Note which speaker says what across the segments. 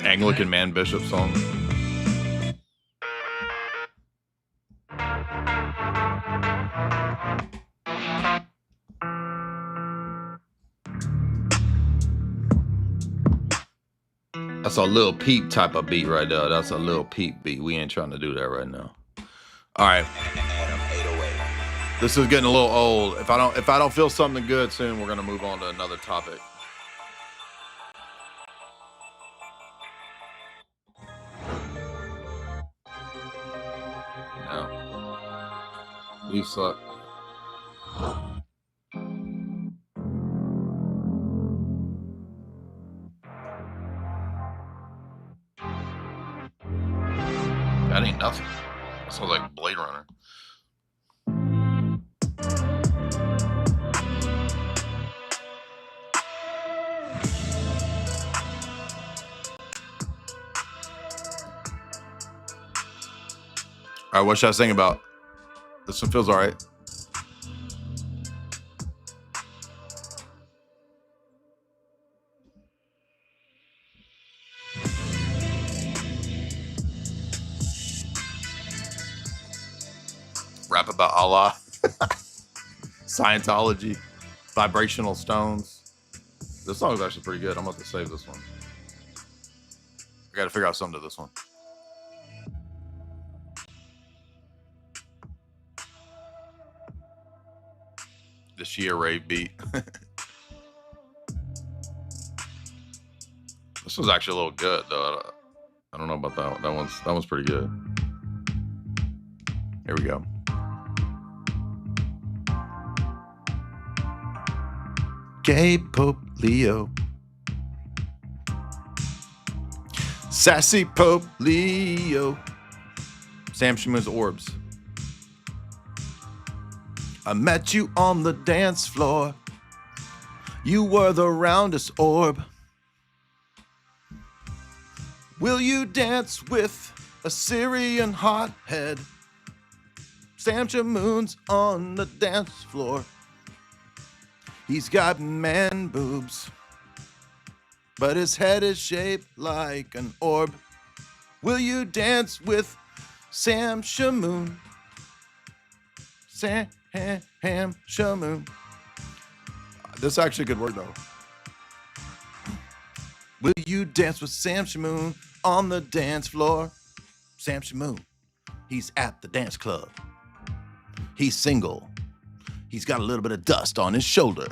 Speaker 1: Anglican man bishop song. That's a Lil Peep type of beat right there. That's a Lil Peep beat. We ain't trying to do that right now. All right. This is getting a little old. If I don't feel something good soon, we're gonna move on to another topic. No. You suck. That ain't nothing. That sounds like Blade Runner. All right, what should I sing about? This one feels all right. Rap about Allah, Scientology, vibrational stones. This song is actually pretty good. I'm about to save this one. I got to figure out something to this one. The Shia rave beat. This was actually a little good though. I don't know about that one. That one's pretty good. Here we go. Gay Pope Leo. Sassy Pope Leo. Sam Shamoon's Orbs. I met you on the dance floor. You were the roundest orb. Will you dance with a Syrian hothead? Sam Shamoon's on the dance floor. He's got man boobs, but his head is shaped like an orb. Will you dance with Sam Shamoon? Sam Shamoon. This actually could work though. Will you dance with Sam Shamoon on the dance floor? Sam Shamoon, he's at the dance club. He's single. He's got a little bit of dust on his shoulder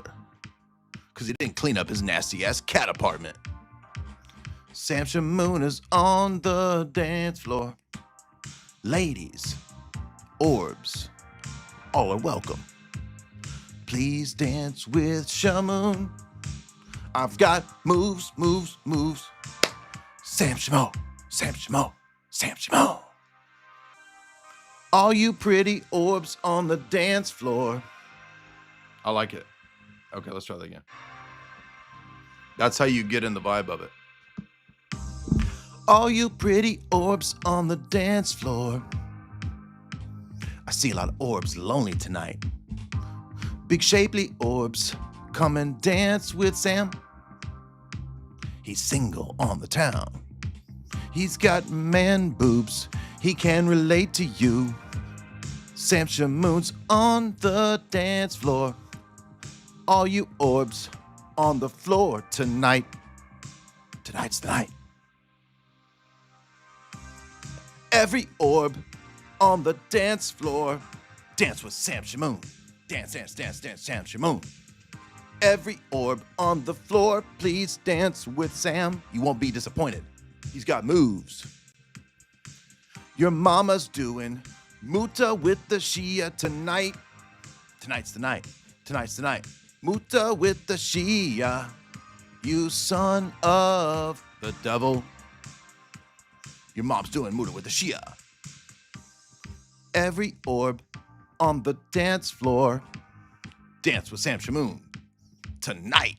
Speaker 1: because he didn't clean up his nasty ass cat apartment. Sam Shamoon is on the dance floor. Ladies, orbs, all are welcome. Please dance with Shamoon. I've got moves. Sam Shamoon, Sam Shamoon, Sam Shamoon. All you pretty orbs on the dance floor. I like it. Okay, let's try that again. That's how you get in the vibe of it. All you pretty orbs on the dance floor. I see a lot of orbs lonely tonight. Big shapely orbs, come and dance with Sam. He's single on the town. He's got man boobs, he can relate to you. Sam Shamoon's on the dance floor. All you orbs on the floor tonight. Tonight's the night. Every orb on the dance floor. Dance with Sam Shamoon. Dance, Sam Shamoon. Every orb on the floor, please dance with Sam. You won't be disappointed. He's got moves. Your mama's doing Muta with the Shia tonight. Tonight's the night. Tonight's the night. Muta with the Shia. You son of the devil. Your mom's doing Muta with the Shia. Every orb on the dance floor. Dance with Sam Shamoon. Tonight.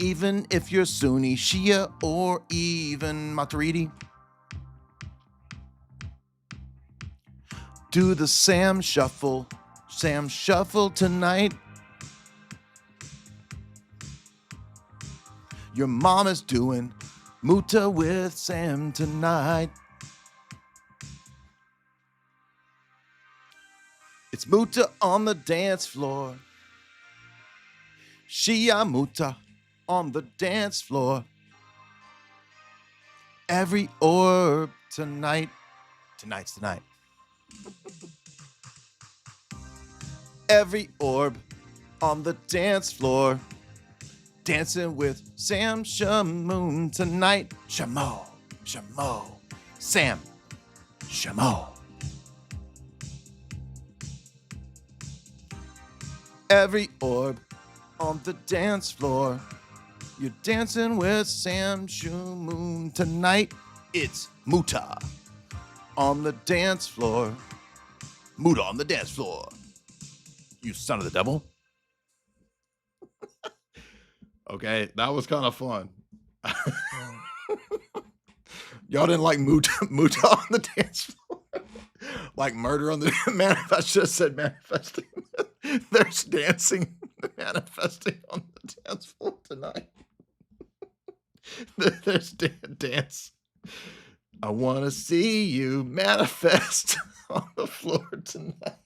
Speaker 1: Even if you're Sunni, Shia, or even Maturidi, Do the Sam Shuffle tonight. Your mom is doing Muta with Sam tonight. It's Muta on the dance floor. Shia Muta on the dance floor. Every orb tonight. Tonight's the night. Every orb on the dance floor. Dancing with Sam Shamoon tonight. Shamo, Sam Shamo. Every orb on the dance floor. You're dancing with Sam Shamoon tonight. It's Muta on the dance floor. Muta on the dance floor. You son of the devil. Okay, that was kind of fun. Y'all didn't like Muta on the dance floor? Like murder on the manifest. I just said manifesting. There's dancing, manifesting on the dance floor tonight. There's dance. I want to see you manifest on the floor tonight.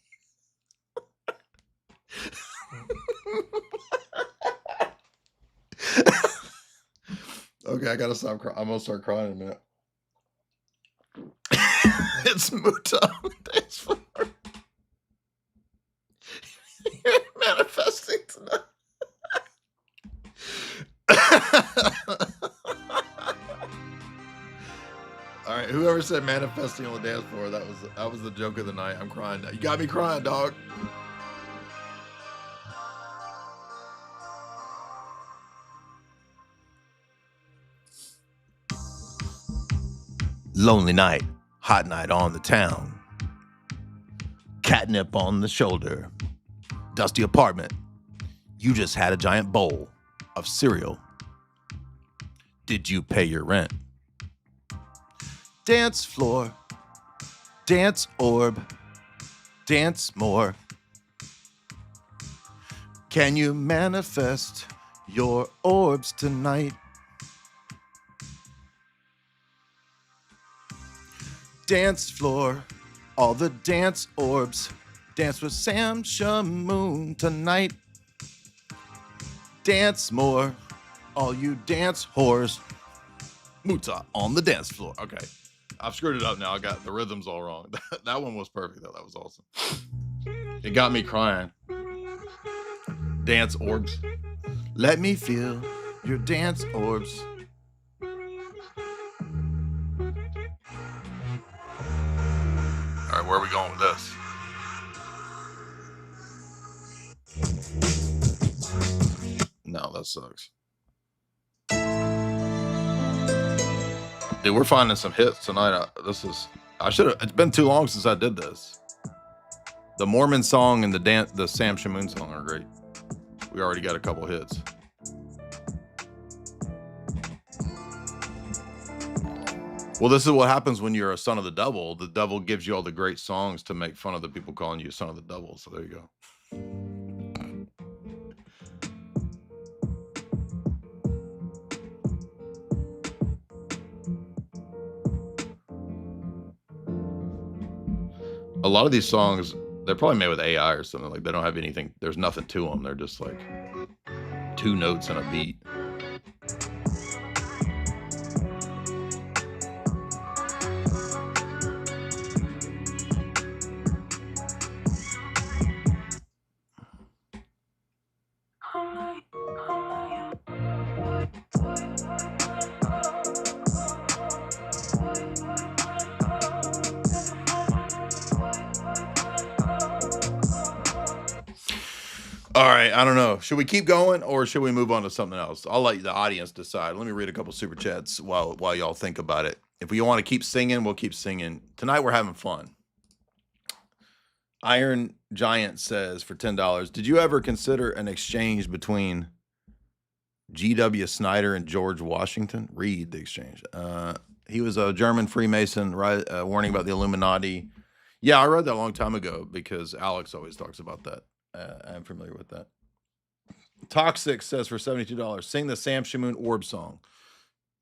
Speaker 1: Okay, I gotta stop crying. I'm gonna start crying in a minute. It's Muta on the dance floor. You're manifesting tonight. All right, whoever said manifesting on the dance floor, that was the joke of the night. I'm crying now. You got me crying, dog. Lonely night, hot night on the town. Catnip on the shoulder. Dusty apartment. You just had a giant bowl of cereal. Did you pay your rent? Dance floor. Dance orb. Dance more. Can you manifest your orbs tonight? Dance floor, all the dance orbs. Dance with Sam Shamoon tonight. Dance more, all you dance whores. Muta on the dance floor. Okay, I've screwed it up now. I got the rhythms all wrong. That one was perfect though. That was awesome. It got me crying. Dance orbs. Let me feel your dance orbs. All right, where are we going with this? No, that sucks. Dude, we're finding some hits tonight. It's been too long since I did this. The Mormon song and the Sam Shamoon song are great. We already got a couple hits. Well, this is what happens when you're a son of the devil. The devil gives you all the great songs to make fun of the people calling you son of the devil. So there you go. A lot of these songs, they're probably made with AI or something. Like they don't have anything. There's nothing to them. They're just like 2 notes and a beat. All right, I don't know. Should we keep going or should we move on to something else? I'll let the audience decide. Let me read a couple super chats while y'all think about it. If we want to keep singing, we'll keep singing. Tonight we're having fun. Iron Giant says for $10, did you ever consider an exchange between G.W. Snyder and George Washington? Read the exchange. He was a German Freemason, warning about the Illuminati. Yeah, I read that a long time ago because Alex always talks about that. I'm familiar with that. Toxic says for $72, sing the Sam Shamoon Orb song.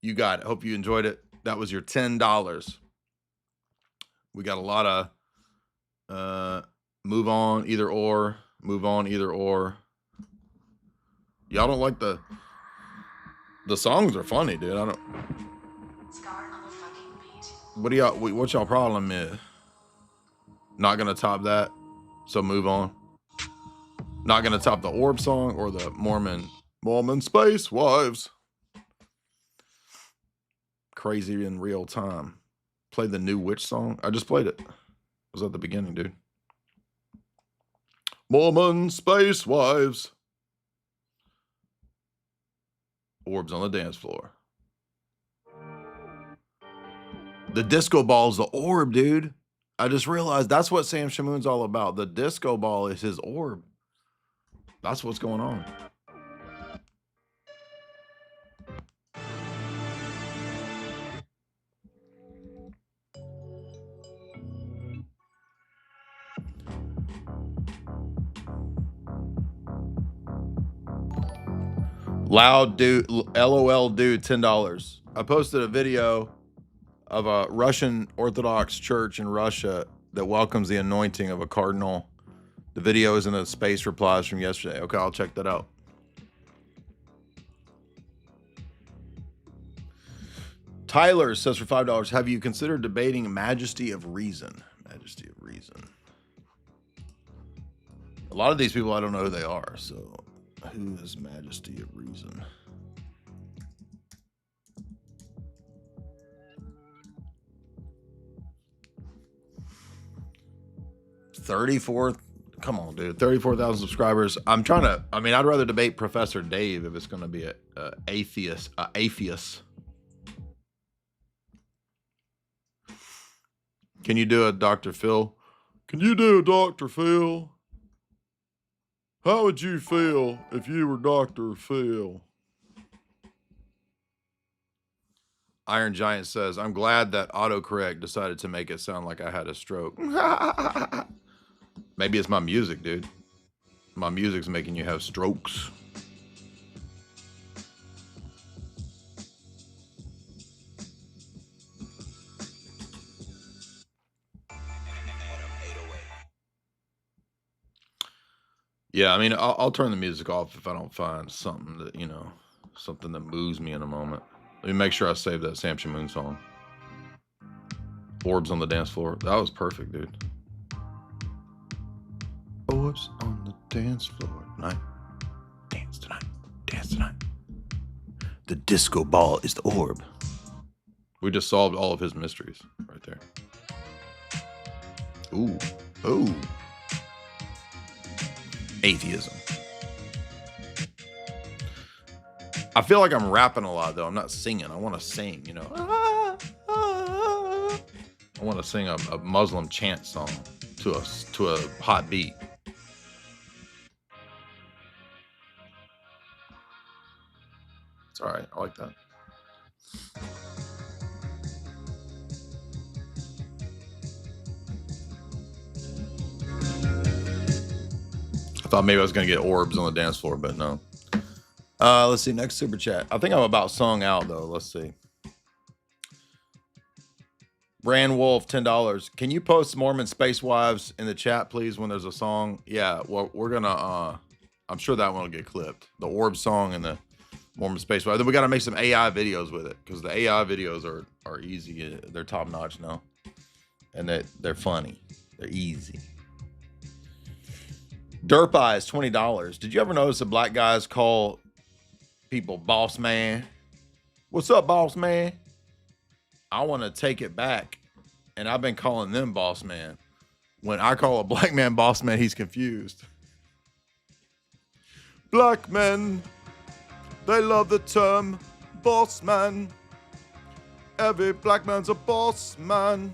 Speaker 1: You got it. Hope you enjoyed it. That was your $10. We got a lot of move on, either or. Move on, either or. Y'all don't like the songs are funny, dude. I don't. What do y'all? What's y'all problem is? Not gonna top that. So move on. Not gonna top the Orb song or the Mormon Space Wives. Crazy in real time. Play the new Witch song. I just played it. It was at the beginning, dude. Mormon Space Wives. Orbs on the dance floor. The disco ball is the orb, dude. I just realized that's what Sam Shamoon's all about. The disco ball is his orb. That's what's going on. Loud dude, LOL dude, $10. I posted a video of a Russian Orthodox church in Russia that welcomes the anointing of a cardinal. The video is in the space replies from yesterday. Okay, I'll check that out. Tyler says for $5, have you considered debating Majesty of Reason? Majesty of Reason. A lot of these people, I don't know who they are, so who is Majesty of Reason? $34,000. Come on, dude. 34,000 subscribers. I'm trying to. I mean, I'd rather debate Professor Dave if it's going to be a atheist. Can you do a Dr. Phil? Can you do a Dr. Phil? How would you feel if you were Dr. Phil? Iron Giant says, I'm glad that autocorrect decided to make it sound like I had a stroke. Maybe it's my music, dude. My music's making you have strokes. Yeah, I mean, I'll turn the music off if I don't find something that, you know, something that moves me in a moment. Let me make sure I save that Sam Shamoon song. Orbs on the dance floor. That was perfect, dude. Orbs on the dance floor tonight. Dance tonight. Dance tonight. The disco ball is the orb. We just solved all of his mysteries right there. Ooh. Ooh. Atheism. I feel like I'm rapping a lot, though. I'm not singing. I want to sing, you know. I want to sing a Muslim chant song to a hot beat. It's all right. I like that. I thought maybe I was going to get orbs on the dance floor, but no. Let's see. Next super chat. I think I'm about sung out, though. Let's see. Brand Wolf, $10. Can you post Mormon Space Wives in the chat, please, when there's a song? Yeah, well, we're going to, I'm sure that one will get clipped. The orb song and the Mormon Space Wives. Then we got to make some AI videos with it because the AI videos are easy. They're top notch now. And they're funny. They're easy. Derp Eyes, $20. Did you ever notice that black guys call people boss man? What's up, boss man? I want to take it back. And I've been calling them boss man. When I call a black man boss man, he's confused. Black men, they love the term boss man. Every black man's a boss man.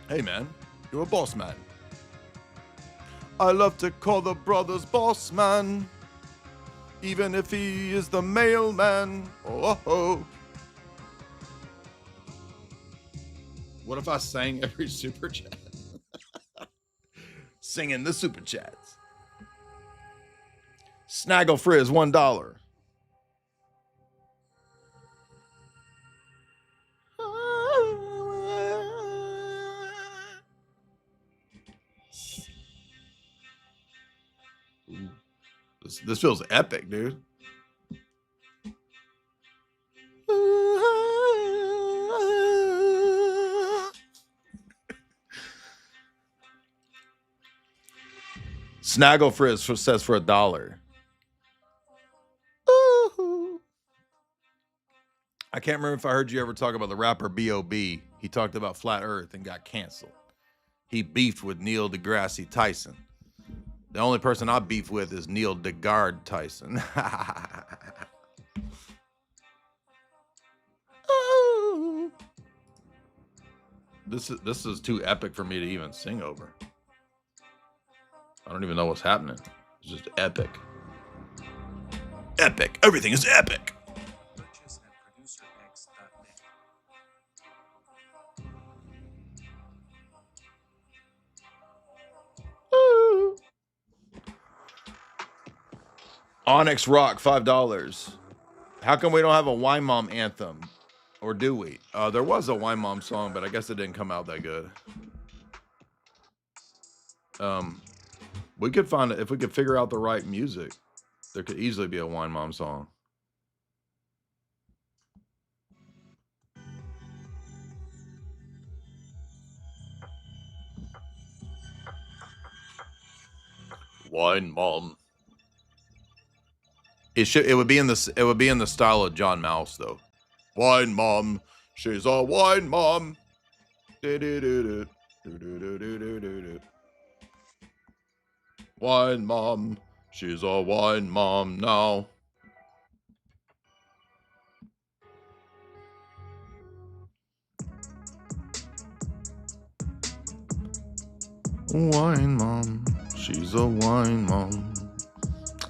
Speaker 1: Hey man, you're a boss man. I love to call the brothers boss man, even if he is the mailman. Oh. What if I sang every super chat? singing the super chats. Snaggle Frizz, $1. Ooh, this feels epic, dude. Snaggle Frizz says for $1. Ooh. I can't remember if I heard you ever talk about the rapper B.O.B. He talked about flat Earth and got canceled. He beefed with Neil deGrasse Tyson. The only person I beef with is Neil deGrasse Tyson. Ooh. This is too epic for me to even sing over. I don't even know what's happening. It's just epic. Epic. Everything is epic. Ooh. Onyx Rock, $5. How come we don't have a Wine Mom anthem? Or do we? There was a Wine Mom song, but I guess it didn't come out that good. We could find it if we could figure out the right music. There could easily be a Wine Mom song. Wine Mom. It would be in the style of John Mouse though. Wine Mom, she's a wine mom. Wine Mom, she's a wine mom now. Wine Mom, she's a wine mom.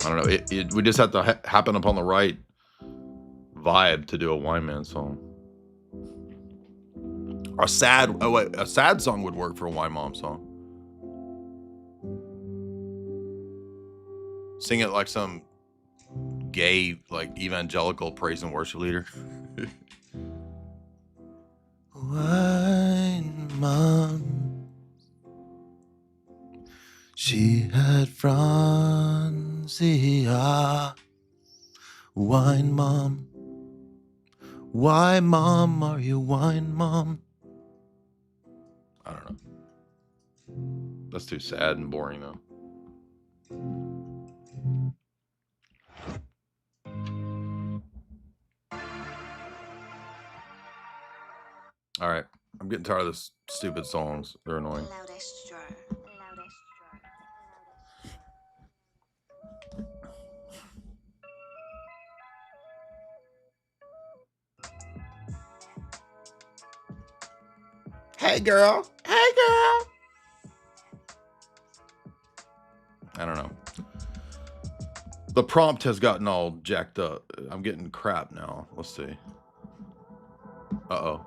Speaker 1: I don't know. We just have to happen upon the right vibe to do a Wine Man song. A sad song would work for a Wine Mom song. Sing it like some gay, like evangelical praise and worship leader. Wine Mom, she had Francia. Wine Mom, why Mom are you Wine Mom? I don't know. That's too sad and boring though. All right, I'm getting tired of this stupid songs. They're annoying. Hey girl. Hey girl. I don't know. The prompt has gotten all jacked up. I'm getting crap now. Let's see. Uh-oh.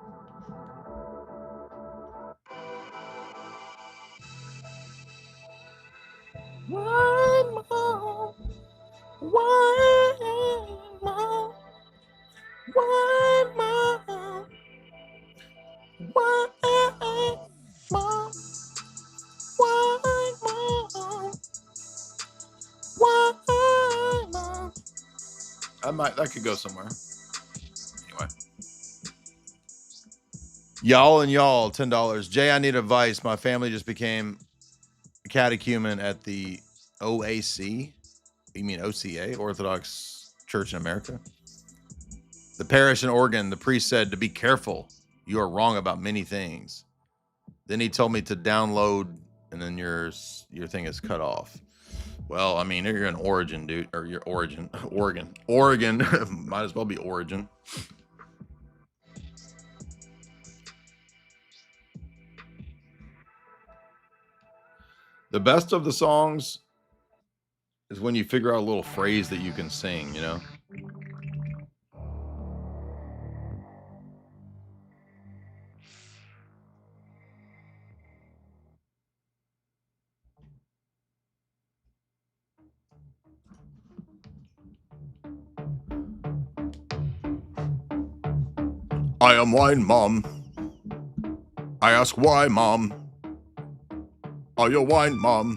Speaker 1: Wine Mom. Wine Mom. Wine Mom. Wine Mom. Wine Mom. Wine Mom. That could go somewhere. Anyway. Y'all, $10. Jay, I need advice. My family just became a catechumen at the OAC. You mean OCA, Orthodox Church in America? The parish in Oregon, the priest said to be careful. You are wrong about many things. Then he told me to download, and then your thing is cut off. Well, I mean, you're in Oregon, dude, or your Oregon. Might as well be Origin. The best of the songs is when you figure out a little phrase that you can sing, you know? I am wine, Mom. I ask why, Mom. Are you wine, Mom?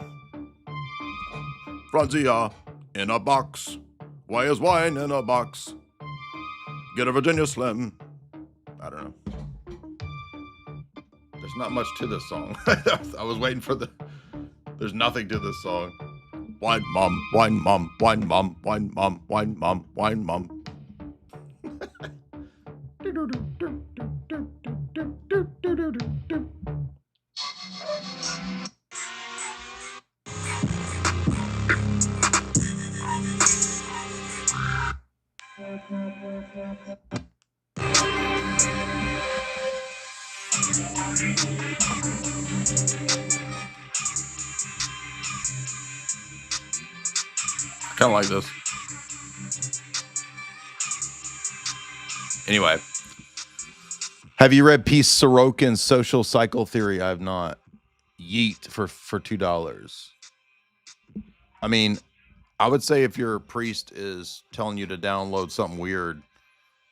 Speaker 1: Franzia in a box. Why is wine in a box? Get a Virginia Slim. I don't know. There's not much to this song. I was waiting for the... There's nothing to this song. Wine, Mom, wine, Mom, wine, Mom, wine, Mom, wine, Mom, wine, Mom. Kind of like this. Anyway, have you read Peace Sorokin's Social Cycle Theory? I have not. Yeet for $2. I mean, I would say if your priest is telling you to download something weird,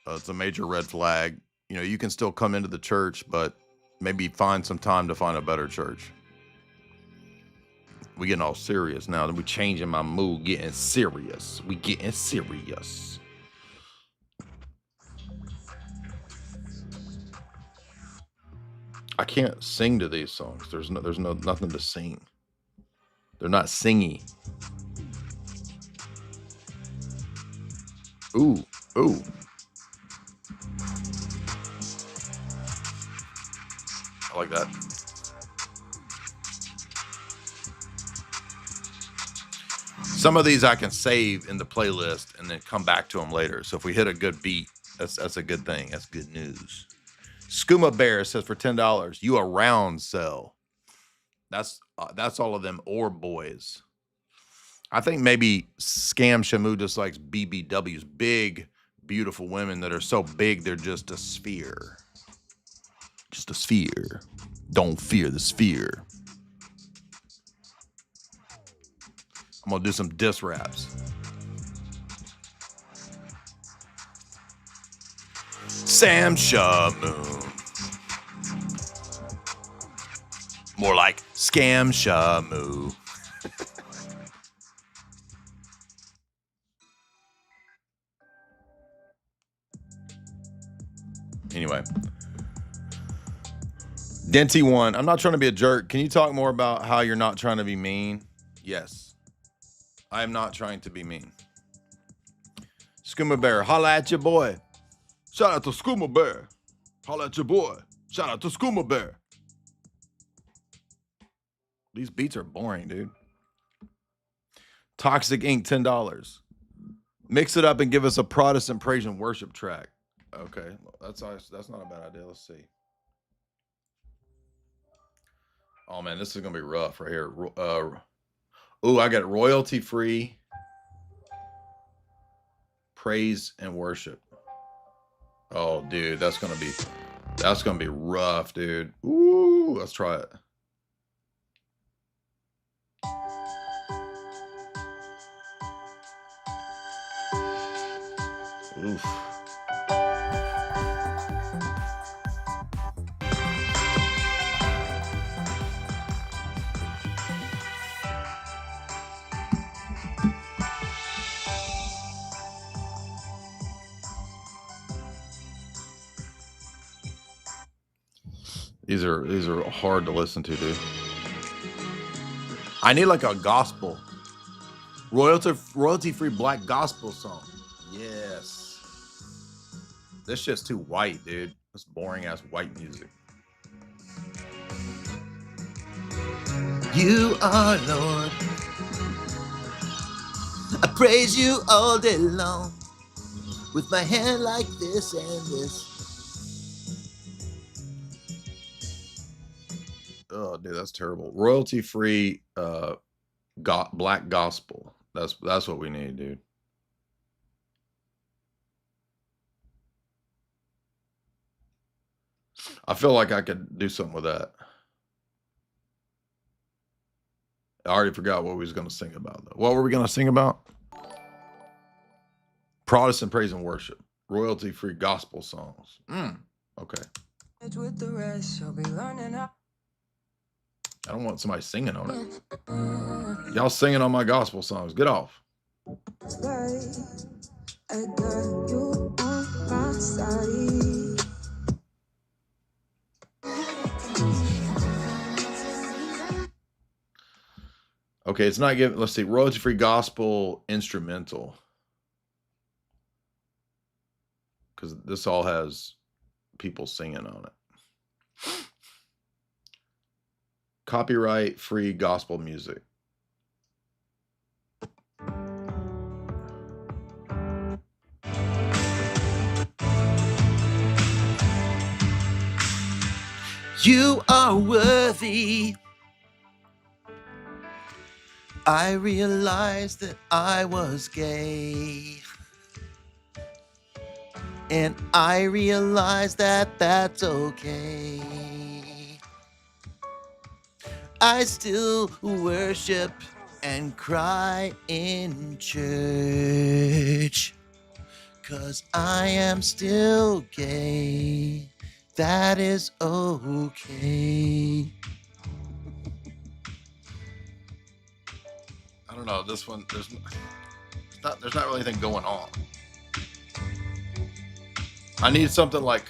Speaker 1: it's a major red flag. You know, you can still come into the church, but maybe find some time to find a better church. We getting all serious now. We changing my mood, getting serious. We getting serious. I can't sing to these songs. There's nothing to sing. They're not singy. Ooh, ooh. I like that. Some of these I can save in the playlist and then come back to them later. So if we hit a good beat, that's a good thing. That's good news. Skooma Bear says for $10, you a round cell. That's all of them orb boys. I think maybe Scam Shamu just likes BBWs, big, beautiful women that are so big they're just a sphere. Just a sphere. Don't fear the sphere. I'm gonna do some diss raps. Sam Shamu. More like Scam Shamu. Anyway. Denty one. I'm not trying to be a jerk. Can you talk more about how you're not trying to be mean? Yes. I am not trying to be mean. Skooma Bear. Holla at your boy. Shout out to Skooma Bear. Holla at your boy. Shout out to Skooma Bear. These beats are boring, dude. Toxic Ink, $10. Mix it up and give us a Protestant praise and worship track. Okay, that's not a bad idea. Let's see. Oh man, this is gonna be rough right here. Ooh, I got royalty free praise and worship. Oh, dude, that's gonna be rough, dude. Ooh, let's try it. Oof. These are hard to listen to, dude. I need like a gospel. Royalty-free black gospel song. Yes. This shit's too white, dude. This boring ass white music. You are Lord. I praise you all day long. With my hand like this and this. Oh, dude, that's terrible. Royalty-free black gospel. That's what we need, dude. I feel like I could do something with that. I already forgot what we was going to sing about, though. What were we going to sing about? Protestant praise and worship. Royalty-free gospel songs. Okay.
Speaker 2: With the rest, you'll be running out.
Speaker 1: I don't want somebody singing on it. Y'all singing on my gospel songs. Get off.
Speaker 2: I got you on my side.
Speaker 1: Okay, it's not giving. Let's see. Royalty-free gospel instrumental. Because this all has people singing on it. Copyright free gospel music. You are worthy. I realized that I was gay. And I realized that that's okay. I still worship and cry in church. 'Cause I am still gay. That is okay. I don't know. This one, there's not really anything going on. I need something like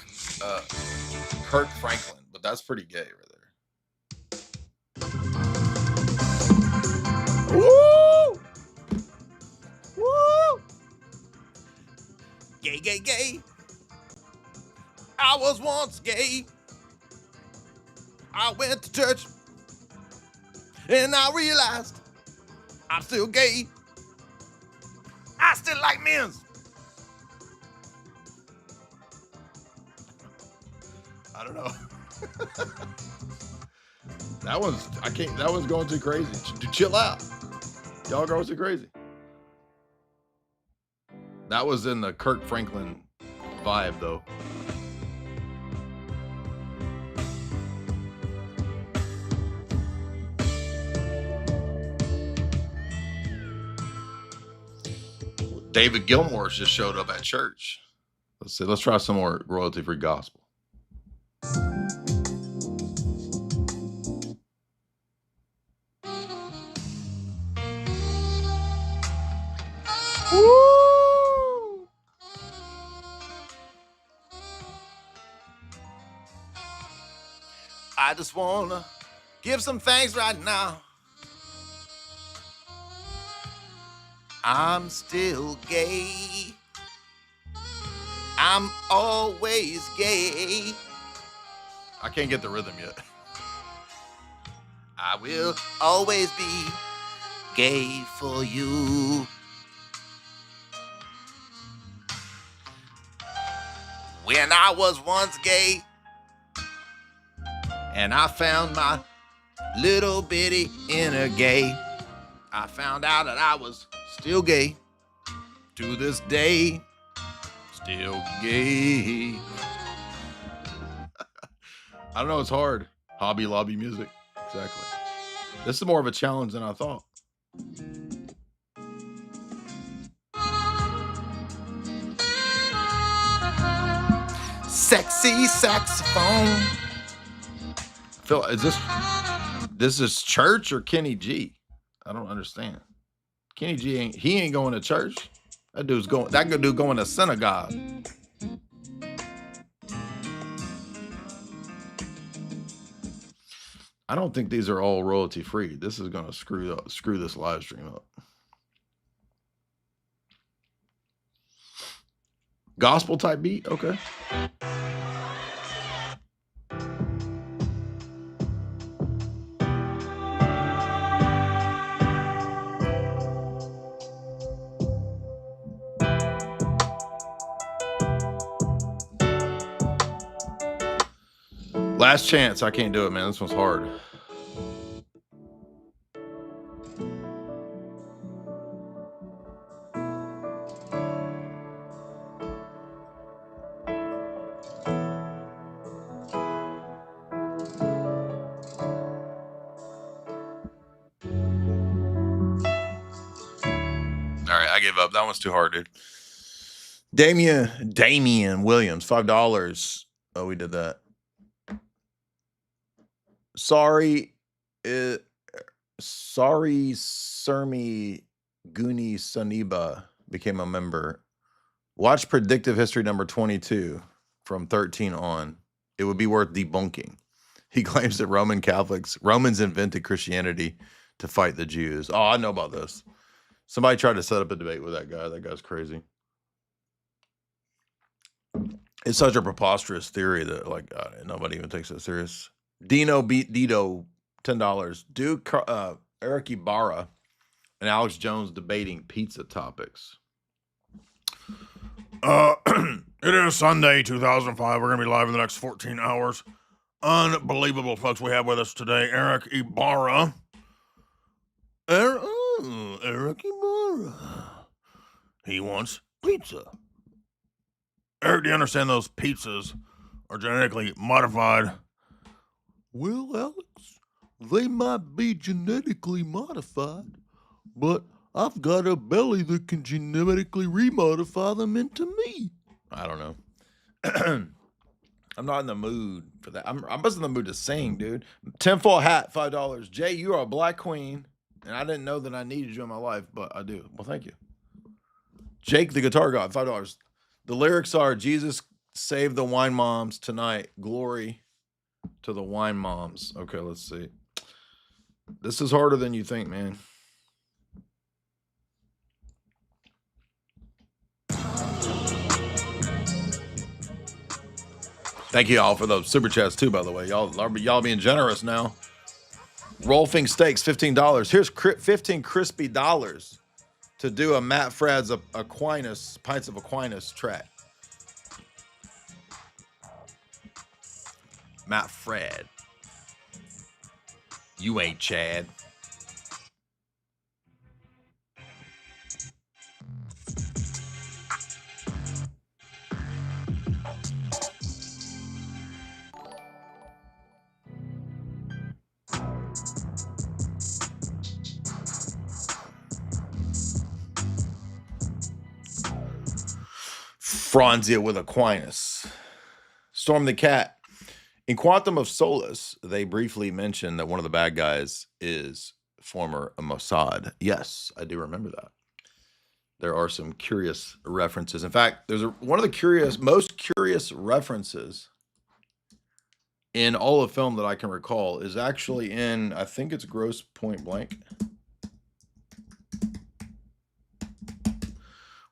Speaker 1: Kirk Franklin, but that's pretty gay right there. Woo! Woo! Gay, gay, gay. I was once gay. I went to church and I realized I'm still gay. I still like men's. I don't know. That was going too crazy. Chill out. Y'all going too crazy. That was in the Kirk Franklin vibe though. David Gilmour's just showed up at church. Let's see. Let's try some more royalty-free gospel. Woo! I just wanna give some thanks right now. I'm still gay. I'm always gay. I can't get the rhythm yet. I will always be gay for you. When I was once gay, and I found my little bitty inner gay, I found out that I was still gay. To this day, still gay. I don't know, it's hard. Hobby Lobby music. Exactly. This is more of a challenge than I thought. Sexy saxophone. Phil, is this is church or Kenny G? I don't understand. Kenny G ain't going to church. That dude going to synagogue. I don't think these are all royalty free. This is going to screw this live stream up. Gospel type beat, okay. Last chance. I can't do it, man. This one's hard. All right, I give up. That one's too hard, dude. Damian Williams, $5. Oh, we did that. Sorry, Sermi Guni Saniba became a member. Watch Predictive History number 22 from 13 on. It would be worth debunking. He claims that Romans invented Christianity to fight the Jews. Oh, I know about this. Somebody tried to set up a debate with that guy. That guy's crazy. It's such a preposterous theory that nobody even takes it serious. Dino beat Dito, $10. Duke, Eric Ibarra, and Alex Jones debating pizza topics.
Speaker 3: It is Sunday, 2005. We're going to be live in the next 14 hours. Unbelievable folks we have with us today. Eric Ibarra. Eric Ibarra. He wants pizza. Eric, do you understand those pizzas are genetically modified?
Speaker 1: Well, Alex, they might be genetically modified, but I've got a belly that can genetically remodify them into me. I don't know. I'm not in the mood for that. I'm just in the mood to sing, dude. Tinfoil hat, $5. Jay, you are a black queen, and I didn't know that I needed you in my life, but I do. Well, thank you. Jake, the guitar god, $5. The lyrics are, Jesus saved the wine moms tonight. Glory to the wine moms. Okay, let's see. This is harder than you think, man. Thank you all for those super chats too, by the way. Y'all being generous now. Rolfing Steaks, $15. Here's 15 crispy dollars to do a Matt Frad's Aquinas, Pints of Aquinas track. Matt Frad. You ain't Chad. Franzia with Aquinas. Storm the Cat. In Quantum of Solace, they briefly mention that one of the bad guys is former Mossad. Yes, I do remember that. There are some curious references. In fact, there's one of the most curious references in all of film that I can recall is actually in, I think it's Gross Point Blank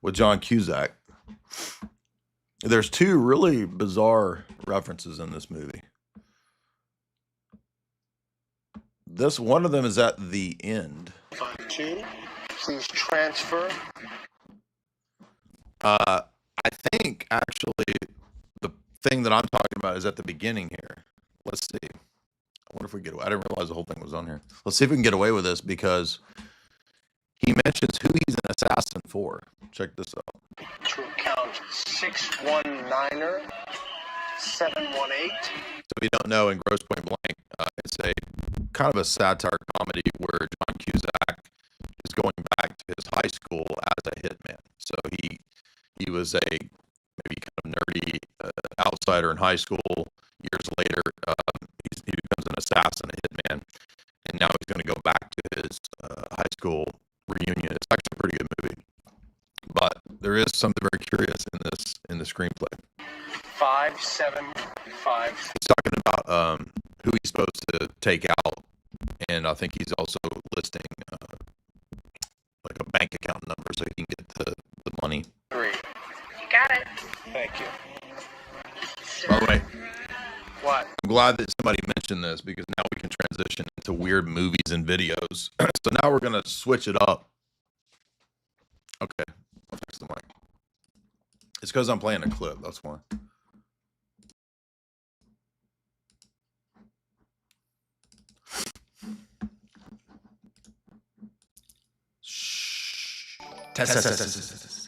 Speaker 1: with John Cusack. There's two really bizarre references in this movie. One of them is at the end.
Speaker 4: 2, please transfer.
Speaker 1: I think actually the thing that I'm talking about is at the beginning here. Let's see. I wonder if we get away. I didn't realize the whole thing was on here. Let's see if we can get away with this because he mentions who he's an assassin for. Check this out.
Speaker 4: To account 619er 718.
Speaker 1: So if you don't know, in Gross Point Blank, it's a kind of a satire comedy where John Cusack is going back to his high school as a hitman. So he was a maybe kind of nerdy outsider in high school. Years later, he becomes an assassin, a hitman, and now he's going to go back to his high school reunion. It's actually a pretty good movie, but there is something very curious in the screenplay.
Speaker 4: 575.
Speaker 1: He's talking about who he's supposed to take out, and I think he's also listing like a bank account number so he can get the money.
Speaker 4: 3.
Speaker 5: You got it.
Speaker 4: Thank you.
Speaker 1: By the way,
Speaker 4: What?
Speaker 1: I'm glad that somebody mentioned this because now we can transition into weird movies and videos. So now we're going to switch it up. Okay, I'll fix the mic. It's because I'm playing a clip, that's why.
Speaker 6: Test.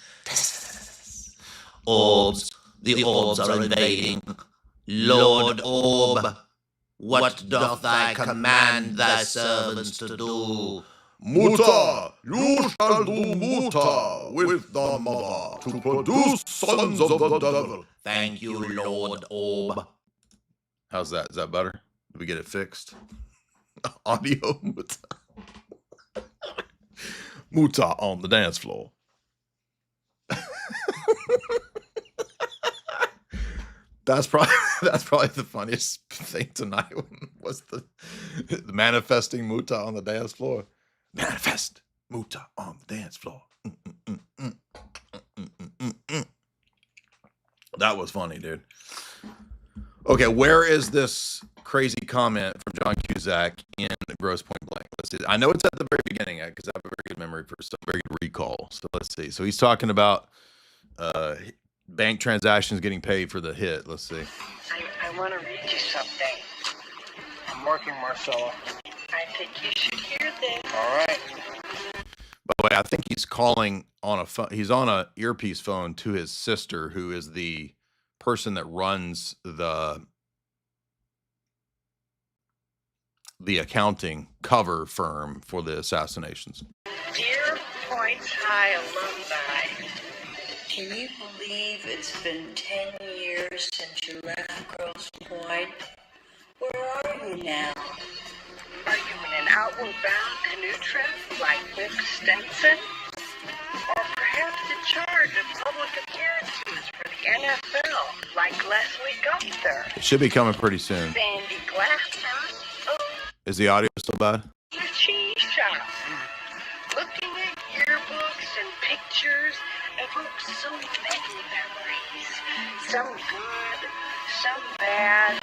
Speaker 6: Orbs. The orbs are invading. Lord Orb, what doth thy command thy servants to do?
Speaker 3: Muta, you shall do muta with the mother to produce sons of the devil.
Speaker 6: Thank you, Lord Orb.
Speaker 3: How's that? Is that better? Did we get it fixed? Audio muta. Muta on the dance floor. That's probably the funniest thing tonight was the manifesting Muta on the dance floor. Manifest Muta on the dance floor. That was funny, dude. Okay, where is this crazy comment from John Cusack in Gross Point Blank? Let's see. I know it's at the very beginning because I have a very good memory for stuff, very good recall. So let's see. So he's talking about bank transactions getting paid for the hit. Let's see.
Speaker 5: I want to read you something.
Speaker 4: I'm working, Marcella.
Speaker 5: I think you should hear this.
Speaker 4: All right.
Speaker 3: By the way, I think he's calling on a phone. He's on a earpiece phone to his sister, who is the person that runs the accounting cover firm for the assassinations.
Speaker 5: Dear Points High alumni, can you believe it's been 10 years since you left Grosse Pointe? Where are you now? Are you in an outward bound canoe trip like Vic Stenson? Or perhaps in charge of public appearances for the NFL like Leslie Gunther?
Speaker 3: It should be coming pretty soon.
Speaker 5: Sandy Glasser? Oh,
Speaker 3: Is the audio still bad?
Speaker 5: the cheese shop. Looking at yearbooks and pictures evokes so many memories. Some good, some bad,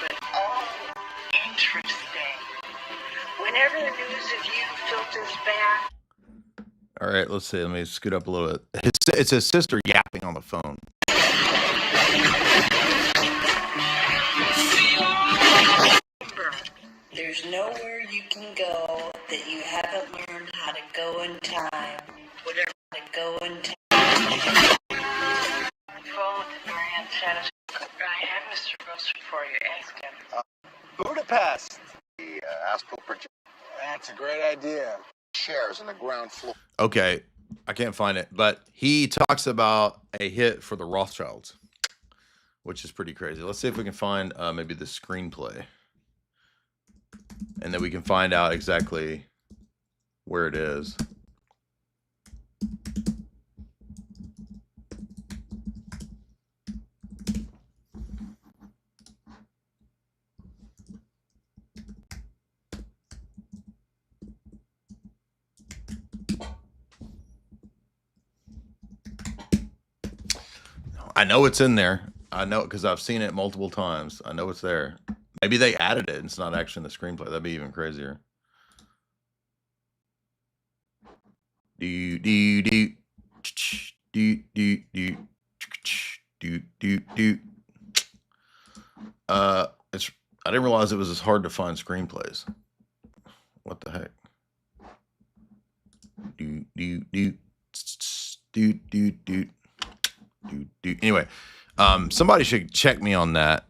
Speaker 5: but all interesting. Whenever the news of you filters back,
Speaker 3: All right, let's see. Let me scoot up a little bit. It's his sister yapping on the phone.
Speaker 5: remember, there's nowhere you can go that you haven't learned how to go in time. Whatever to go in time. Phone to Marianne Satis. I have Mr. Wilson for you. Ask him.
Speaker 4: Budapest. The astral projection. That's a great idea. Shares in the ground floor.
Speaker 3: Okay, I can't find it, but he talks about a hit for the Rothschilds, which is pretty crazy. Let's see if we can find maybe the screenplay, and then we can find out exactly where it is. I know it's in there. I know it because I've seen it multiple times. I know it's there. Maybe they added it and it's not actually in the screenplay. That'd be even crazier. Do do do do do do do do do. It's. I didn't realize it was as hard to find screenplays. What the heck? Do do do do do do. Anyway, somebody should check me on that.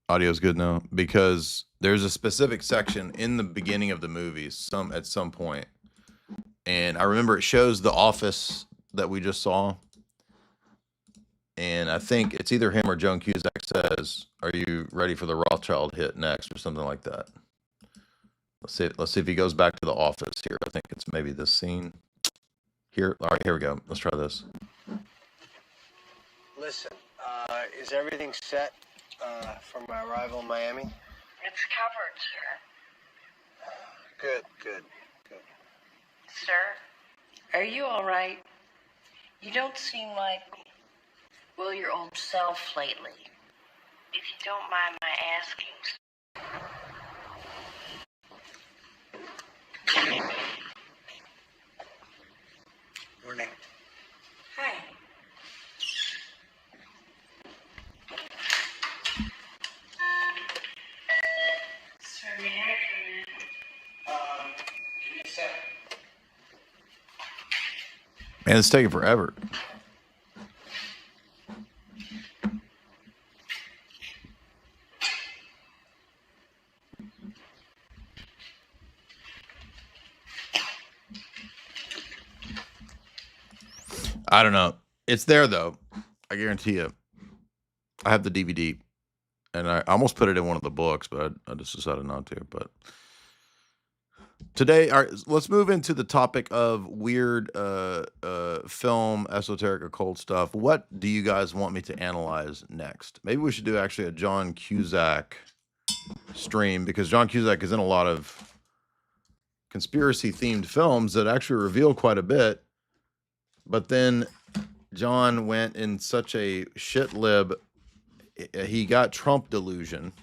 Speaker 3: Audio's good now because there's a specific section in the beginning of the movies, at some point, and I remember it shows the office that we just saw, and I think it's either him or Joan Cusack says, "Are you ready for the Rothschild hit next?" or something like that. Let's see if he goes back to the office here. I think it's maybe this scene here. All right, here we go. Let's try this.
Speaker 4: Listen, is everything set for my arrival in Miami?
Speaker 5: It's covered, sir.
Speaker 4: Good, good, good.
Speaker 5: Sir, are you all right? You don't seem like, well, your old self lately. If you don't mind my asking.
Speaker 4: Morning.
Speaker 5: Hi. Sir, may I come in?
Speaker 4: Give me a sec.
Speaker 3: Man, it's taking forever. I don't know. It's there though. I guarantee you. I have the DVD, and I almost put it in one of the books, but I just decided not to. But today, all right, let's move into the topic of weird film, esoteric, occult stuff. What do you guys want me to analyze next? Maybe we should do actually a John Cusack stream, because John Cusack is in a lot of conspiracy themed films that actually reveal quite a bit. But then John went in such a shit lib. He got Trump delusion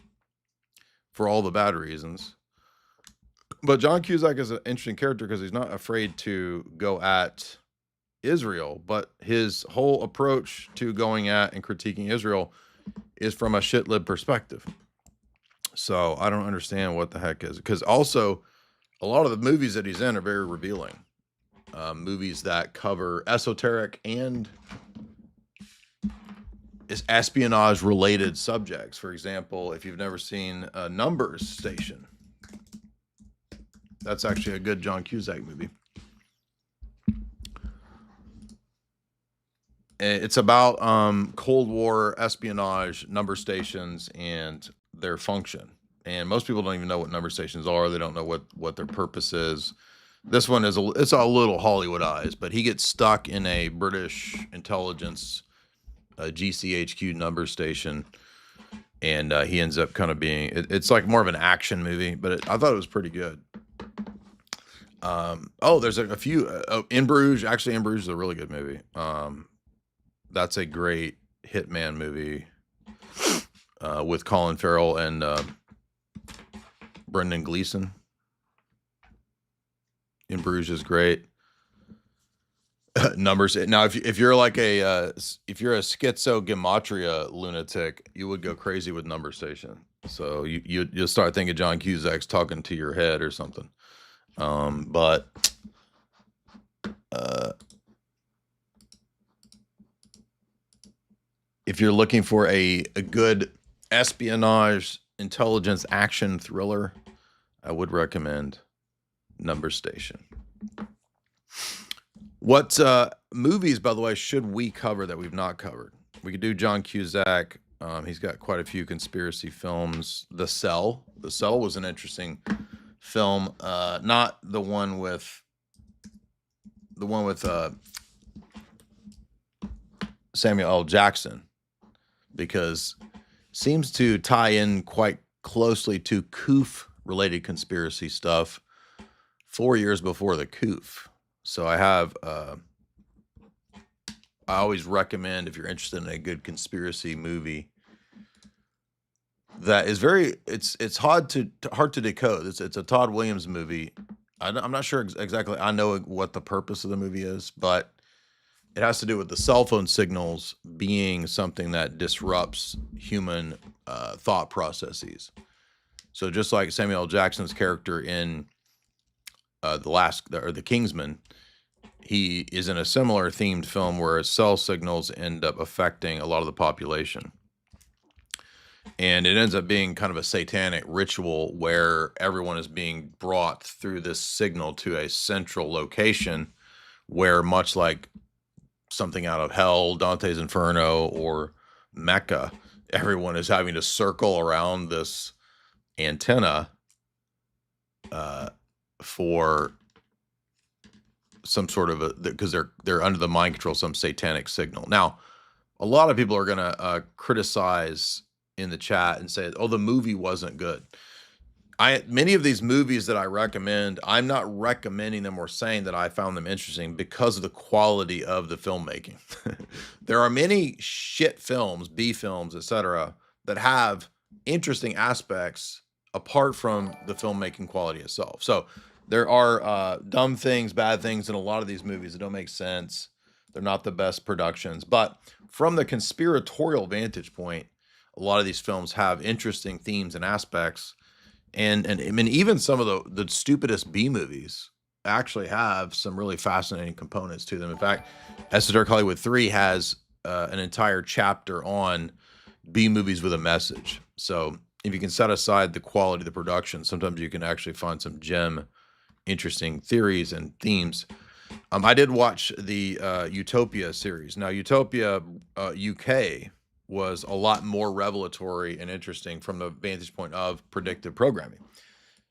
Speaker 3: for all the bad reasons. But John Cusack is an interesting character because he's not afraid to go at Israel, but his whole approach to going at and critiquing Israel is from a shit lib perspective. So I don't understand what the heck is, because also a lot of the movies that he's in are very revealing. Movies that cover esoteric and espionage related subjects. For example, if you've never seen Numbers Station, that's actually a good John Cusack movie. It's about Cold War espionage, number stations, and their function. And most people don't even know what number stations are. They don't know what their purpose is. This one is it's a little Hollywoodized, but he gets stuck in a British intelligence GCHQ number station, and he ends up kind of being it's like more of an action movie, but I thought it was pretty good. There's a few In Bruges. Actually, In Bruges is a really good movie. That's a great hitman movie with Colin Farrell and Brendan Gleeson. In Bruges is great. Numbers. Now, if you're like if you're a schizo gematria lunatic, you would go crazy with Number Station. So you'll start thinking John Cusack's talking to your head or something. But if you're looking for a good espionage, intelligence, action thriller, I would recommend Number Station. What movies, by the way, should we cover that we've not covered? We could do John Cusack. He's got quite a few conspiracy films. The Cell. The Cell was an interesting film. Not the one with Samuel L. Jackson, because seems to tie in quite closely to COOF related conspiracy stuff 4 years before the COOF. So I always recommend, if you're interested in a good conspiracy movie that is it's hard to decode. It's a Todd Williams movie. I'm not sure exactly. I know what the purpose of the movie is, but it has to do with the cell phone signals being something that disrupts human thought processes. So just like Samuel L. Jackson's character in the Kingsman, he is in a similar themed film where cell signals end up affecting a lot of the population. And it ends up being kind of a satanic ritual where everyone is being brought through this signal to a central location where, much like something out of hell, Dante's Inferno, or Mecca, everyone is having to circle around this antenna for some sort of because they're under the mind control, some satanic signal. Now, a lot of people are going to criticize in the chat and say, "Oh, the movie wasn't good." Many of these movies that I recommend, I'm not recommending them or saying that I found them interesting because of the quality of the filmmaking. There are many shit films, B films, etc., that have interesting aspects apart from the filmmaking quality itself. So there are dumb things, bad things in a lot of these movies that don't make sense. They're not the best productions. But from the conspiratorial vantage point, a lot of these films have interesting themes and aspects. And I mean, even some of the stupidest B movies actually have some really fascinating components to them. In fact, Esoteric Hollywood 3 has an entire chapter on B movies with a message. So if you can set aside the quality of the production, sometimes you can actually find some interesting theories and themes. I did watch the Utopia series. Now, Utopia UK was a lot more revelatory and interesting from the vantage point of predictive programming.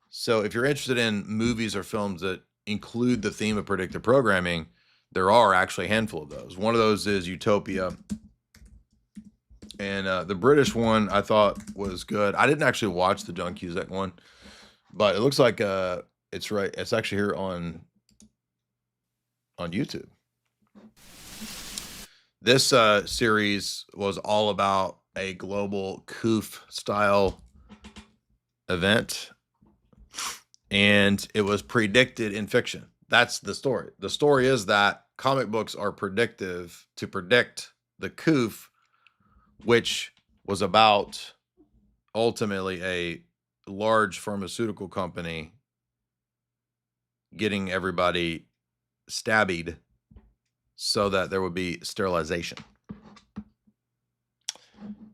Speaker 3: So if you're interested in movies or films that include the theme of predictive programming, there are actually a handful of those. One of those is Utopia. And the British one I thought was good. I didn't actually watch the John Cusack one, but it looks like it's right. It's actually here on YouTube. This series was all about a global COOF style event, and it was predicted in fiction. That's the story. The story is that comic books are predictive to predict the COOF, which was about ultimately a large pharmaceutical company getting everybody stabbied so that there would be sterilization.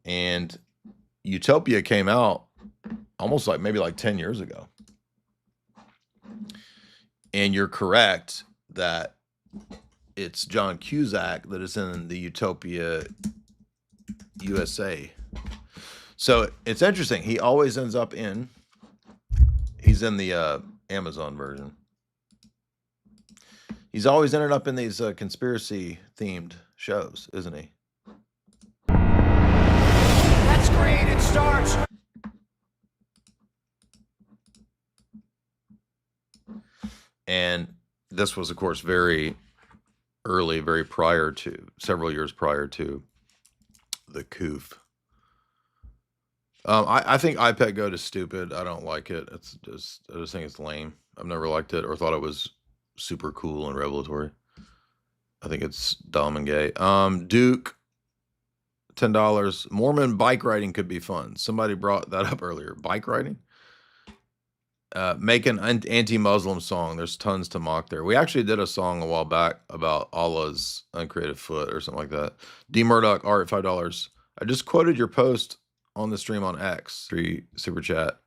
Speaker 3: And Utopia came out almost like maybe like 10 years ago. And you're correct that it's John Cusack that is in the Utopia USA. So it's interesting. He always ends up he's in the Amazon version. He's always ended up in these conspiracy themed shows, isn't he?
Speaker 7: Let's create it starts.
Speaker 3: And this was, of course, very early, several years prior to the COOF. I think iPad Go is stupid. I don't like it. I just think it's lame. I've never liked it or thought it was super cool and revelatory. I think it's dumb and gay. Duke, $10. Mormon bike riding could be fun. Somebody brought that up earlier. Bike riding? Make an anti-Muslim song. There's tons to mock there. We actually did a song a while back about Allah's uncreated foot or something like that. D Murdoch Art, $5. I just quoted your post on the stream on X. 3 super chat.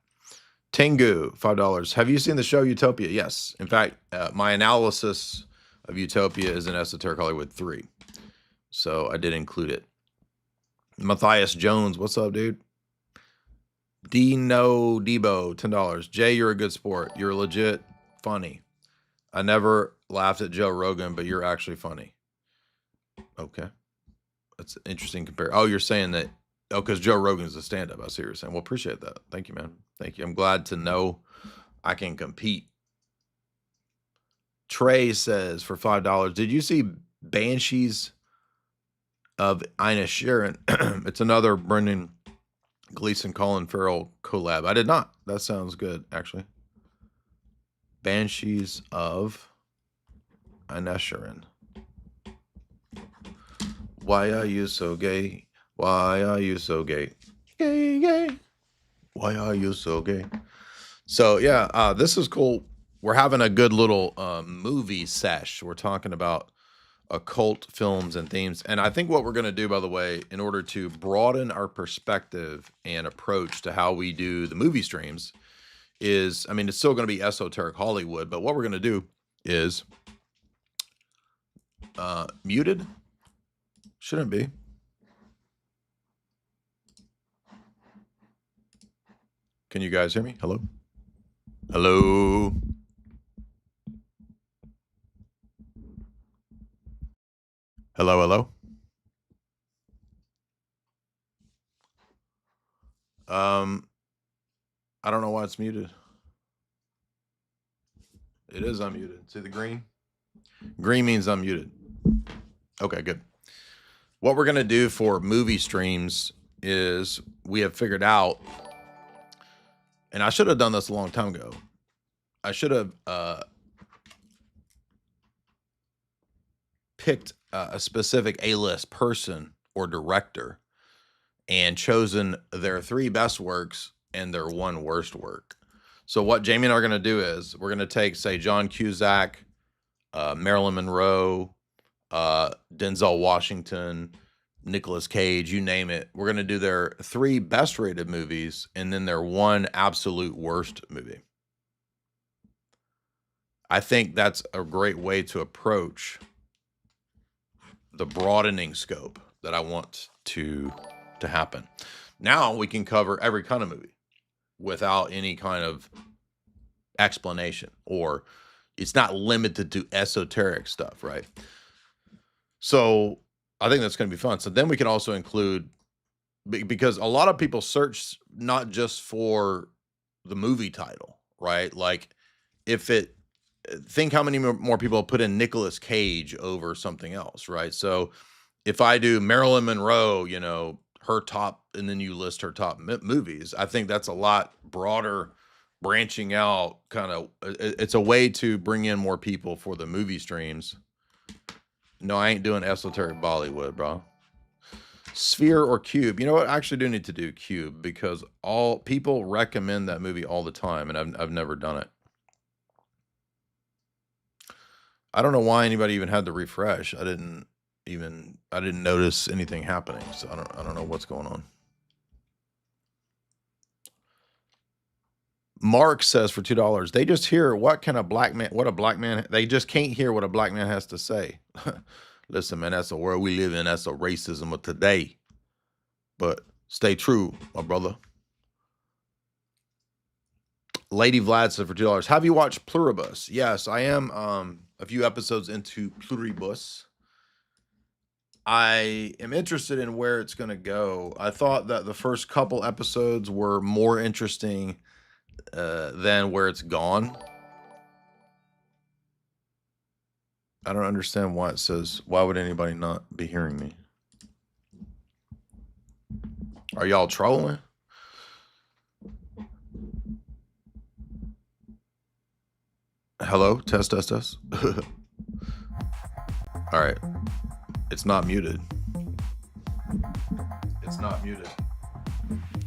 Speaker 3: Tengu, $5. Have you seen the show Utopia? Yes. In fact, my analysis of Utopia is in Esoteric Hollywood 3. So I did include it. Matthias Jones, what's up, dude? Dino Debo, $10. Jay, you're a good sport. You're legit funny. I never laughed at Joe Rogan, but you're actually funny. Okay. That's an interesting compare. Oh, you're saying that, because Joe Rogan's a stand-up. I see what you're saying. Well, appreciate that. Thank you, man. Thank you. I'm glad to know I can compete. Trey says for $5, did you see Banshees of Inisherin? It's another Brendan Gleeson, Colin Farrell collab. I did not. That sounds good, actually. Banshees of Inisherin. Why are you so gay? Why are you so gay? Gay, gay. Why are you so gay? So, yeah, this is cool. We're having a good little movie sesh. We're talking about occult films and themes. And I think what we're going to do, by the way, in order to broaden our perspective and approach to how we do the movie streams is, I mean, it's still going to be Esoteric Hollywood, but what we're going to do is muted. Shouldn't be. Can you guys hear me? Hello? Hello? Hello, hello? I don't know why it's muted. It is unmuted. See the green? Green means unmuted. Okay, good. What we're going to do for movie streams is we have figured out, and I should have done this a long time ago. I should have picked a specific A-list person or director and chosen their 3 best works and their 1 worst work. So what Jamie and I are going to do is we're going to take, say, John Cusack, Marilyn Monroe, Denzel Washington, Nicolas Cage, you name it. We're going to do their 3 best rated movies and then their 1 absolute worst movie. I think that's a great way to approach the broadening scope that I want to happen. Now we can cover every kind of movie without any kind of explanation, or it's not limited to esoteric stuff, right? So I think that's going to be fun. So then we can also include, because a lot of people search not just for the movie title, right? Like think how many more people put in Nicolas Cage over something else, right? So if I do Marilyn Monroe, her top, and then you list her top movies, I think that's a lot broader, branching out kind of. It's a way to bring in more people for the movie streams. No, I ain't doing esoteric Bollywood, bro. Sphere or Cube? You know what? I actually do need to do Cube, because all people recommend that movie all the time, and I've never done it. I don't know why anybody even had to refresh. I didn't notice anything happening, so I don't know what's going on. Mark says for $2, they just hear what a black man, they just can't hear what a black man has to say. Listen, man, that's the world we live in. That's the racism of today. But stay true, my brother. Lady Vlad said for $2, have you watched Pluribus? Yes, I am a few episodes into Pluribus. I am interested in where it's going to go. I thought that the first couple episodes were more interesting than where it's gone. I don't understand why it says, why would anybody not be hearing me? Are y'all trolling? Hello? Test. All right. It's not muted.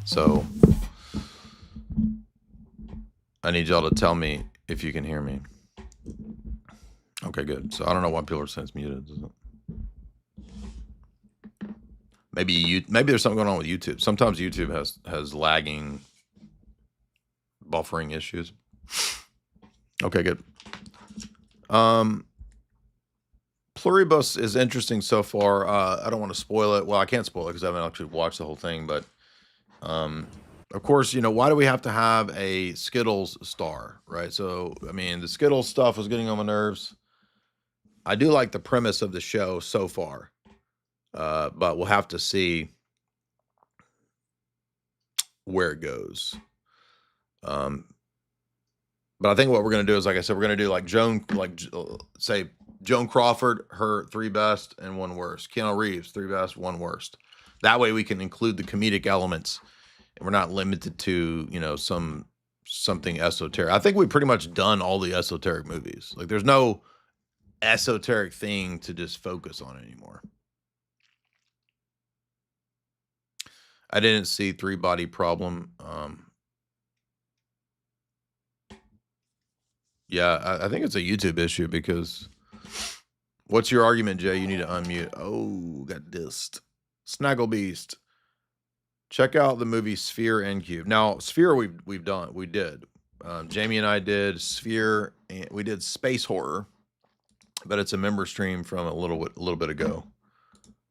Speaker 3: So I need y'all to tell me if you can hear me. Okay, good. So I don't know why people are saying it's muted. Maybe there's something going on with YouTube. Sometimes YouTube has lagging, buffering issues. Okay, good. Pluribus is interesting so far. I don't want to spoil it. Well, I can't spoil it because I haven't actually watched the whole thing. But of course, why do we have to have a Skittles star, right? So, I mean, the Skittles stuff was getting on my nerves. I do like the premise of the show so far, but we'll have to see where it goes. But I think what we're going to do is, like I said, we're going to do say Joan Crawford, her 3 best and 1 worst. Keanu Reeves, 3 best, 1 worst. That way we can include the comedic elements, and we're not limited to, something esoteric. I think we've pretty much done all the esoteric movies. Like, there's no esoteric thing to just focus on anymore. I didn't see 3 Body Problem. Yeah, I think it's a YouTube issue, because what's your argument, Jay? You need to unmute. Oh, got dissed. Snaggle Beast. Check out the movie Sphere and Cube. Now, Sphere we did. Jamie and I did Sphere, and we did Space Horror, but it's a member stream from a little bit ago.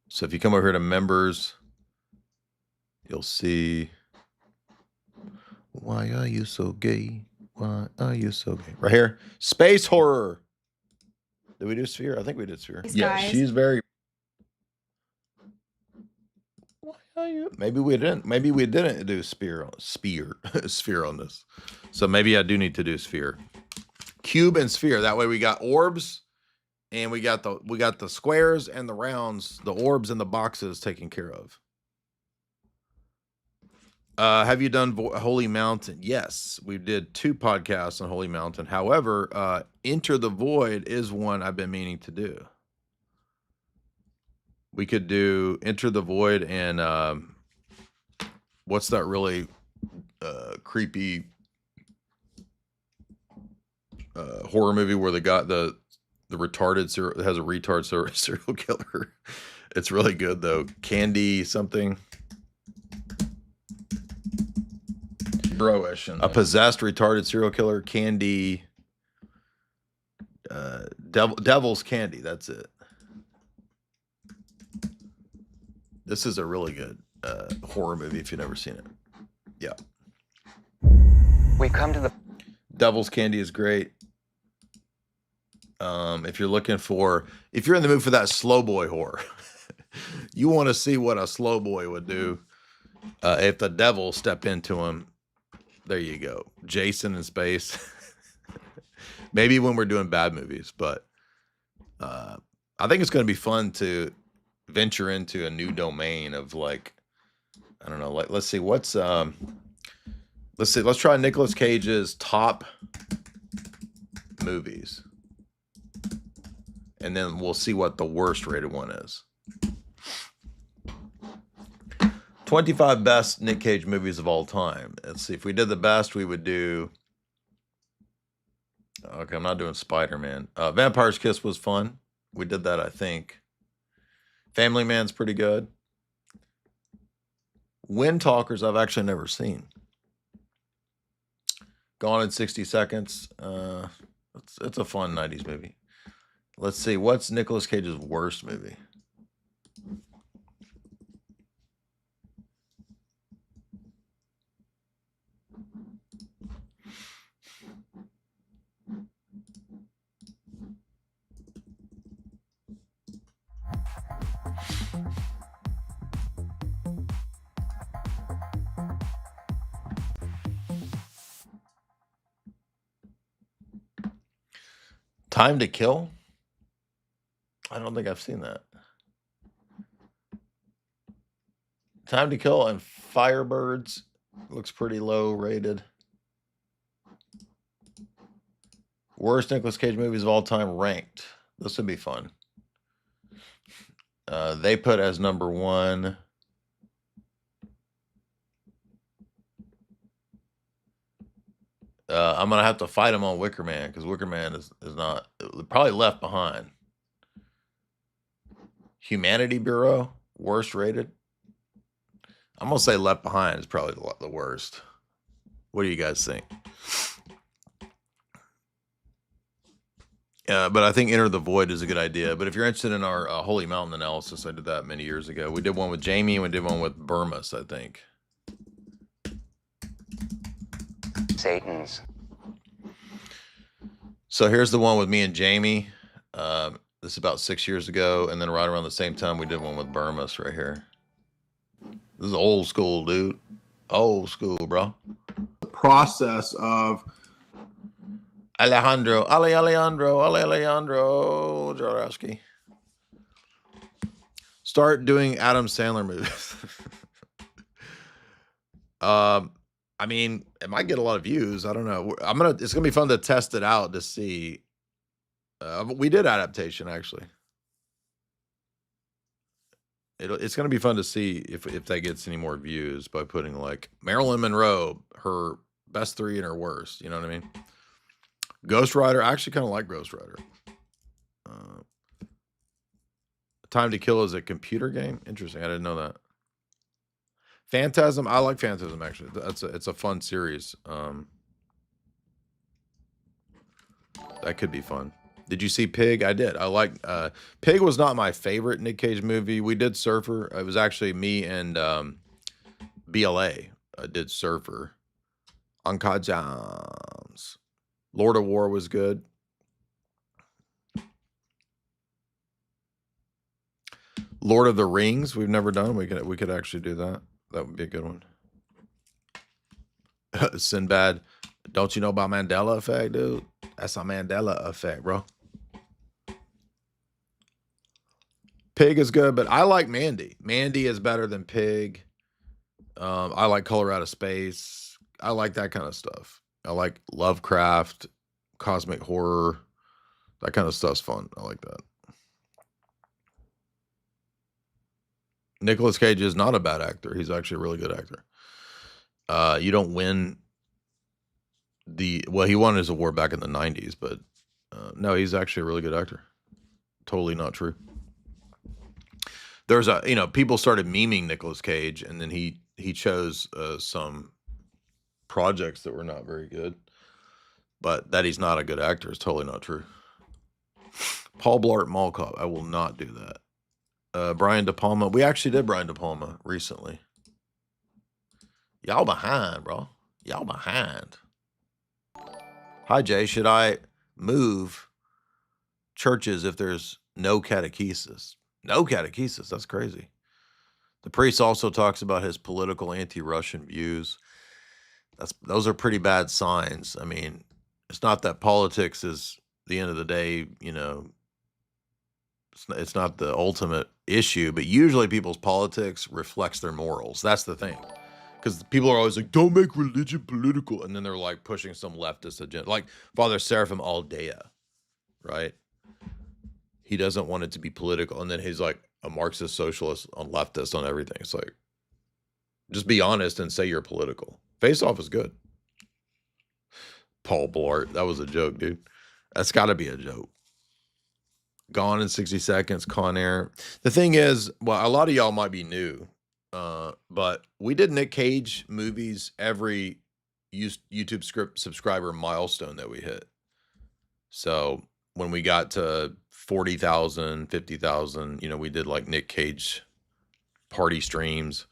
Speaker 3: So if you come over here to members, you'll see. Why are you so gay? Why are you so gay? Right here, Space Horror. Did we do Sphere? I think we did Sphere.
Speaker 8: Thanks,
Speaker 3: Yeah,
Speaker 8: guys.
Speaker 3: she's very. Why are you? Maybe we didn't do Sphere on this. So maybe I do need to do Sphere, Cube, and Sphere. That way we got orbs, and we got the squares and the rounds, the orbs and the boxes taken care of. Have you done Holy Mountain? Yes, we did 2 podcasts on Holy Mountain. However, Enter the Void is one I've been meaning to do. We could do Enter the Void and what's that really creepy horror movie where the retarded has a retard serial killer. It's really good though. Candy something. A possessed retarded serial killer. Candy. Devil's Candy. That's it. This is a really good horror movie if you've never seen it. Yeah.
Speaker 8: We come to the
Speaker 3: Devil's Candy is great. If you're in the mood for that slow boy horror, you want to see what a slow boy would do if the devil stepped into him. There you go. Jason in space. Maybe when we're doing bad movies, but I think it's going to be fun to venture into a new domain of like, I don't know, like let's see, let's try Nicolas Cage's top movies. And then we'll see what the worst rated one is. 25 best Nick Cage movies of all time. Let's see, if we did the best, we would do... Okay, I'm not doing Spider-Man. Vampire's Kiss was fun. We did that, I think. Family Man's pretty good. Wind Talkers, I've actually never seen. Gone in 60 Seconds. It's a fun 90s movie. Let's see, what's Nicolas Cage's worst movie? Time to Kill? I don't think I've seen that. Time to Kill and Firebirds looks pretty low rated. Worst Nicolas Cage movies of all time ranked. This would be fun. They put as number one. I'm gonna have to fight him on Wicker Man because Wicker Man is not probably Left Behind. Humanity Bureau, worst rated. I'm gonna say Left Behind is probably the worst. What do you guys think? But I think Enter the Void is a good idea. But if you're interested in our Holy Mountain analysis, I did that many years ago. We did one with Jamie and we did one with Burmas, I think.
Speaker 8: Satan's.
Speaker 3: So here's the one with me and Jamie. This is about 6 years ago. And then right around the same time, we did one with Burmas right here. This is old school, dude. Old school, bro.
Speaker 9: The process of
Speaker 3: Alejandro Jodorowsky. Start doing Adam Sandler movies. I mean, it might get a lot of views. I don't know. It's gonna be fun to test it out to see. We did adaptation actually. It's gonna be fun to see if that gets any more views by putting like Marilyn Monroe, her best three and her worst. You know what I mean? Ghost Rider. I actually kind of like Ghost Rider. Time to Kill is a computer game. Interesting. I didn't know that. Phantasm. I like Phantasm actually. It's a fun series. That could be fun. Did you see Pig? I did. I like Pig was not my favorite Nick Cage movie. We did Surfer. It was actually me and BLA did Surfer. Uncut Gems. Lord of War was good. Lord of the Rings, we've never done. We could actually do that. That would be a good one. Sinbad, don't you know about Mandela effect, dude? That's a Mandela effect, bro. Pig is good, but I like Mandy. Mandy is better than Pig. I like Color Out of Space. I like that kind of stuff. I like Lovecraft, cosmic horror. That kind of stuff's fun. I like that. Nicolas Cage is not a bad actor. He's actually a really good actor. You don't win well, he won his award back in the 90s, but no, he's actually a really good actor. Totally not true. There's people started memeing Nicolas Cage, and then he chose some projects that were not very good, but that he's not a good actor is totally not true. Paul Blart Mall Cop. I will not do that. Brian De Palma. We actually did Brian De Palma recently. Y'all behind, bro. Y'all behind. Hi, Jay. Should I move churches if there's no catechesis? No catechesis. That's crazy. The priest also talks about his political anti-Russian views. Those are pretty bad signs. I mean, it's not that politics is the end of the day, you know, it's not the ultimate issue, but usually people's politics reflects their morals. That's the thing. Because people are always like, don't make religion political. And then they're like pushing some leftist agenda. Like Father Seraphim Aldea, right? He doesn't want it to be political. And then he's like a Marxist socialist on leftist on everything. It's like, just be honest and say you're political. Face Off is good. Paul Blart. That was a joke, dude. That's got to be a joke. Gone in 60 Seconds, Con Air. The thing is, well, a lot of y'all might be new. But we did Nick Cage movies every YouTube script subscriber milestone that we hit. So when we got to 40,000, 50,000, you know, we did like Nick Cage party streams.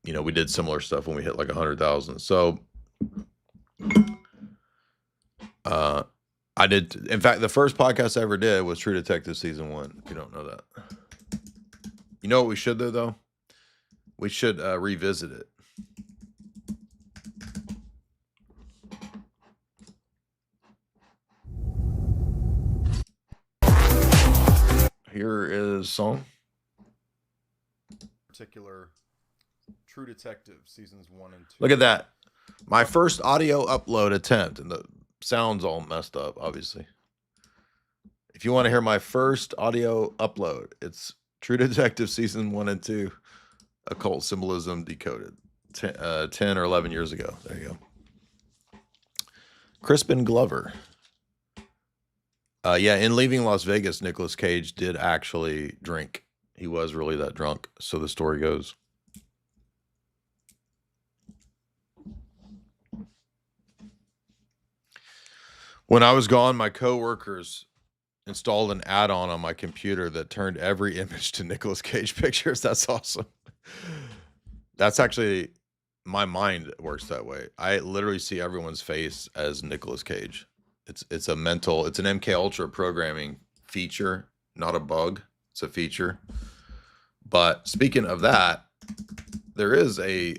Speaker 3: You know, we did similar stuff when we hit like 100,000. So, I did. In fact, the first podcast I ever did was True Detective Season 1. If you don't know that, you know what we should do though? We should revisit it. Here is song.
Speaker 1: Particular True Detective seasons 1 and 2.
Speaker 3: Look at that. My first audio upload attempt, and the sound's all messed up, obviously. If you want to hear my first audio upload, it's True Detective season 1 and 2. Occult Symbolism Decoded, 10 or 11 years ago. There you go. Crispin Glover. Yeah, in Leaving Las Vegas, Nicolas Cage did actually drink. He was really that drunk, so the story goes. When I was gone, my coworkers installed an add-on on my computer that turned every image to Nicolas Cage pictures. That's awesome. That's actually, my mind works that way. I literally see everyone's face as Nicolas Cage. It's an MK Ultra programming feature, not a bug. It's a feature. But speaking of that, there is a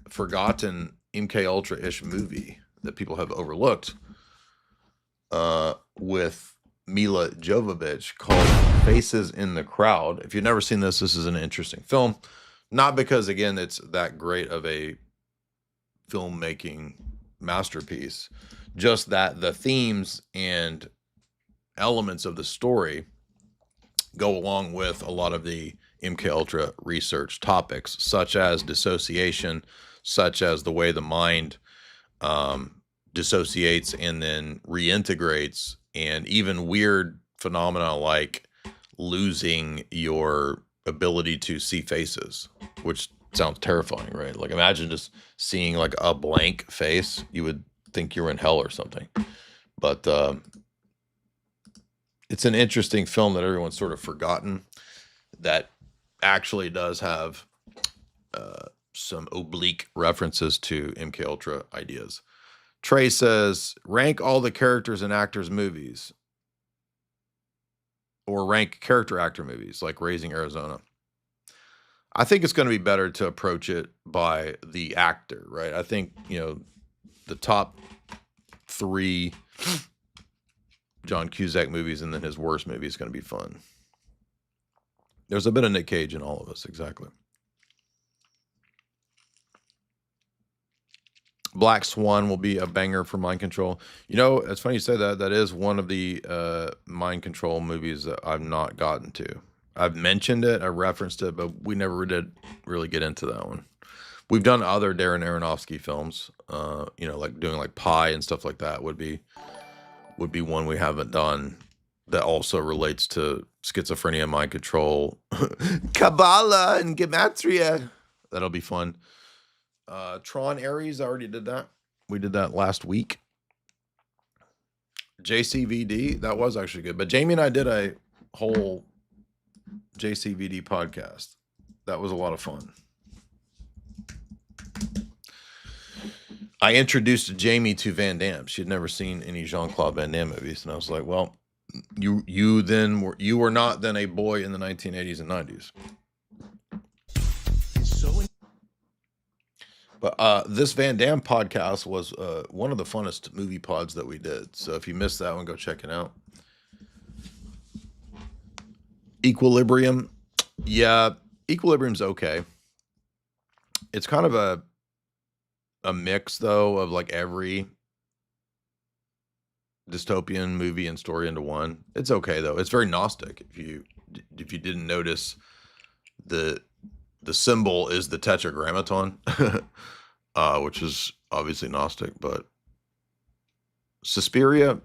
Speaker 3: forgotten MK Ultra-ish movie that people have overlooked with Mila Jovovich called Faces in the Crowd. If you've never seen this, this is an interesting film. Not because, again, it's that great of a filmmaking masterpiece, just that the themes and elements of the story go along with a lot of the MK Ultra research topics, such as dissociation, such as the way the mind dissociates and then reintegrates, and even weird phenomena like losing your ability to see faces, which sounds terrifying, right? Like imagine just seeing like a blank face. You would think you're in hell or something. But it's an interesting film that everyone's sort of forgotten that actually does have some oblique references to MK Ultra ideas. Trey says, rank all the characters in actors' movies, or rank character actor movies like Raising Arizona. I think it's going to be better to approach it by the actor, right? I think, you know, the top 3 John Cusack movies and then his worst movie is going to be fun. There's a bit of Nick Cage in all of us, exactly. Black Swan will be a banger for Mind Control. You know, it's funny you say that. That is one of the Mind Control movies that I've not gotten to. I've mentioned it, I referenced it, but we never did really get into that one. We've done other Darren Aronofsky films, you know, like doing like Pi and stuff like that would be one we haven't done that also relates to schizophrenia, mind control, Kabbalah, and Gematria. That'll be fun. Tron Ares, I already did that. We did that last week. JCVD, that was actually good. But Jamie and I did a whole JCVD podcast. That was a lot of fun. I introduced Jamie to Van Damme. She'd never seen any Jean-Claude Van Damme movies, and I was like, "Well, you were not then a boy in the 1980s and 90s." But this Van Damme podcast was one of the funnest movie pods that we did. So if you missed that one, go check it out. Equilibrium. Yeah, Equilibrium's okay. It's kind of a mix, though, of like every dystopian movie and story into one. It's okay, though. It's very Gnostic. If you didn't notice, the symbol is the tetragrammaton, which is obviously Gnostic. But Suspiria,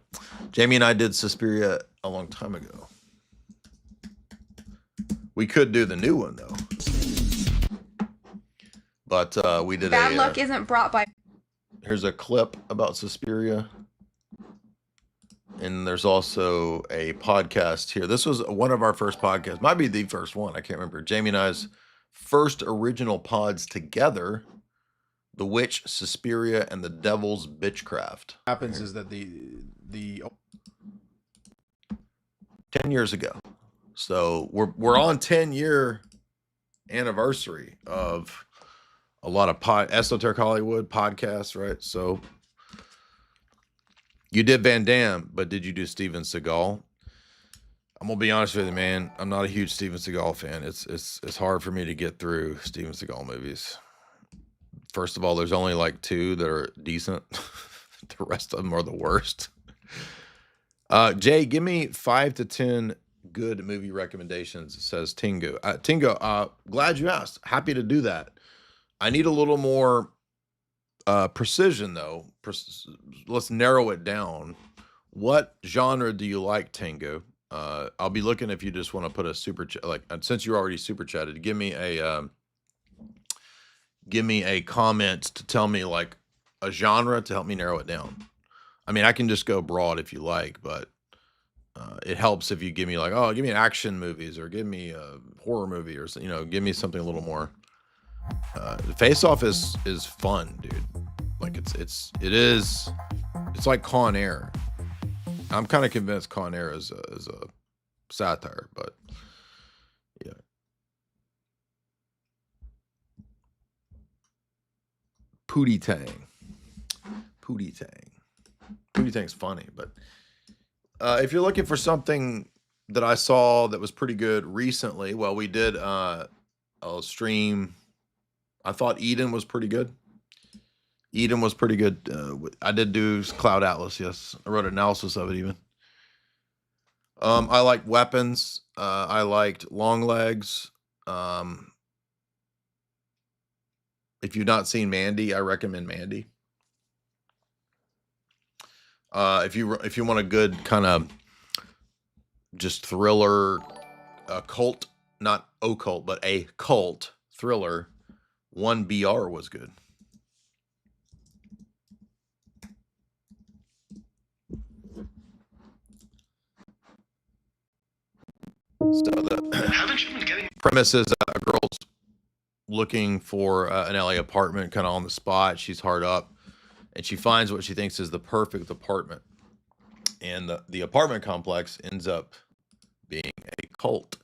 Speaker 3: Jamie and I did Suspiria a long time ago. We could do the new one, though. But we did
Speaker 10: Bad luck isn't brought by...
Speaker 3: Here's a clip about Suspiria. And there's also a podcast here. This was one of our first podcasts. Might be the first one. I can't remember. Jamie and I's first original pods together. The Witch, Suspiria, and the Devil's Bitchcraft.
Speaker 1: Happens is that the
Speaker 3: 10 years ago. So we're on 10-year anniversary of a lot of Esoteric Hollywood podcasts, right? So you did Van Damme, but did you do Steven Seagal? I'm gonna be honest with you, man. I'm not a huge Steven Seagal fan. It's hard for me to get through Steven Seagal movies. First of all, there's only like 2 that are decent. The rest of them are the worst. Jay, give me 5 to 10 good movie recommendations, says Tingo. Tingo, glad you asked. Happy to do that. I need a little more precision, though. Let's narrow it down. What genre do you like, Tingo? I'll be looking if you just want to put a super chat. Like, since you already super chatted, give me a comment to tell me like a genre to help me narrow it down. I mean, I can just go broad if you like, but it helps if you give me like, oh, give me action movies or give me a horror movie or give me something a little more. Face Off is fun, dude. Like it's like Con Air. I'm kind of convinced Con Air is a satire, but yeah. Pootie Tang's funny, but if you're looking for something that I saw that was pretty good recently, well, we did a stream. I thought Eden was pretty good. I did do Cloud Atlas, yes. I wrote an analysis of it even. I liked Weapons. I liked Long Legs. If you've not seen Mandy, I recommend Mandy. If you want a good kind of just thriller, cult, not occult, but a cult thriller, 1BR was good. So the premise is a girl's looking for an LA apartment kind of on the spot. She's hard up and she finds what she thinks is the perfect apartment. And the apartment complex ends up being a cult.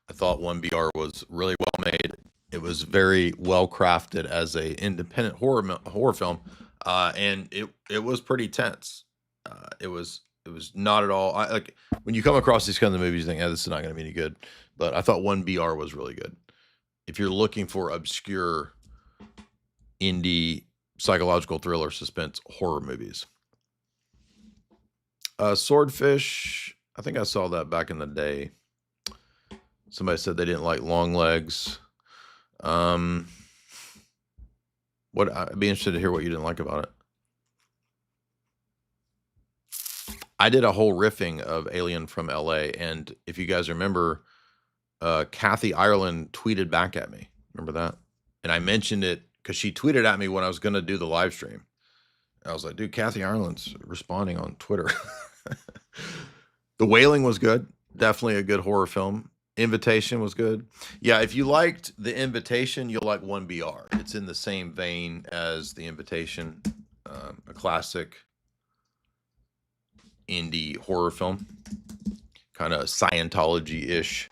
Speaker 3: I thought 1BR was really well made. It was very well crafted as a independent horror film. And it was pretty tense. It was not at all. Like when you come across these kinds of movies, you think, this is not going to be any good. But I thought 1BR was really good. If you're looking for obscure indie psychological thriller suspense horror movies. Swordfish, I think I saw that back in the day. Somebody said they didn't like Long Legs. I'd be interested to hear what you didn't like about it. I did a whole riffing of Alien from LA, and if you guys remember, Kathy Ireland tweeted back at me. Remember that? And I mentioned it because she tweeted at me when I was going to do the live stream. I was like, dude, Kathy Ireland's responding on Twitter. The Wailing was good. Definitely a good horror film. Invitation was good. Yeah, if you liked The Invitation, you'll like 1BR. It's in the same vein as The Invitation, a classic indie horror film, kind of Scientology-ish.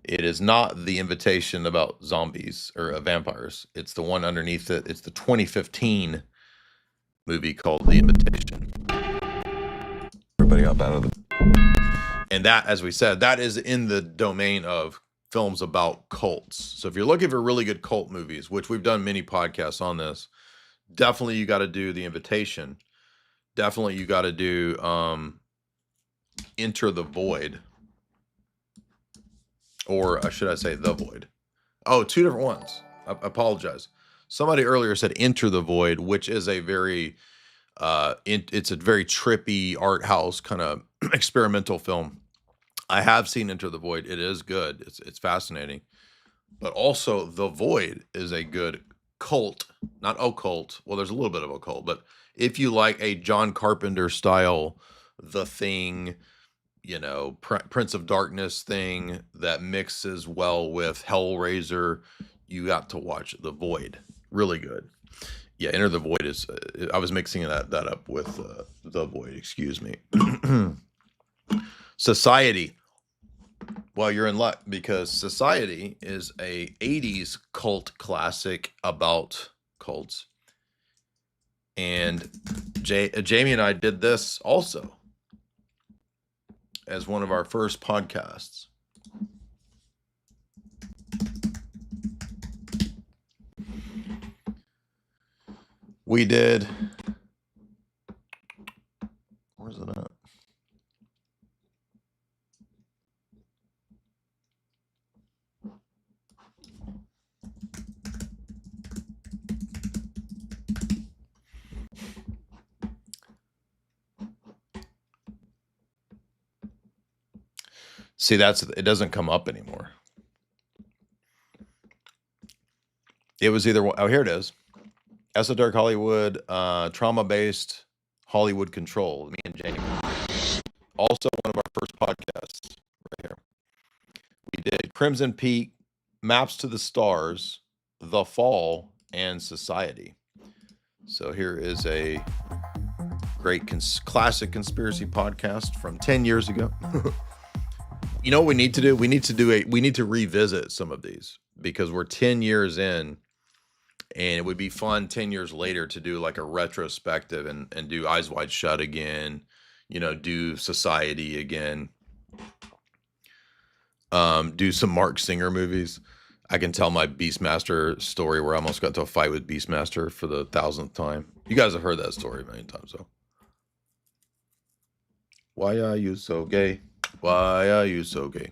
Speaker 3: It is not The Invitation about zombies or vampires. It's the one underneath it. It's the 2015 movie called The Invitation. Everybody up out of the... And that, as we said, that is in the domain of films about cults. So if you're looking for really good cult movies, which we've done many podcasts on this, definitely you got to do The Invitation. Definitely you got to do Enter the Void. Or should I say The Void? Oh, two different ones. I apologize. Somebody earlier said Enter the Void, which is a very, it's a very trippy art house kind of experimental film. I have seen Enter the Void. It is good. It's fascinating. But also The Void is a good cult, not occult. Well, there's a little bit of occult, but if you like a John Carpenter style, The Thing, you know, Prince of Darkness thing that mixes well with Hellraiser, you got to watch The Void. Really good. Yeah, Enter the Void is, I was mixing that up with The Void, excuse me. Society. Well, you're in luck because Society is a 80s cult classic about cults. And Jamie and I did this also as one of our first podcasts. We did. Where's it at? See, it doesn't come up anymore. It was either, oh, here it is. Esoteric Hollywood, trauma-based Hollywood control, me and Jamie. Also one of our first podcasts right here. We did Crimson Peak, Maps to the Stars, The Fall, and Society. So here is a great classic conspiracy podcast from 10 years ago. You know what we need to do? We need to revisit some of these because we're 10 years in, and it would be fun 10 years later to do like a retrospective and do Eyes Wide Shut again, you know, do Society again, do some Mark Singer movies. I can tell my Beastmaster story where I almost got into a fight with Beastmaster for the 1,000th time. You guys have heard that story many times, though. Why are you so gay? Why are you so gay?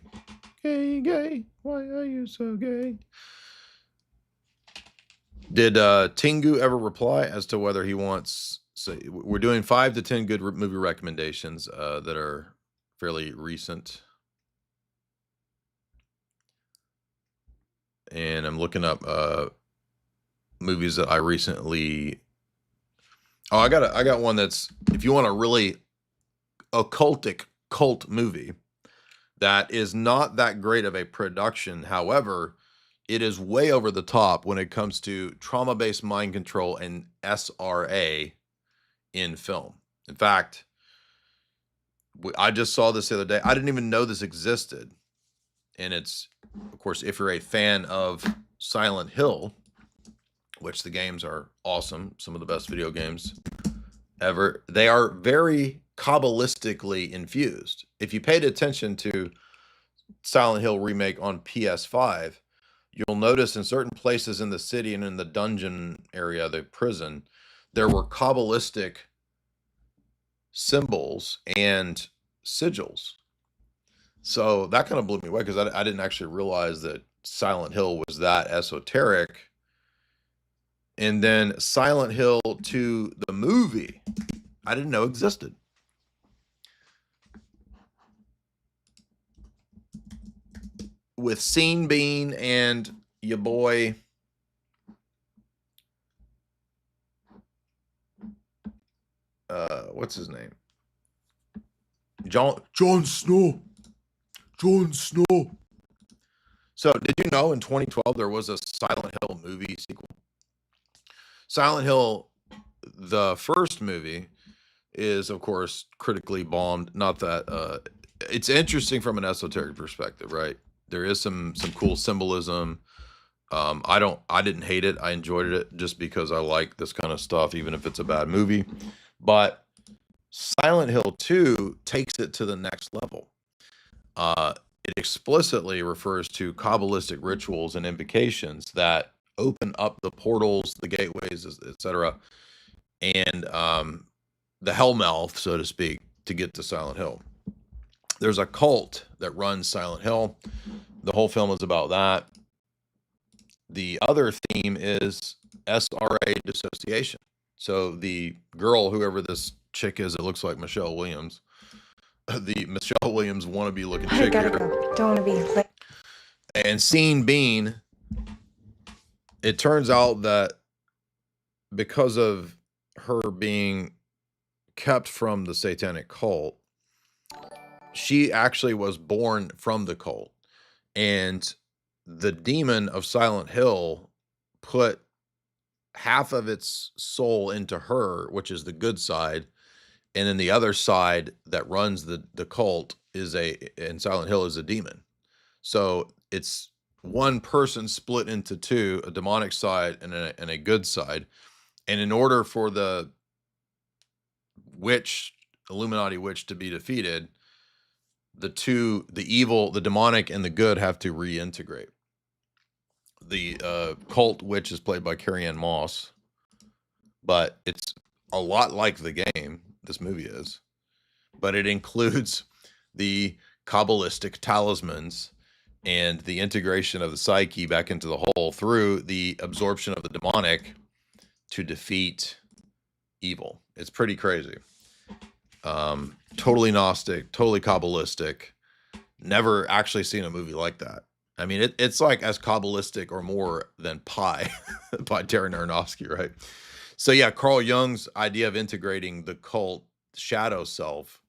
Speaker 3: Gay, gay. Why are you so gay? Did Tengu ever reply as to whether he wants... So we're doing 5 to 10 good movie recommendations that are fairly recent. And I'm looking up movies that I recently... Oh, I got one that's... If you want a really occultic cult movie that is not that great of a production, however, it is way over the top when it comes to trauma-based mind control and SRA in film. In fact, I just saw this the other day. I didn't even know this existed. And it's, of course, if you're a fan of Silent Hill, which the games are awesome, some of the best video games ever, they are very Kabbalistically infused. If you paid attention to Silent Hill remake on PS5, you'll notice in certain places in the city and in the dungeon area, the prison, there were Kabbalistic symbols and sigils. So that kind of blew me away because I didn't actually realize that Silent Hill was that esoteric. And then Silent Hill 2, the movie, I didn't know existed. With Scene Bean and your boy what's his name? Jon Snow. Jon Snow. So, did you know in 2012 there was a Silent Hill movie sequel? Silent Hill, the first movie, is of course critically bombed. Not that it's interesting from an esoteric perspective, right? There is some cool symbolism. I didn't hate it. I enjoyed it just because I like this kind of stuff, even if it's a bad movie. But Silent Hill 2 takes it to the next level. It explicitly refers to Kabbalistic rituals and invocations that open up the portals, the gateways, etc., and the hellmouth, so to speak, to get to Silent Hill. There's a cult that runs Silent Hill. The whole film is about that. The other theme is SRA dissociation. So the girl, whoever this chick is, it looks like Michelle Williams, the Michelle Williams wannabe looking chick here.
Speaker 2: Don't want to be late.
Speaker 3: And Sean Bean, it turns out that because of her being kept from the satanic cult, she actually was born from the cult. And the demon of Silent Hill put half of its soul into her, which is the good side. And then the other side that runs the cult in Silent Hill is a demon. So it's one person split into two, a demonic side and a good side. And in order for the Illuminati witch to be defeated, the evil, the demonic and the good have to reintegrate. The cult witch is played by Carrie-Anne Moss, but it's a lot like the game. This movie is, but it includes the Kabbalistic talismans and the integration of the psyche back into the whole through the absorption of the demonic to defeat evil. It's pretty crazy. Totally Gnostic, totally Kabbalistic. Never actually seen a movie like that. I mean, it's like as Kabbalistic or more than Pi by Darren Aronofsky, right? So yeah, Carl Jung's idea of integrating the cult shadow self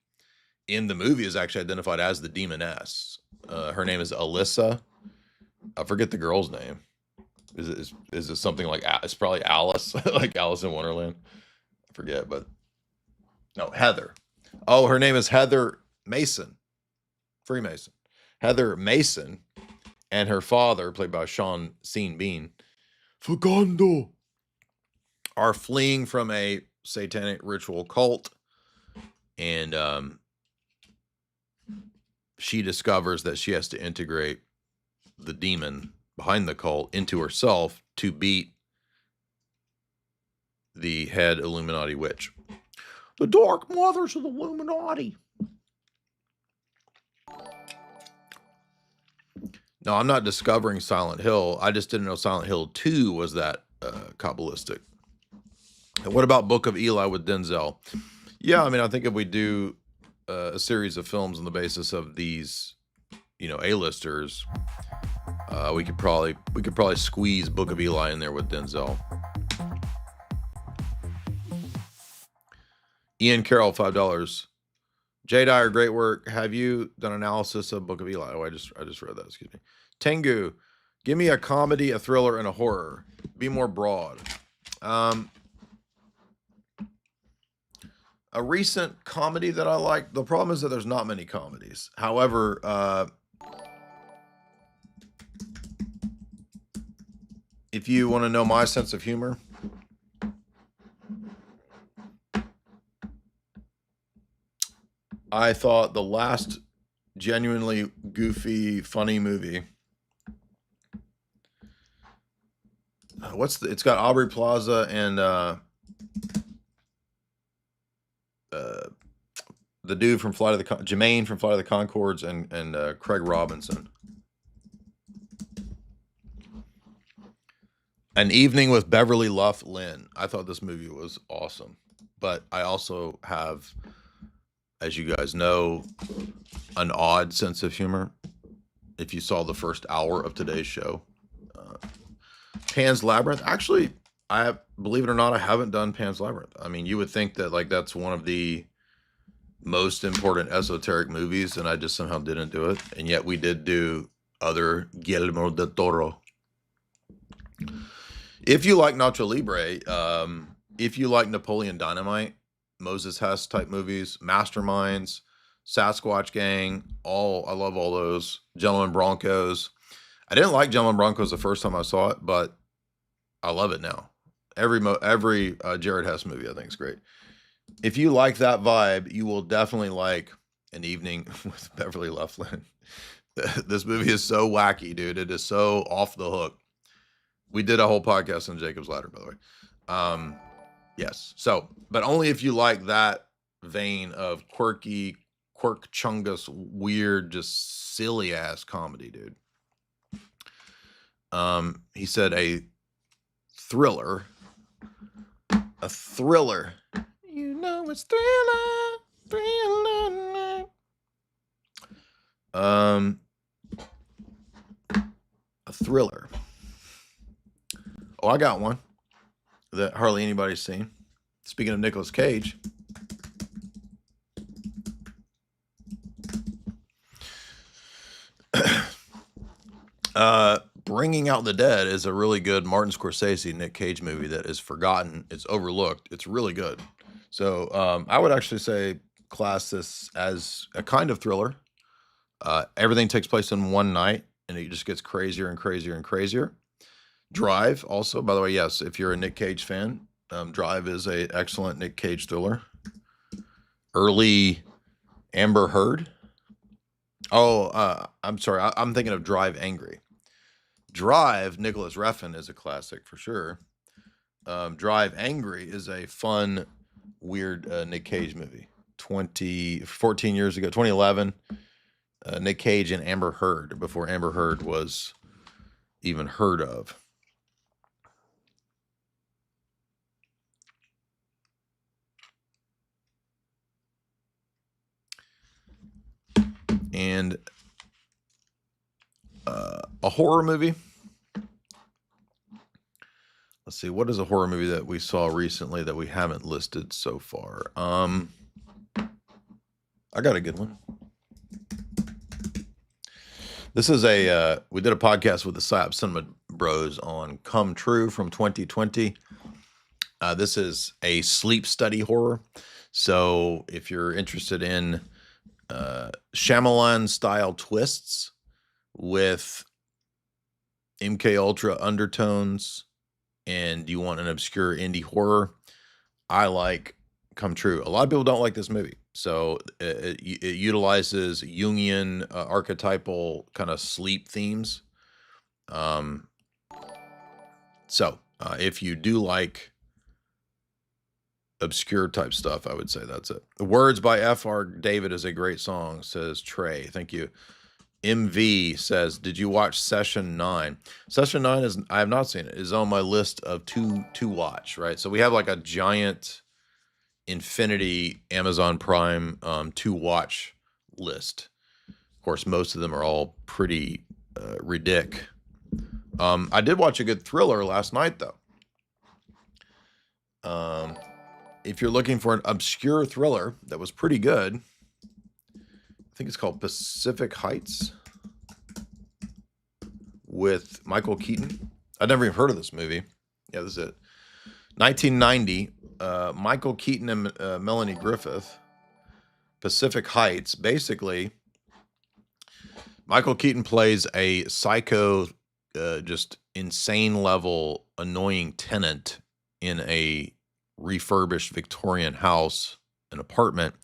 Speaker 3: in the movie is actually identified as the demoness. Her name is Alyssa. I forget the girl's name. Is it something like, it's probably Alice, like Alice in Wonderland. I forget, but no, Heather. Oh, her name is Heather Mason. Freemason. Heather Mason and her father, played by Sean Bean, Fagondo, are fleeing from a satanic ritual cult, and she discovers that she has to integrate the demon behind the cult into herself to beat the head Illuminati witch. The Dark Mothers of the Illuminati. No, I'm not discovering Silent Hill. I just didn't know Silent Hill 2 was that Kabbalistic. And what about Book of Eli with Denzel? Yeah, I mean, I think if we do a series of films on the basis of these, A-listers, we could probably squeeze Book of Eli in there with Denzel. Ian Carroll, $5. J. Dyer, great work. Have you done analysis of Book of Eli? Oh, I just read that. Excuse me. Tengu, give me a comedy, a thriller, and a horror. Be more broad. A recent comedy that I like. The problem is that there's not many comedies. However, if you want to know my sense of humor, I thought the last genuinely goofy, funny movie. It's got Aubrey Plaza and the dude from Jermaine from Flight of the Conchords and Craig Robinson. An Evening with Beverly Luff Lynn. I thought this movie was awesome, but I also have, as you guys know, an odd sense of humor. If you saw the first hour of today's show, Pan's Labyrinth. Actually, believe it or not, I haven't done Pan's Labyrinth. I mean, you would think that that's one of the most important esoteric movies, and I just somehow didn't do it. And yet we did do other Guillermo del Toro. If you like Nacho Libre, if you like Napoleon Dynamite, Moses Hess type movies, Masterminds, Sasquatch Gang, I love all those. Gentleman Broncos. I didn't like Gentleman Broncos the first time I saw it, but I love it now. Every Jared Hess movie I think is great. If you like that vibe, you will definitely like An Evening with Beverly Loughlin. This movie is so wacky, dude. It is so off the hook. We did a whole podcast on Jacob's Ladder, by the way. Yes. So, but only if you like that vein of quirky, quirk-chungus, weird, just silly ass comedy, dude. He said a thriller. A thriller. You know it's thriller. A thriller. Oh, I got one that hardly anybody's seen. Speaking of Nicolas Cage, Bringing Out the Dead is a really good Martin Scorsese, Nick Cage movie that is forgotten. It's overlooked. It's really good. So I would actually say class this as a kind of thriller. Everything takes place in one night, and it just gets crazier and crazier and crazier. Drive, also, by the way, yes, if you're a Nick Cage fan, Drive is a excellent Nick Cage thriller. Early Amber Heard. Oh, I'm sorry. I'm thinking of Drive Angry. Drive, Nicholas Refn is a classic for sure. Drive Angry is a fun, weird Nick Cage movie. 14 years ago, 2011. Nick Cage and Amber Heard, before Amber Heard was even heard of. And a horror movie. Let's see, what is a horror movie that we saw recently that we haven't listed so far? I got a good one. This is we did a podcast with the Psyop Cinema Bros on Come True from 2020. This is a sleep study horror. So if you're interested in Shyamalan style twists with MK Ultra undertones and you want an obscure indie horror, I like Come True. A lot of people don't like this movie. So it utilizes Jungian archetypal kind of sleep themes. So if you do like obscure type stuff, I would say that's it. The Words by F.R. David is a great song, says Trey. Thank you. MV says, did you watch Session 9? Session 9 is, I have not seen it, is on my list of to watch, right? So we have like a giant infinity Amazon Prime to watch list. Of course, most of them are all pretty ridic. I did watch a good thriller last night, though. If you're looking for an obscure thriller that was pretty good, I think it's called Pacific Heights with Michael Keaton. I'd never even heard of this movie. Yeah, this is it. 1990, Michael Keaton and Melanie Griffith. Pacific Heights. Basically, Michael Keaton plays a psycho, just insane level, annoying tenant in a refurbished Victorian house, an apartment.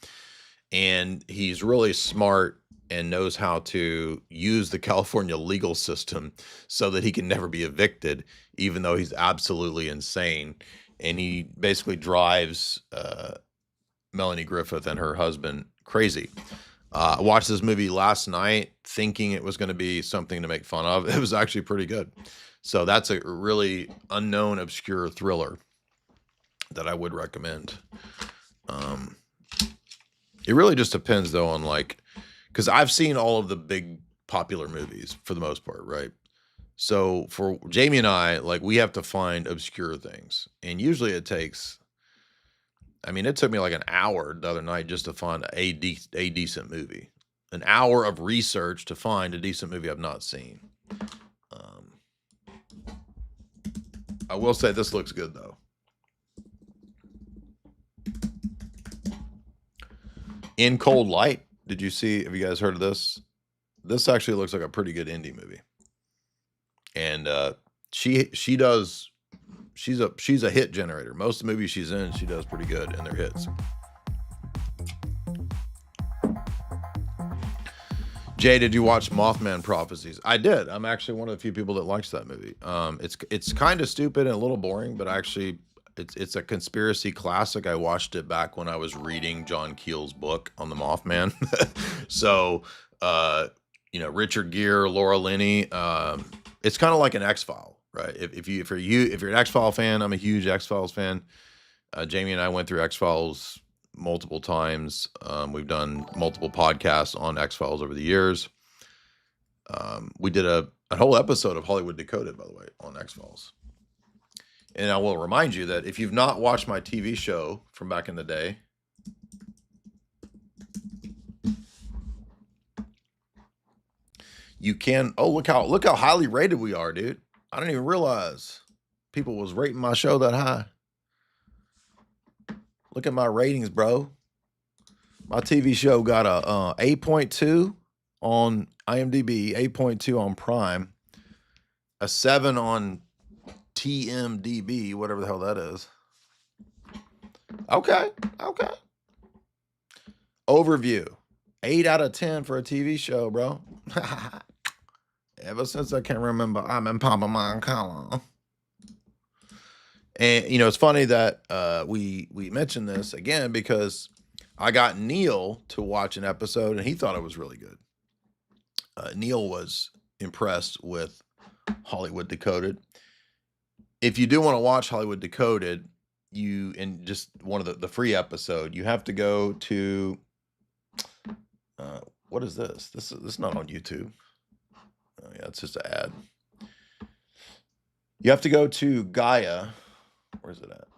Speaker 3: And he's really smart and knows how to use the California legal system so that he can never be evicted, even though he's absolutely insane. And he basically drives Melanie Griffith and her husband crazy. I watched this movie last night thinking it was going to be something to make fun of. It was actually pretty good. So that's a really unknown, obscure thriller that I would recommend. It really just depends, though, on because I've seen all of the big popular movies for the most part, right? So for Jamie and I, we have to find obscure things. And usually it takes I mean, it took me like an hour the other night just to find a decent movie. An hour of research to find a decent movie I've not seen. I will say this looks good though. In Cold Light, did you see? Have you guys heard of this? This actually looks like a pretty good indie movie. And she's a hit generator. Most of the movies she's in, she does pretty good, and they're hits. Jay, did you watch Mothman Prophecies? I did. I'm actually one of the few people that likes that movie. It's kind of stupid and a little boring, but actually it's a conspiracy classic. I watched it back when I was reading John Keel's book on the Mothman. So Richard Gere, Laura Linney, it's kind of like an X-File, right? If you're an X-File fan, I'm a huge X-Files fan. Jamie and I went through X-Files multiple times. We've done multiple podcasts on X-Files over the years. We did a whole episode of Hollywood Decoded, by the way, on X-Files. And I will remind you that if you've not watched my TV show from back in the day, you can. Oh, look how highly rated we are, dude. I didn't even realize people was rating my show that high. Look at my ratings, bro. My TV show got a 8.2 on IMDb, 8.2 on Prime, a 7 on TMDB, whatever the hell that is. Okay. Overview, 8 out of 10 for a TV show, bro. Ever since I can remember, I'm in Papa Mine Column. And it's funny that we mentioned this again because I got Neil to watch an episode and he thought it was really good. Neil was impressed with Hollywood Decoded. If you do want to watch Hollywood Decoded, in just one of the free episode, you have to go to what is this? This is not on YouTube. Oh yeah, it's just an ad. You have to go to Gaia. Where's it at?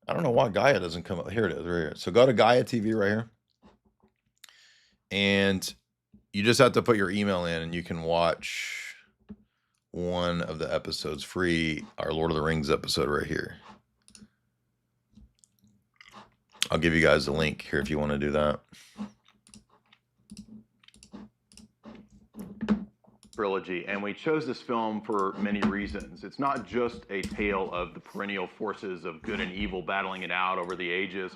Speaker 3: I don't know why Gaia doesn't come up. Here it is, right here. So go to Gaia TV right here. And you just have to put your email in and you can watch one of the episodes free, our Lord of the Rings episode right here. I'll give you guys the link here if you want to do that.
Speaker 10: Trilogy, and we chose this film for many reasons. It's not just a tale of the perennial forces of good and evil battling it out over the ages.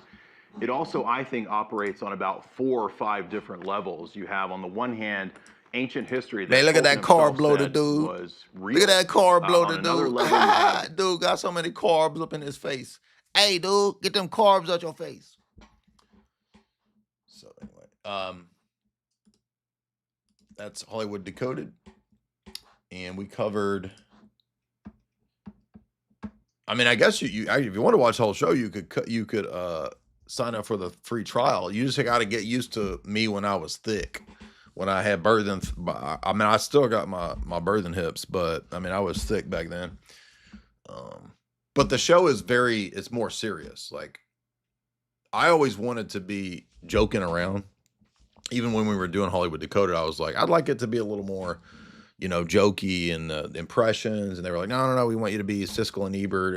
Speaker 10: It also, I think, operates on about 4 or 5 different levels. You have, on the one hand, ancient history.
Speaker 1: Man, look at that carb loader, dude. Look at that carb loader, dude. Dude got so many carbs up in his face. Hey, dude, get them carbs out your face. So anyway, that's Hollywood Decoded. And we covered, I mean, I guess if you want to watch the whole show, you could sign up for the free trial. You just got to get used to me when I was thick, when I had birthing. I mean, I still got my birthing hips, but I mean, I was thick back then. But the show is it's more serious. Like, I always wanted to be joking around. Even when we were doing Hollywood Decoded, I was like, I'd like it to be a little more, jokey and the impressions. And they were like, no, we want you to be Siskel and Ebert.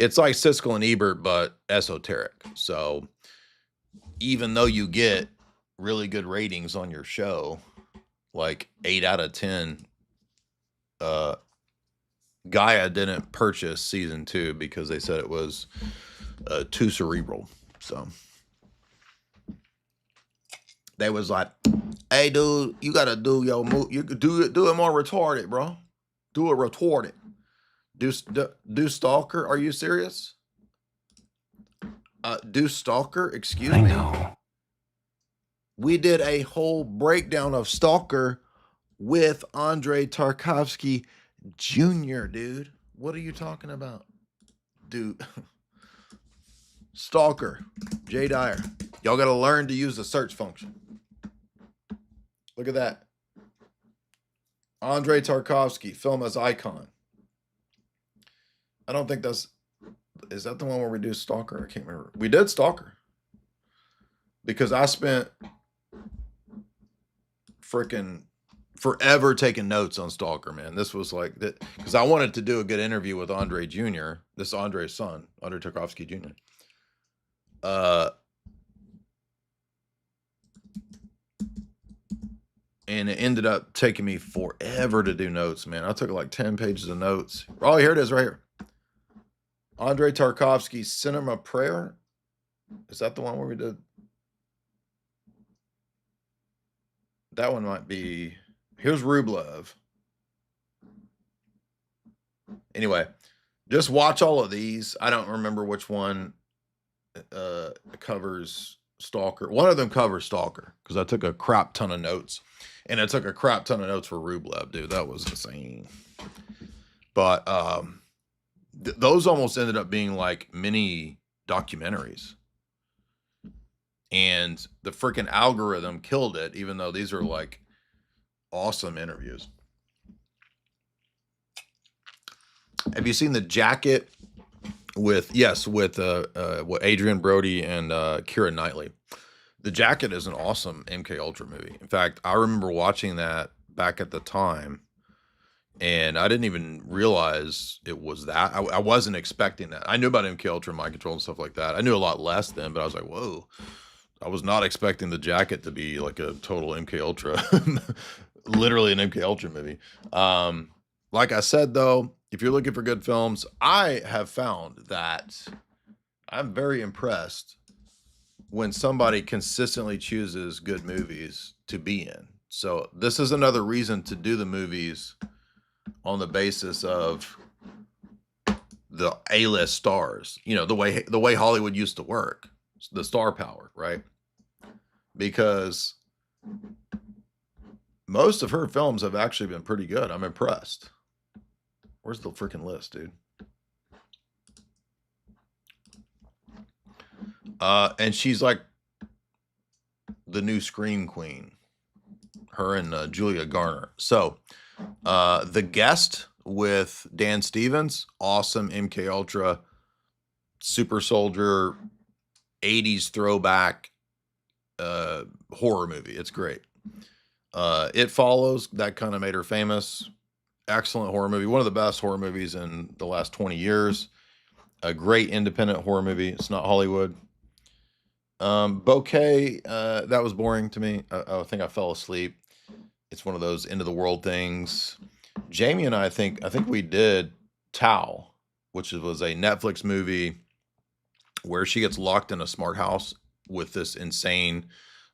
Speaker 1: It's like Siskel and Ebert, but esoteric. So even though you get really good ratings on your show, like 8 out of 10, Gaia didn't purchase season 2 because they said it was too cerebral. So they was like, hey, dude, you got to do your move. You could do it more retarded, bro. Do it retarded. Do Stalker. Are you serious? Do Stalker. Excuse me.
Speaker 6: know.
Speaker 1: We did a whole breakdown of Stalker with Andrei Tarkovsky Jr., dude. What are you talking about? Dude. Stalker. Jay Dyer. Y'all got to learn to use the search function. Look at that.
Speaker 3: Andrei Tarkovsky, film as icon. I don't think that's. Is that the one where we do Stalker? I can't remember. We did Stalker. Because I spent freaking forever taking notes on Stalker, man. This was like that because I wanted to do a good interview with Andre Jr. This is Andre's son, Andre Tarkovsky Jr. And it ended up taking me forever to do notes, man. I took like 10 pages of notes. Oh, here it is right here. Andre Tarkovsky's Cinema Prayer. Is that the one where we did? That one might be. Here's Rublev. Anyway, just watch all of these. I don't remember which one covers Stalker. One of them covers Stalker because I took a crap ton of notes. And I took a crap ton of notes for Rublev, dude. That was insane. But those almost ended up being like mini documentaries. And the freaking algorithm killed it, even though these are like awesome interviews. Have you seen The Jacket with what Adrian Brody and Keira Knightley? The Jacket is an awesome MK Ultra movie. In fact, I remember watching that back at the time, and I didn't even realize it was that. I wasn't expecting that. I knew about MK Ultra and Mind Control and stuff like that. I knew a lot less then, but I was like, whoa. I was not expecting The Jacket to be like a total MK Ultra, literally an MK Ultra movie. Like I said, though, if you're looking for good films, I have found that I'm very impressed when somebody consistently chooses good movies to be in. So this is another reason to do the movies on the basis of the A-list stars, you know, the way Hollywood used to work, the star power, right? Because most of her films have actually been pretty good. I'm impressed. Where's the freaking list, dude? And she's like the new Scream Queen, her and Julia Garner. So, The Guest with Dan Stevens, awesome MK Ultra, super soldier, 80s throwback horror movie. It's great. It Follows, that kind of made her famous. Excellent horror movie. One of the best horror movies in the last 20 years. A great independent horror movie. It's not Hollywood. Bouquet, that was boring to me. I think I fell asleep. It's one of those end of the world things. Jamie and I think we did Tao, which was a Netflix movie where she gets locked in a smart house with this insane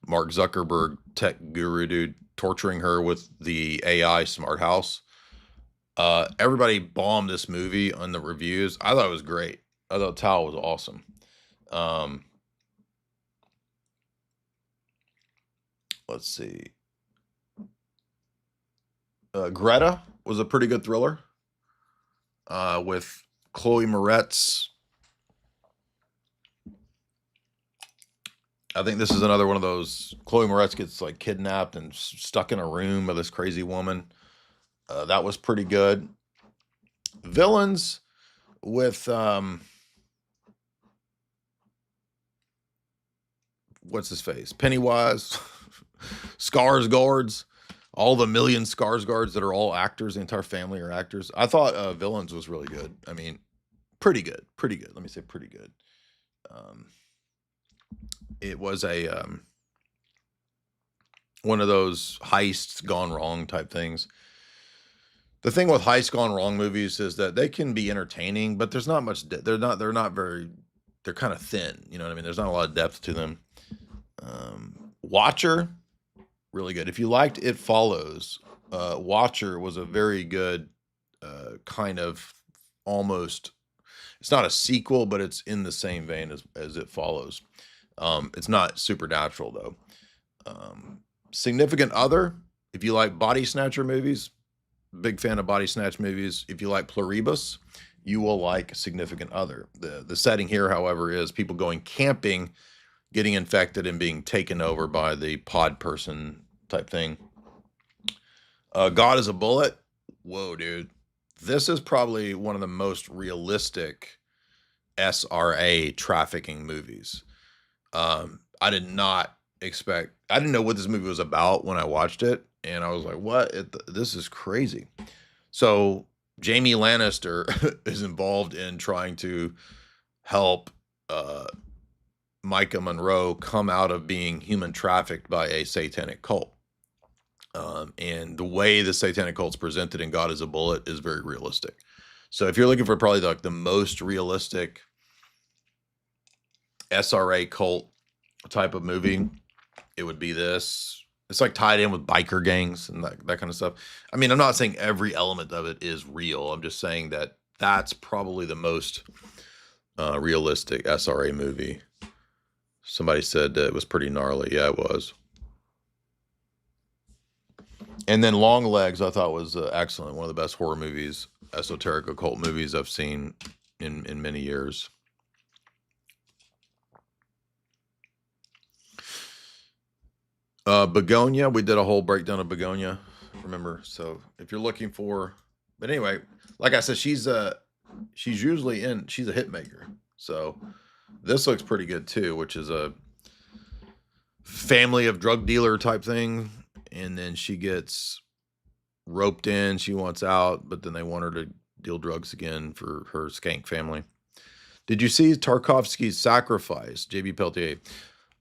Speaker 3: Mark Zuckerberg tech guru dude torturing her with the AI smart house. Everybody bombed this movie on the reviews. I thought it was great. I thought Tao was awesome. Let's see. Greta was a pretty good thriller with Chloe Moretz. I think this is another one of those. Chloe Moretz gets like kidnapped and stuck in a room with this crazy woman. That was pretty good. Villains with what's his face? Pennywise, Skarsgårds, all the million Skarsgårds that are all actors. The entire family are actors. I thought Villains was really good. I mean, pretty good. Let me say pretty good. It was a one of those heists gone wrong type things. The thing with heists gone wrong movies is that they can be entertaining, but there's not much. They're kind of thin. You know what I mean? There's not a lot of depth to them. Watcher, really good. If you liked It Follows, Watcher was a very good kind of almost. It's not a sequel, but it's in the same vein as It Follows. It's not supernatural though. Significant Other, if you like body snatcher movies, big fan of body snatch movies. If you like Pluribus, you will like Significant Other. The setting here, however, is people going camping, getting infected and being taken over by the pod person type thing. God is a Bullet. Whoa, dude. This is probably one of the most realistic SRA trafficking movies. I did not expect, I didn't know what this movie was about when I watched it. And I was like, what? This is crazy. So Jamie Lannister is involved in trying to help Micah Monroe come out of being human trafficked by a satanic cult. And the way the satanic cult's presented in God is a Bullet is very realistic. So if you're looking for probably like the most realistic SRA cult type of movie, it would be this. It's like tied in with biker gangs and that kind of stuff. I mean, I'm not saying every element of it is real. I'm just saying that that's probably the most realistic SRA movie. Somebody said it was pretty gnarly. Yeah, it was. And then Long Legs, I thought was excellent. One of the best horror movies, esoteric occult movies I've seen in many years. Begonia, we did a whole breakdown of Begonia, remember? So if you're looking for, but anyway, like I said, she's usually she's a hit maker. So this looks pretty good too, which is a family of drug dealer type thing. And then she gets roped in, she wants out, but then they want her to deal drugs again for her skank family. Did you see Tarkovsky's Sacrifice, JB Peltier?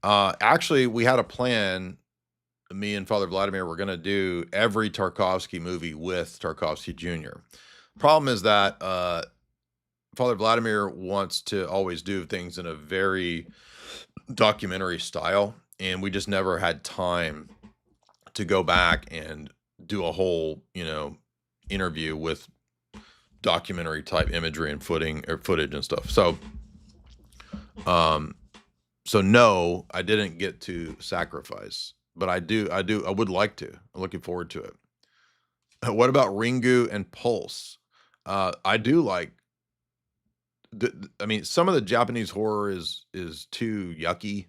Speaker 3: Actually, we had a plan. Me and Father Vladimir were going to do every Tarkovsky movie with Tarkovsky Jr. Problem is that Father Vladimir wants to always do things in a very documentary style, and we just never had time to go back and do a whole, interview with documentary type imagery and footage and stuff. So, no, I didn't get to Sacrifice. But I would like to. I'm looking forward to it. What about Ringu and Pulse? I do like. I mean, some of the Japanese horror is too yucky.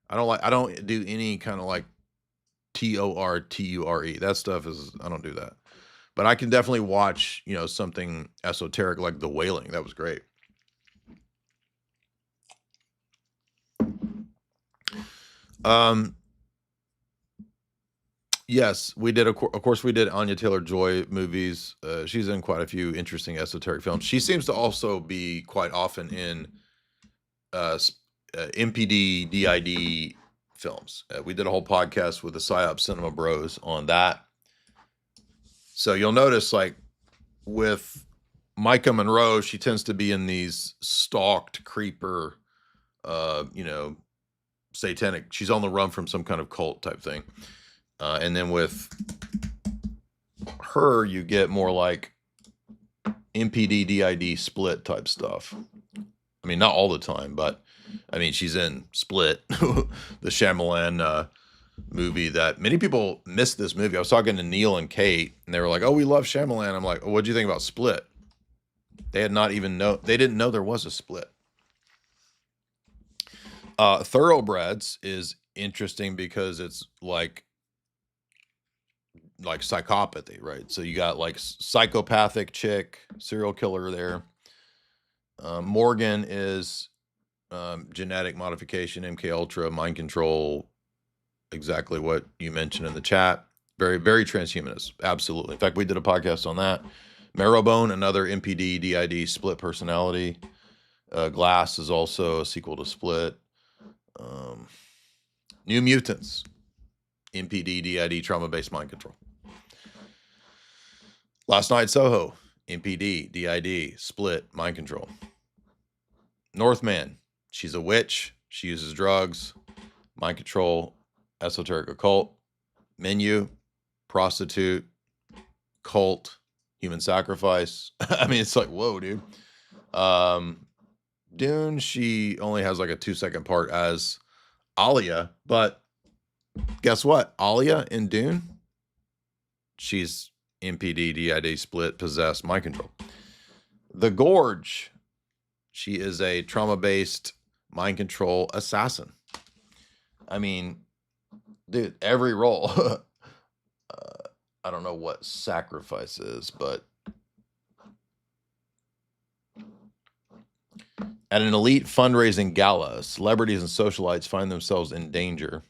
Speaker 3: I don't do any kind of like torture. That stuff is. I don't do that. But I can definitely watch something esoteric like The Wailing. That was great. Yes, we did. Of course, we did Anya Taylor-Joy movies. She's in quite a few interesting esoteric films. She seems to also be quite often in MPD, DID films. We did a whole podcast with the PsyOps Cinema Bros on that. So you'll notice, like, with Micah Monroe, she tends to be in these stalked creeper, satanic. She's on the run from some kind of cult type thing. And then with her, you get more like MPD, DID, Split type stuff. I mean, not all the time, but I mean, she's in Split, the Shyamalan movie that many people missed this movie. I was talking to Neil and Kate, and they were like, "Oh, we love Shyamalan." I'm like, "Oh, what'd you think about Split?" They didn't know there was a Split. Thoroughbreds is interesting because it's like psychopathy, right? So you got like psychopathic chick, serial killer there. Morgan is genetic modification, MK Ultra, mind control, exactly what you mentioned in the chat. Very, very transhumanist. Absolutely. In fact, we did a podcast on that. Marrowbone, another MPD, DID, Split personality. Glass is also a sequel to Split. New Mutants, MPD, DID, trauma-based mind control. Last Night Soho, MPD, DID, Split, mind control. Northman, she's a witch. She uses drugs, mind control, esoteric occult. Menu, prostitute, cult, human sacrifice. I mean, it's like, whoa, dude. Dune, she only has like a 2-second part as Alia, but guess what? Alia in Dune, she's MPD, DID, Split, possessed, mind control. The Gorge, she is a trauma-based mind control assassin. I mean, dude, every role. I don't know what sacrifice is, but at an elite fundraising gala, celebrities and socialites find themselves in danger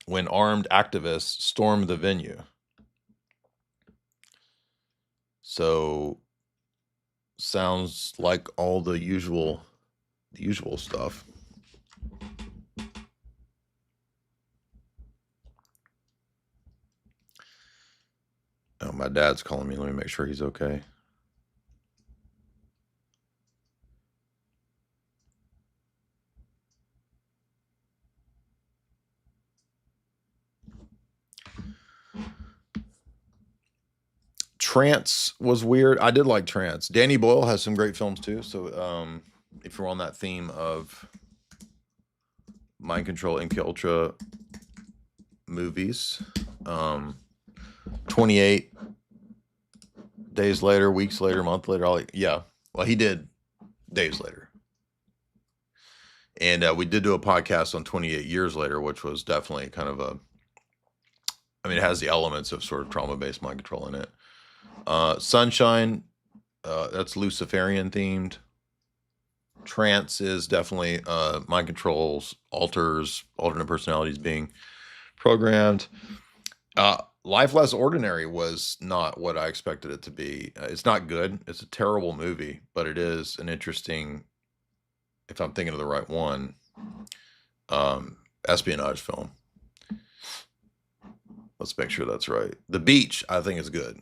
Speaker 3: when armed activists storm the venue. So sounds like all the usual stuff. Oh, my dad's calling me. Let me make sure he's okay. Trance was weird. I did like Trance. Danny Boyle has some great films too. So if you're on that theme of mind control, MK Ultra movies, 28 days later, weeks later, month later, well, he did days later. And we did do a podcast on 28 years later, which was definitely kind of it has the elements of sort of trauma-based mind control in it. Sunshine, that's Luciferian themed. Trance is definitely mind controls, alternate personalities being programmed. Life Less Ordinary was not what I expected it to be. It's not good. It's a terrible movie, but it is an interesting, if I'm thinking of the right one, espionage film. Let's make sure that's right. The Beach, I think, is good.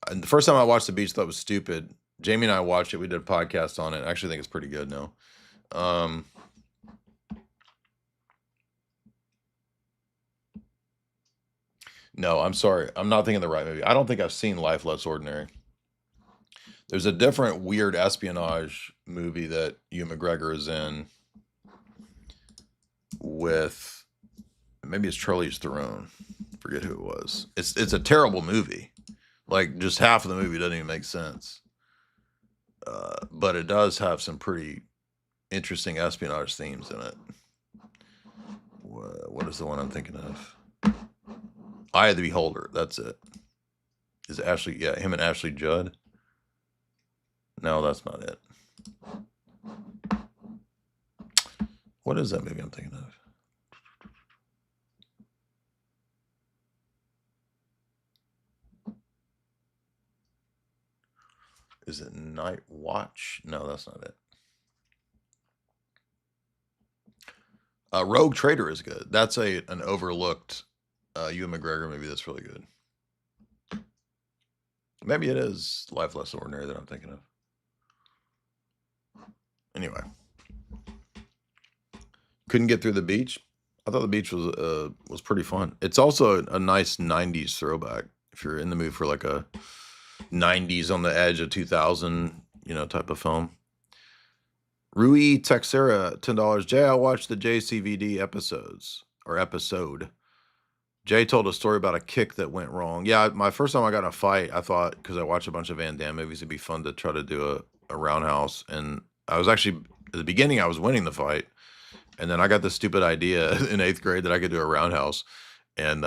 Speaker 3: And the first time I watched The Beach, I thought it was stupid. Jamie and I watched it. We did a podcast on it. I actually think it's pretty good now. No, I'm sorry. I'm not thinking of the right movie. I don't think I've seen Life Less Ordinary. There's a different weird espionage movie that Ewan McGregor is in with, maybe it's Charlize Theron. Forget who it was. It's a terrible movie. Like, just half of the movie doesn't even make sense. But it does have some pretty interesting espionage themes in it. What is the one I'm thinking of? Eye of the Beholder. That's it. Is it Ashley? Yeah, him and Ashley Judd. No, that's not it. What is that movie I'm thinking of? Is it Night Watch? No, that's not it. Rogue Trader is good. That's an overlooked Ewan McGregor movie that's really good. Maybe it is Life Less Ordinary that I'm thinking of. Anyway. Couldn't get through The Beach. I thought The Beach was pretty fun. It's also a nice 90s throwback. If you're in the mood for like a 90s on the edge of 2000, type of film. Rui Texera, $10. Jay, I watched the JCVD episode. Jay told a story about a kick that went wrong. Yeah, my first time I got in a fight, I thought, because I watched a bunch of Van Damme movies, it'd be fun to try to do a roundhouse. And I was actually, at the beginning, I was winning the fight. And then I got this stupid idea in 8th grade that I could do a roundhouse. And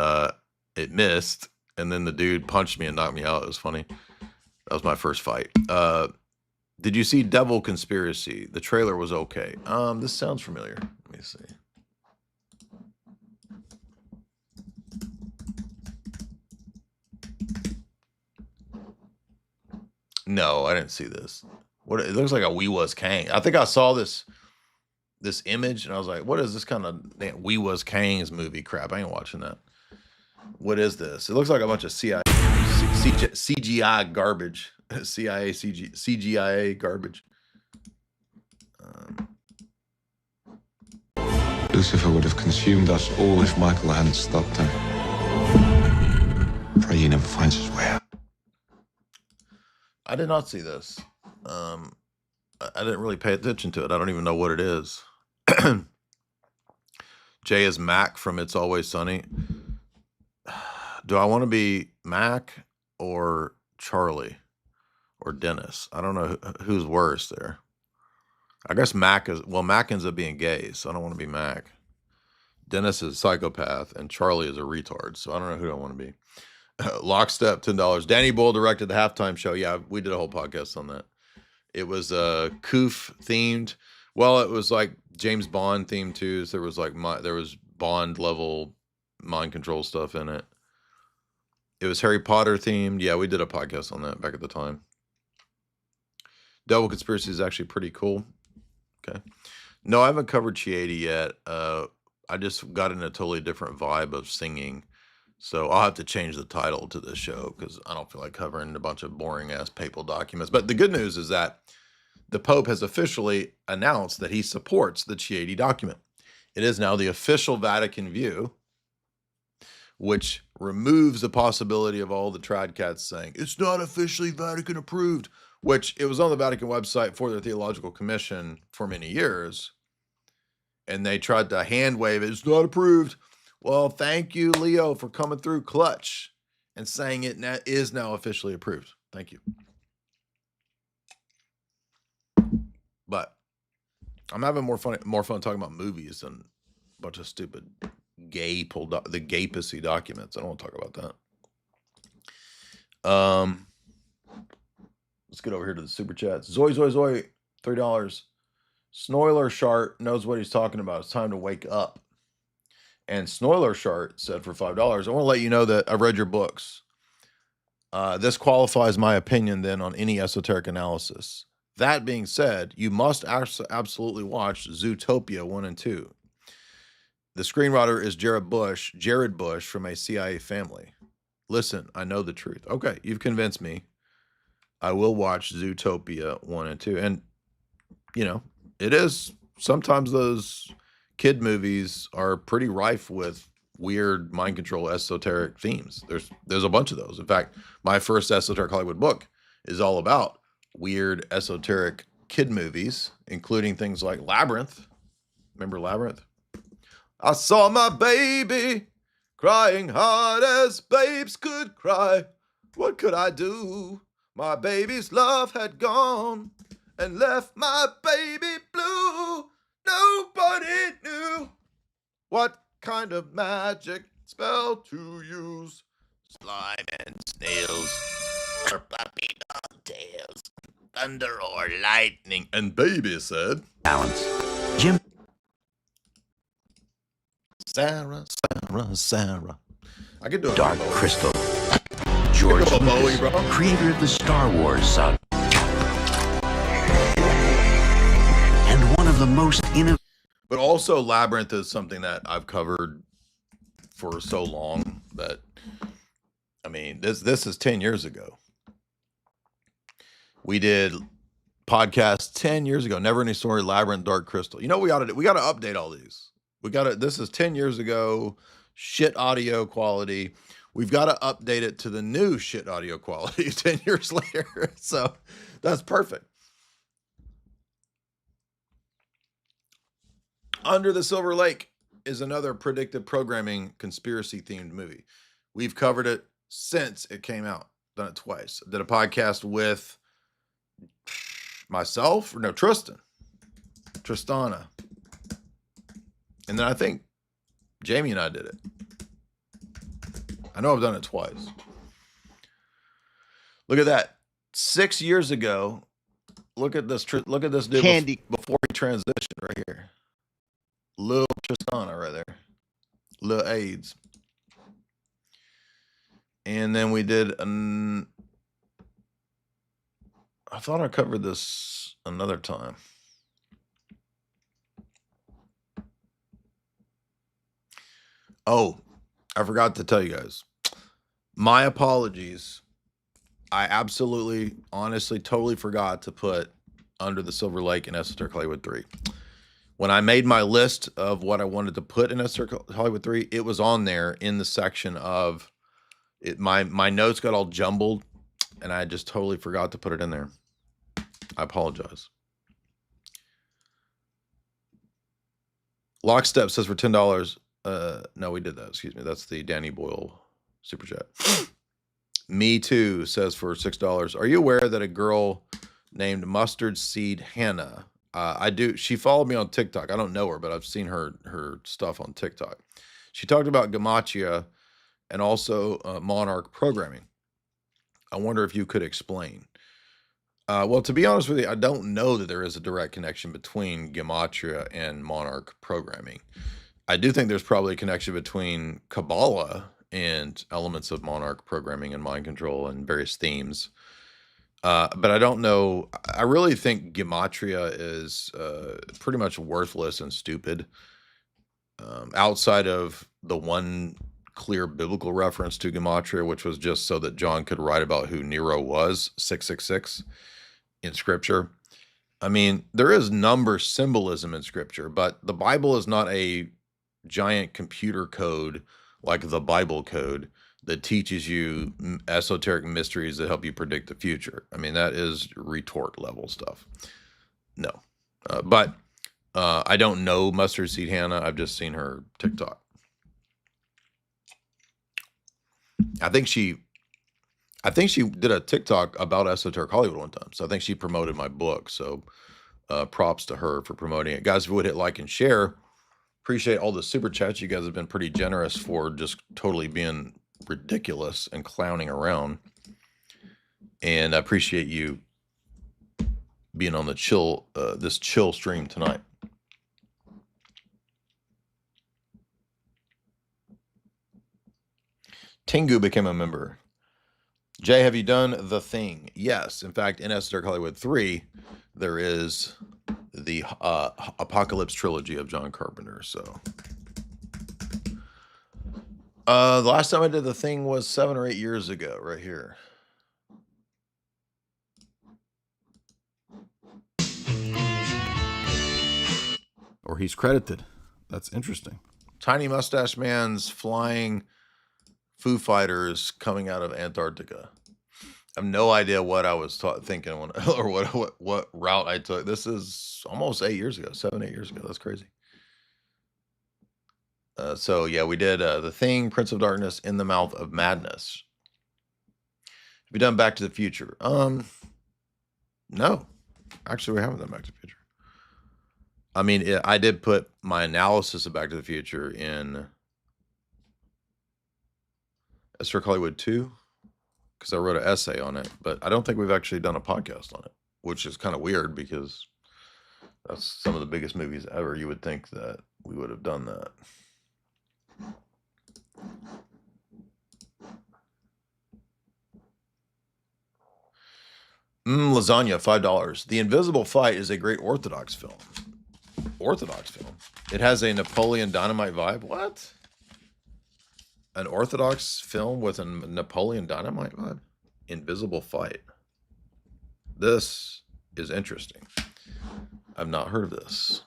Speaker 3: it missed. And then the dude punched me and knocked me out. It was funny. That was my first fight. Did you see Devil Conspiracy? The trailer was okay. This sounds familiar. Let me see. No, I didn't see this. What it looks like a We Was Kang. I think I saw this image and I was like, what is this kind of We Was Kang's movie crap? I ain't watching that. What is this? It looks like a bunch of CGI garbage. CGI garbage.
Speaker 11: Lucifer would have consumed us all if Michael hadn't stopped him. Pray he never finds his way out.
Speaker 3: I did not see this. I didn't really pay attention to it. I don't even know what it is. Jay is Mac from It's Always Sunny. Do I want to be Mac or Charlie or Dennis? I don't know who's worse there. I guess Mac ends up being gay, so I don't want to be Mac. Dennis is a psychopath and Charlie is a retard, so I don't know who I want to be. Lockstep, $10. Danny Boyle directed the halftime show. Yeah, we did a whole podcast on that. It was Koof themed. Well, it was like James Bond themed too. So there was like there was Bond level mind control stuff in it. It was Harry Potter themed. Yeah, we did a podcast on that back at the time. Devil Conspiracy is actually pretty cool. Okay. No, I haven't covered Chiadi yet. I just got in a totally different vibe of singing. So I'll have to change the title to this show because I don't feel like covering a bunch of boring ass papal documents. But the good news is that the Pope has officially announced that he supports the Chiadi document. It is now the official Vatican view, which removes the possibility of all the trad cats saying it's not officially Vatican approved, which it was on the Vatican website for their theological commission for many years. And they tried to hand wave it. It's not approved. Well, thank you, Leo, for coming through clutch and saying it is now officially approved. Thank you. But I'm having more fun talking about movies than a bunch of stupid the gay pussy documents. I don't want to talk about that. Let's get over here to the super chats. Zoy, $3. Snoiler Shart knows what he's talking about. It's time to wake up. And Snoiler Shart said for $5, I want to let you know that I've read your books. This qualifies my opinion then on any esoteric analysis. That being said, you must absolutely watch Zootopia 1 and 2. The screenwriter is Jared Bush from a CIA family. Listen, I know the truth. Okay, you've convinced me. I will watch Zootopia 1 and 2. And, you know, it is sometimes those kid movies are pretty rife with weird mind control esoteric themes. There's a bunch of those. In fact, my first esoteric Hollywood book is all about weird esoteric kid movies, including things like Labyrinth. Remember Labyrinth? I saw my baby crying hard as babes could cry. What could I do? My baby's love had gone and left my baby blue. Nobody knew what kind of magic spell to use.
Speaker 6: Slime and snails, or puppy dog tails, thunder or lightning.
Speaker 3: And baby said,
Speaker 6: Balance. Jim.
Speaker 3: Sarah. I could do a
Speaker 6: Dark
Speaker 3: Bowie.
Speaker 6: Crystal. George
Speaker 3: Bowie,
Speaker 6: Lucas,
Speaker 3: bro.
Speaker 6: creator of the Star Wars saga. And one of the most innovative.
Speaker 3: But also Labyrinth is something that I've covered for so long that, I mean, this is 10 years ago. We did podcasts 10 years ago. Never Any Story, Labyrinth, Dark Crystal. You know, we got to update all these. This is 10 years ago, shit audio quality. We've got to update it to the new shit audio quality 10 years later. So that's perfect. Under the Silver Lake is another predictive programming conspiracy themed movie. We've covered it since it came out. Done it twice. Did a podcast with myself, Tristana. And then I think Jamie and I did it. I know I've done it twice. Look at that. 6 years ago. Look at this dude
Speaker 1: Candy.
Speaker 3: before he transitioned right here. Lil Tristana right there. Lil AIDS. And then we did I thought I covered this another time. Oh, I forgot to tell you guys. My apologies. I absolutely, honestly, totally forgot to put Under the Silver Lake and Esoteric Hollywood 3. When I made my list of what I wanted to put in Esoteric Hollywood 3, it was on there in the section of it. My notes got all jumbled, and I just totally forgot to put it in there. I apologize. Lockstep says for $10. No, we did that. Excuse me. That's the Danny Boyle super chat. Me Too says for $6. Are you aware that a girl named Mustard Seed Hannah? I do. She followed me on TikTok. I don't know her, but I've seen her stuff on TikTok. She talked about Gamachia and also Monarch programming. I wonder if you could explain. Well, to be honest with you, I don't know that there is a direct connection between Gematria and Monarch programming. I do think there's probably a connection between Kabbalah and elements of Monarch programming and mind control and various themes. But I don't know. I really think Gematria is pretty much worthless and stupid. Outside of the one clear biblical reference to Gematria, which was just so that John could write about who Nero was, 666, in Scripture. I mean, there is number symbolism in Scripture, but the Bible is not a giant computer code like the Bible code that teaches you esoteric mysteries that help you predict the future. I mean, that is retort level stuff. No. But I don't know Mustard Seed Hannah. I've just seen her TikTok. I think she did a TikTok about Esoteric Hollywood one time. So I think she promoted my book. So props to her for promoting it. Guys, if you would hit like and share, appreciate all the super chats. You guys have been pretty generous for just totally being ridiculous and clowning around. And I appreciate you being on the chill, this chill stream tonight. Tengu became a member. Jay, have you done The Thing? Yes. In fact, in Esoteric Hollywood 3, there is the Apocalypse trilogy of John Carpenter. So, the last time I did The Thing was 7 or 8 years ago, right here. Or he's credited. That's interesting. Tiny Mustache Man's flying Foo Fighters coming out of Antarctica. I have no idea what I was thinking when, or what route I took. This is almost 8 years ago, 7, 8 years ago. That's crazy. So yeah, we did The Thing, Prince of Darkness, In the Mouth of Madness. Have we done Back to the Future? No, actually, we haven't done Back to the Future. I mean, I did put my analysis of Back to the Future in Esoteric Hollywood 2, because I wrote an essay on it, but I don't think we've actually done a podcast on it, which is kind of weird because that's some of the biggest movies ever. You would think that we would have done that. Lasagna, $5. The Invisible Fight is a great Orthodox film. Orthodox film. It has a Napoleon Dynamite vibe. What? An Orthodox film with a Napoleon Dynamite vibe? Invisible Fight. This is interesting. I've not heard of this.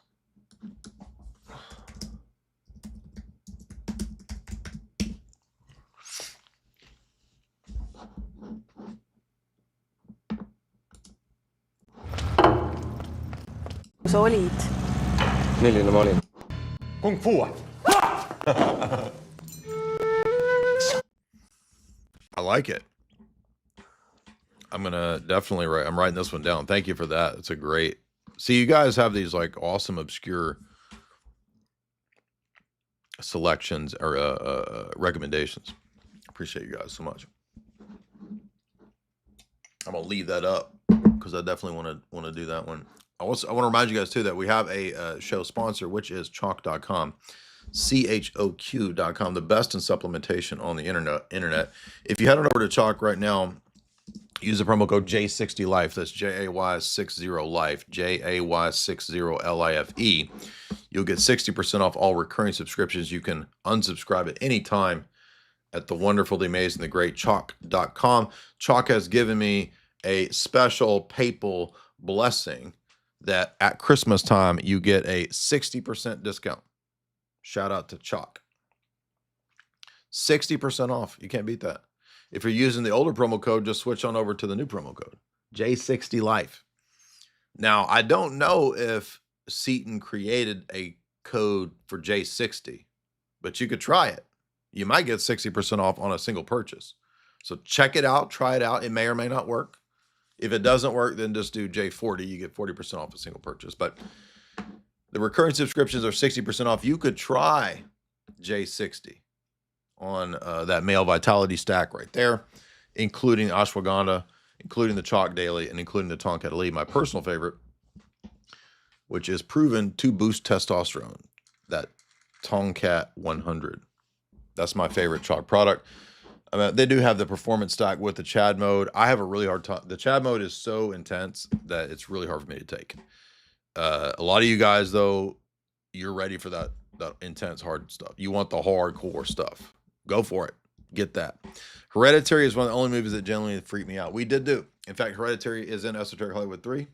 Speaker 12: sa olid?
Speaker 13: Milline ma olin?
Speaker 14: Kung Fu.
Speaker 3: I like it. I'm gonna definitely write. I'm writing this one down. Thank you for that. It's a great. See, you guys have these like awesome obscure selections or recommendations. Appreciate you guys so much. I'm gonna leave that up because I definitely want to do that one. I want to remind you guys too that we have a show sponsor, which is Chalk.com. CHOQ.com, the best in supplementation on the internet. If you head on over to Chalk right now, use the promo code J60Life. That's JAY60Life, JAY60LIFE. You'll get 60% off all recurring subscriptions. You can unsubscribe at any time at the wonderful, the amazing, the great Chalk.com. Chalk has given me a special papal blessing that at Christmas time you get a 60% discount. Shout out to Chalk. 60% off. You can't beat that. If you're using the older promo code, just switch on over to the new promo code, J60Life. Now, I don't know if Seaton created a code for J60, but you could try it. You might get 60% off on a single purchase. So check it out, try it out. It may or may not work. If it doesn't work, then just do J40. You get 40% off a single purchase. But the recurring subscriptions are 60% off. You could try J60 on that male vitality stack right there, including ashwagandha, including the chalk daily, and including the tonkat Ali, my personal favorite, which is proven to boost testosterone. That Tonkat 100. That's my favorite chalk product. I mean, they do have the performance stack with the Chad mode. I have a really hard time. The Chad mode is so intense that it's really hard for me to take. A lot of you guys, though, you're ready for that intense, hard stuff. You want the hardcore stuff. Go for it. Get that. Hereditary is one of the only movies that genuinely freaked me out. We did do. In fact, Hereditary is in Esoteric Hollywood 3.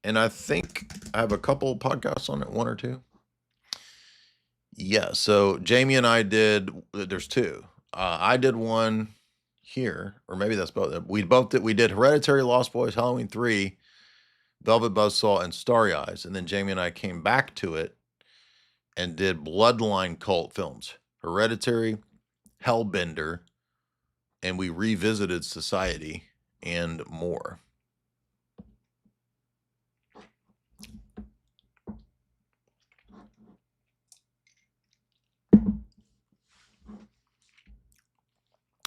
Speaker 3: And I think I have a couple podcasts on it, 1 or 2. Yeah, so Jamie and I did, there's 2. I did one here, or maybe that's both. We did Hereditary, Lost Boys, Halloween 3, Velvet Buzzsaw, and Starry Eyes. And then Jamie and I came back to it and did Bloodline cult films, Hereditary, Hellbender, and we revisited Society and more.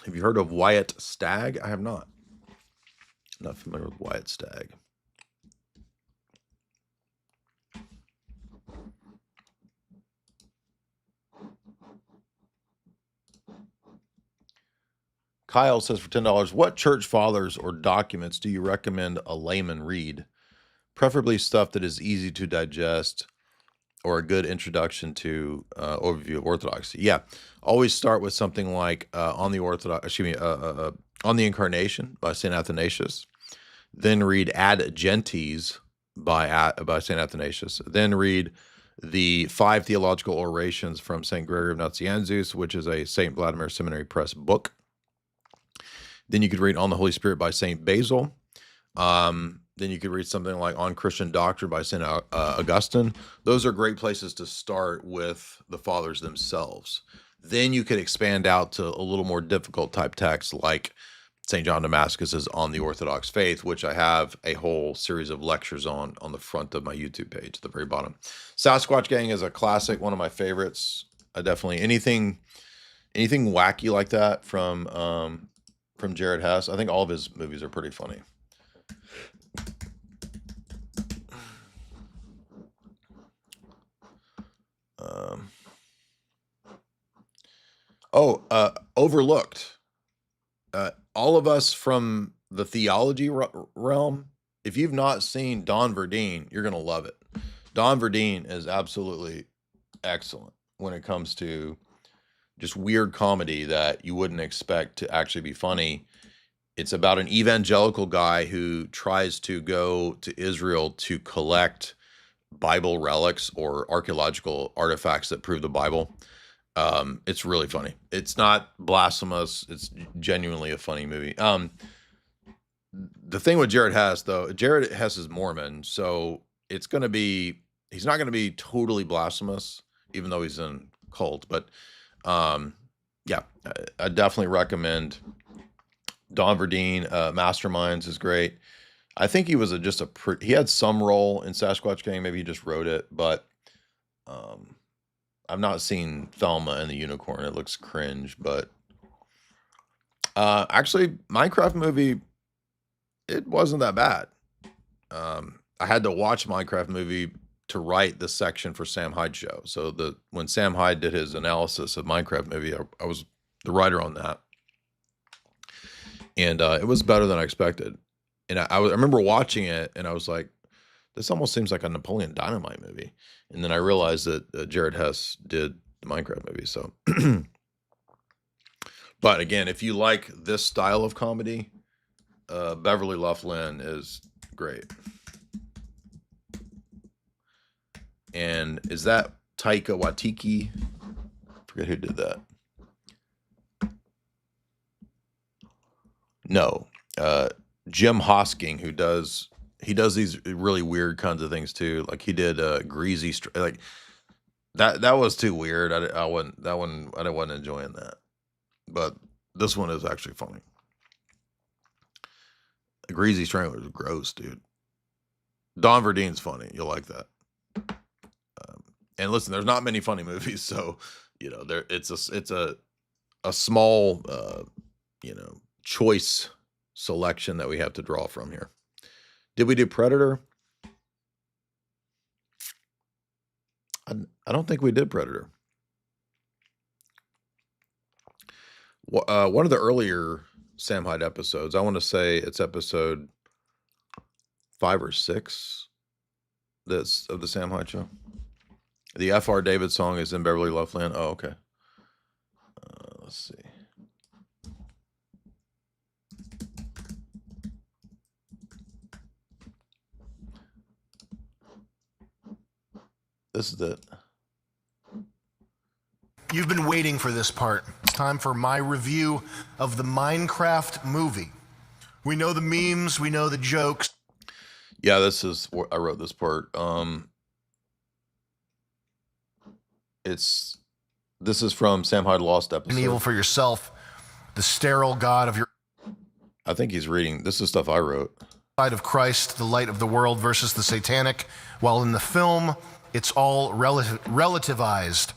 Speaker 3: Have you heard of Wyatt Stagg? I have not. I'm not familiar with Wyatt Stagg. Kyle says for $10, what church fathers or documents do you recommend a layman read? Preferably stuff that is easy to digest or a good introduction to overview of Orthodoxy. Yeah, always start with something like On the Incarnation by St. Athanasius. Then read Ad Gentes by St. Athanasius. Then read the 5 theological orations from St. Gregory of Nazianzus, which is a St. Vladimir Seminary Press book. Then you could read On the Holy Spirit by St. Basil. Then you could read something like On Christian Doctrine by St. Augustine. Those are great places to start with the fathers themselves. Then you could expand out to a little more difficult type texts like St. John Damascus's On the Orthodox Faith, which I have a whole series of lectures on the front of my YouTube page at the very bottom. Sasquatch Gang is a classic, one of my favorites. I definitely, anything wacky like that from Jared Hess. I think all of his movies are pretty funny. Overlooked. All of us from the theology realm, if you've not seen Don Verdeen, you're going to love it. Don Verdeen is absolutely excellent when it comes to just weird comedy that you wouldn't expect to actually be funny. It's about an evangelical guy who tries to go to Israel to collect Bible relics or archaeological artifacts that prove the Bible. It's really funny. It's not blasphemous. It's genuinely a funny movie. The thing with Jared Hess, though, Jared Hess is Mormon, so he's not going to be totally blasphemous, even though he's in cult. But yeah, I definitely recommend Don Verdeen. Masterminds is great. I think he was he had some role in Sasquatch Gang. Maybe he just wrote it, but I've not seen Thelma and the Unicorn. It looks cringe, but actually, Minecraft movie, it wasn't that bad. I had to watch Minecraft movie to write the section for Sam Hyde show. So when Sam Hyde did his analysis of Minecraft movie, I was the writer on that, and it was better than I expected. And I remember watching it, and I was like, this almost seems like a Napoleon Dynamite movie. And then I realized that Jared Hess did the Minecraft movie. So, but again, if you like this style of comedy, Beverly Loughlin is great. And is that Taika Waititi? Forget who did that. No, Jim Hosking, who does these really weird kinds of things too. Like he did Greasy, like that was too weird. I wasn't enjoying that. But this one is actually funny. Greasy Strangler is gross, dude. Don Verdeen's funny. You'll like that. And listen, there's not many funny movies, so there it's a small choice selection that we have to draw from here. Did we do Predator? I don't think we did Predator. One of the earlier Sam Hyde episodes, I want to say it's episode 5 or 6 that's of the Sam Hyde Show. The F.R. David song is in Beverly Loveland. Oh, okay. Let's see. This is it.
Speaker 12: You've been waiting for this part. It's time for my review of the Minecraft movie. We know the memes, we know the jokes.
Speaker 3: Yeah, this is I wrote this part. This is from Sam Hyde Lost episode.
Speaker 12: An evil for yourself, the sterile God of your.
Speaker 3: I think he's reading. This is stuff I wrote.
Speaker 12: Side of Christ, the light of the world versus the satanic. While in the film, it's all relativized.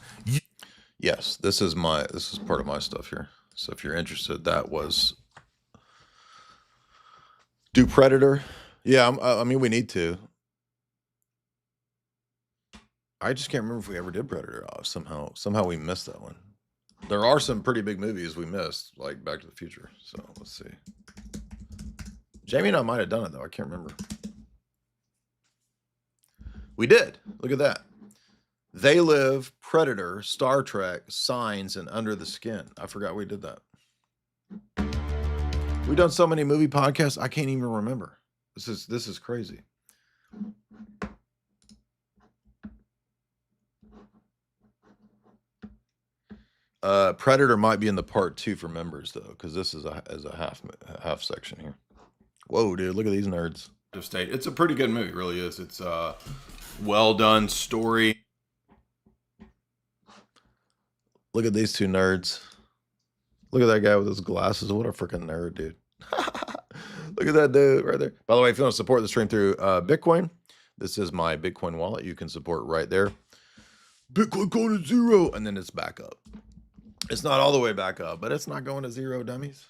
Speaker 3: Yes, this is part of my stuff here. So if you're interested, that was do Predator. Yeah, I mean we need to. I just can't remember if we ever did Predator. Somehow we missed that one. There are some pretty big movies we missed, like Back to the Future. So let's see. Jamie and I might have done it though. I can't remember. We did. Look at that. They Live, Predator, Star Trek, Signs, and Under the Skin. I forgot we did that. We've done so many movie podcasts, I can't even remember. This is crazy. Predator might be in the part 2 for members though, because this is a half section here. Whoa, dude, look at these nerds. It's a pretty good movie, it really is. It's a well done story. Look at these two nerds. Look at that guy with his glasses. What a freaking nerd, dude. Look at that dude right there. By the way, if you want to support the stream through Bitcoin, this is my Bitcoin wallet. You can support right there. Bitcoin going to 0, and then it's back up. It's not all the way back up, but it's not going to 0, dummies.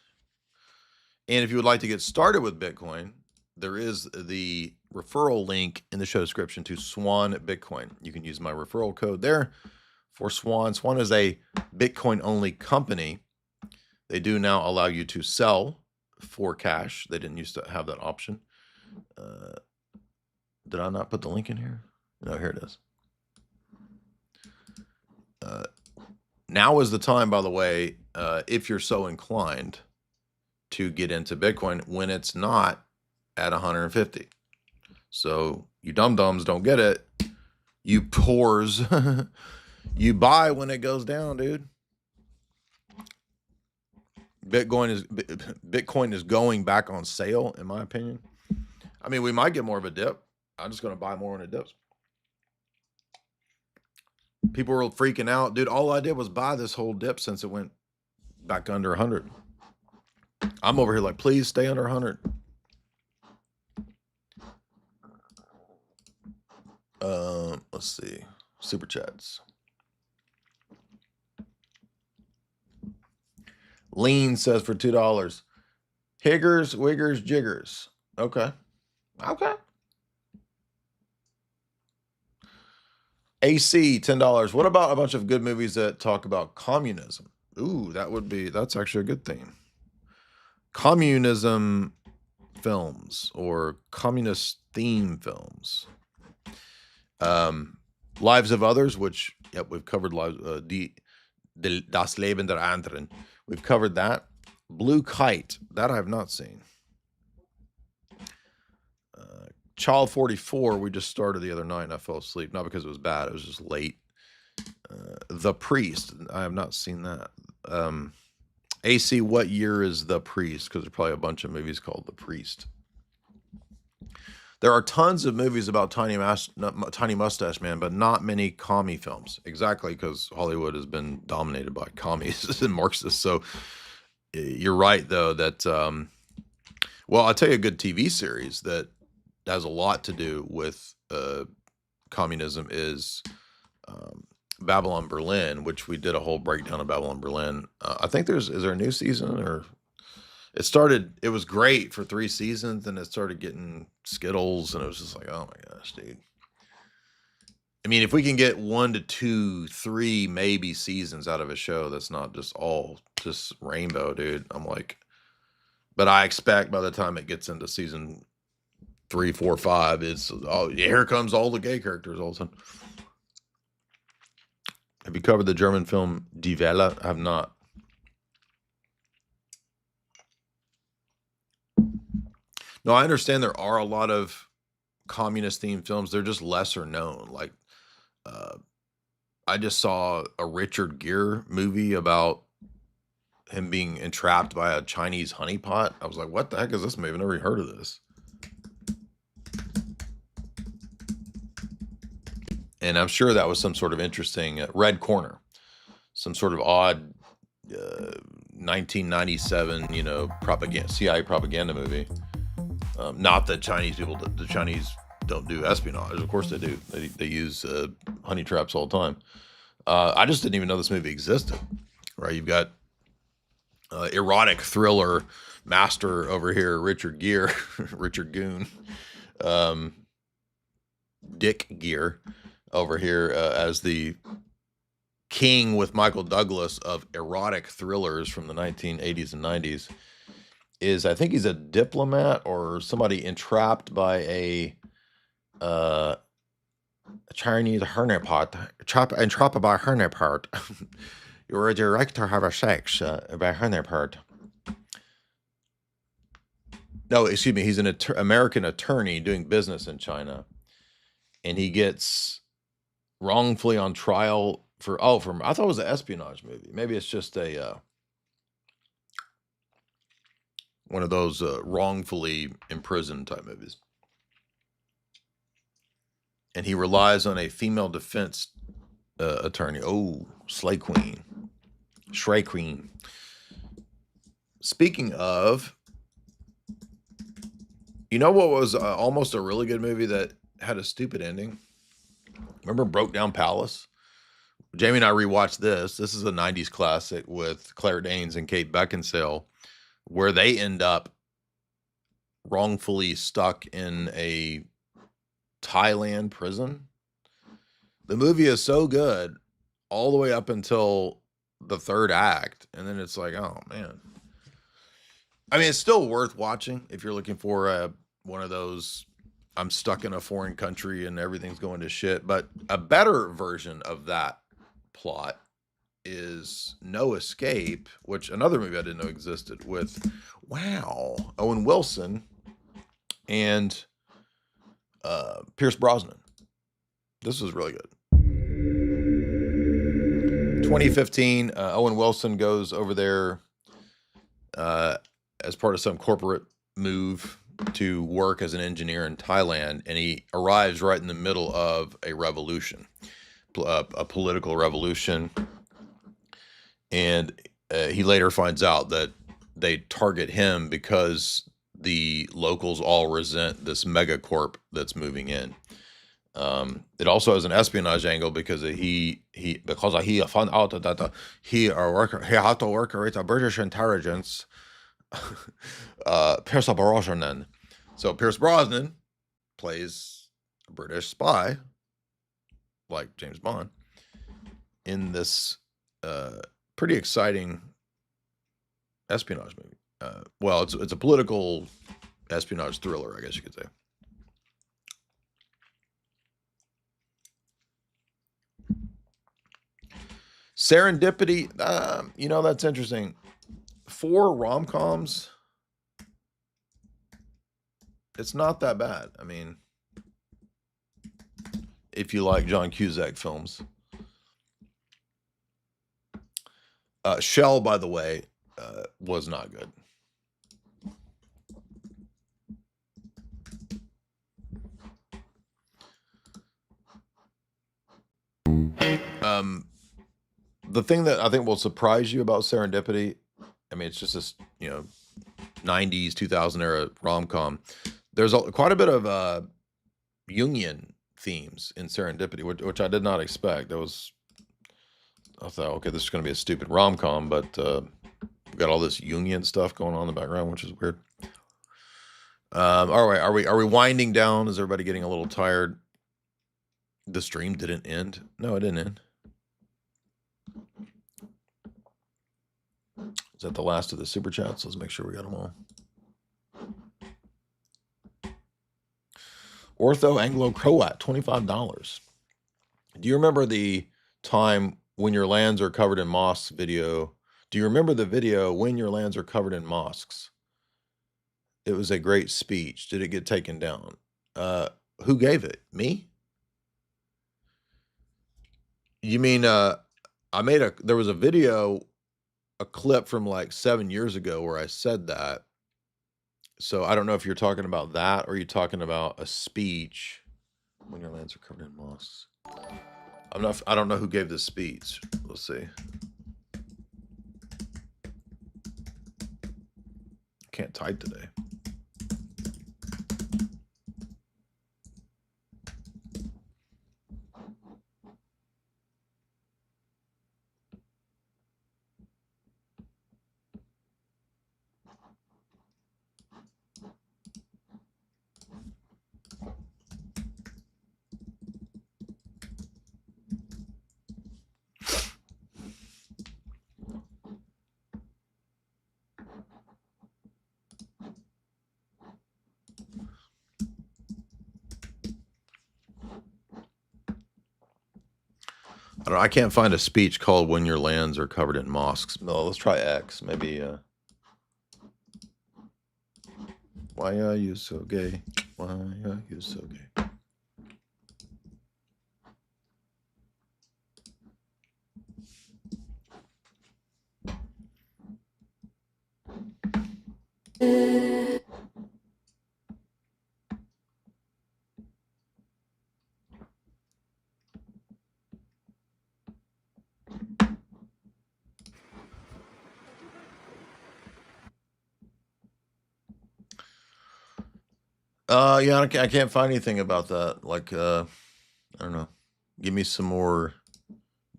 Speaker 3: And if you would like to get started with Bitcoin, there is the referral link in the show description to Swan Bitcoin. You can use my referral code there for Swan. Swan is a Bitcoin-only company. They do now allow you to sell for cash. They didn't used to have that option. Did I not put the link in here? No, here it is. Now is the time, by the way, if you're so inclined to get into Bitcoin when it's not at 150. So you dum-dums don't get it. You poors, you buy when it goes down, dude. Bitcoin is going back on sale, in my opinion. I mean, we might get more of a dip. I'm just going to buy more when it dips. People were freaking out. Dude, all I did was buy this whole dip since it went back under 100. I'm over here like, please stay under 100. Let's see. Super chats. Lean says for $2. Higgers, wiggers, jiggers. Okay. Okay. AC, $10. What about a bunch of good movies that talk about communism? Ooh, that's actually a good theme. Communism films or communist theme films. Lives of Others, which, yep, we've covered Das Leben der Anderen. We've covered that. Blue Kite, that I have not seen. Child 44, we just started the other night and I fell asleep. Not because it was bad, it was just late. The Priest, I have not seen that. AC, what year is The Priest? Because there's probably a bunch of movies called The Priest. There are tons of movies about Tiny Mustache Man, but not many commie films. Exactly, because Hollywood has been dominated by commies and Marxists. So you're right, though, that, well, I'll tell you a good TV series that has a lot to do with communism is Babylon Berlin, which we did a whole breakdown of Babylon Berlin. I think is there a new season, or it was great for 3 seasons, and it started getting skittles, and it was just like, oh my gosh, dude. I mean, if we can get 1 to 2, 3 maybe seasons out of a show that's not just all just rainbow, dude, I'm like, but I expect by the time it gets into season 3, 4, 5, it's here comes all the gay characters all of a sudden. Have you covered the German film Die Welle? I have not. No, I understand there are a lot of communist themed films. They're just lesser known. Like, I just saw a Richard Gere movie about him being entrapped by a Chinese honeypot. I was like, what the heck is this movie? I've never heard of this. And I'm sure that was some sort of interesting Red Corner, some sort of odd 1997, propaganda, CIA propaganda movie. Not that the Chinese don't do espionage. Of course they do. They use honey traps all the time. I just didn't even know this movie existed. Right? You've got erotic thriller master over here, Richard Gere, Richard Goon, Dick Gere over here as the king with Michael Douglas of erotic thrillers from the 1980s and 90s. I think he's a diplomat or somebody entrapped by a Chinese honeypot, entrapped by honeypot. You're a director have a sex by honeypot. No, excuse me. He's an American attorney doing business in China, and he gets wrongfully on trial for I thought it was an espionage movie. Maybe it's just a one of those wrongfully imprisoned type movies. And he relies on a female defense attorney. Oh, Slay Queen. Shrey Queen. Speaking of, you know what was almost a really good movie that had a stupid ending? Remember Broke Down Palace? Jamie and I rewatched this. This is a 90s classic with Claire Danes and Kate Beckinsale, where they end up wrongfully stuck in a Thailand prison. The movie is so good all the way up until the 3rd act, and then it's like, oh man. I mean, it's still worth watching if you're looking for one of those I'm stuck in a foreign country and everything's going to shit. But a better version of that plot is No Escape, which another movie I didn't know existed with, Owen Wilson and Pierce Brosnan. This was really good. 2015, Owen Wilson goes over there as part of some corporate move to work as an engineer in Thailand, and he arrives right in the middle of a revolution, a political revolution, and he later finds out that they target him because the locals all resent this megacorp that's moving in. It also has an espionage angle because he found out that he had to work with the British intelligence. Pierce Brosnan. So Pierce Brosnan plays a British spy, like James Bond, in this pretty exciting espionage movie. Well, it's a political espionage thriller, I guess you could say. Serendipity, that's interesting. 4 rom-coms, it's not that bad. I mean, if you like John Cusack films. Shell, by the way, was not good. The thing that I think will surprise you about Serendipity, I mean, it's just this, 90s, 2000 era rom-com. There's quite a bit of Jungian themes in Serendipity, which I did not expect. I thought, okay, this is going to be a stupid rom-com, but we got all this Jungian stuff going on in the background, which is weird. All right, are we winding down? Is everybody getting a little tired? The stream didn't end. No, it didn't end. Is that the last of the super chats? Let's make sure we got them all. Ortho Anglo Croat, $25. Do you remember the time when your lands are covered in mosques video? Do you remember the video when your lands are covered in mosques? It was a great speech. Did it get taken down? Who gave it? Me? You mean there was a video, a clip from like 7 years ago where I said that. So I don't know if you're talking about that or you're talking about a speech when your lands are covered in moss. I don't know who gave this speech. Let's see. Can't type today. I don't know, I can't find a speech called "When Your Lands Are Covered in Mosques." No, let's try X. Maybe. Why are you so gay? Why are you so gay? Yeah, I can't find anything about that. Like, I don't know. Give me some more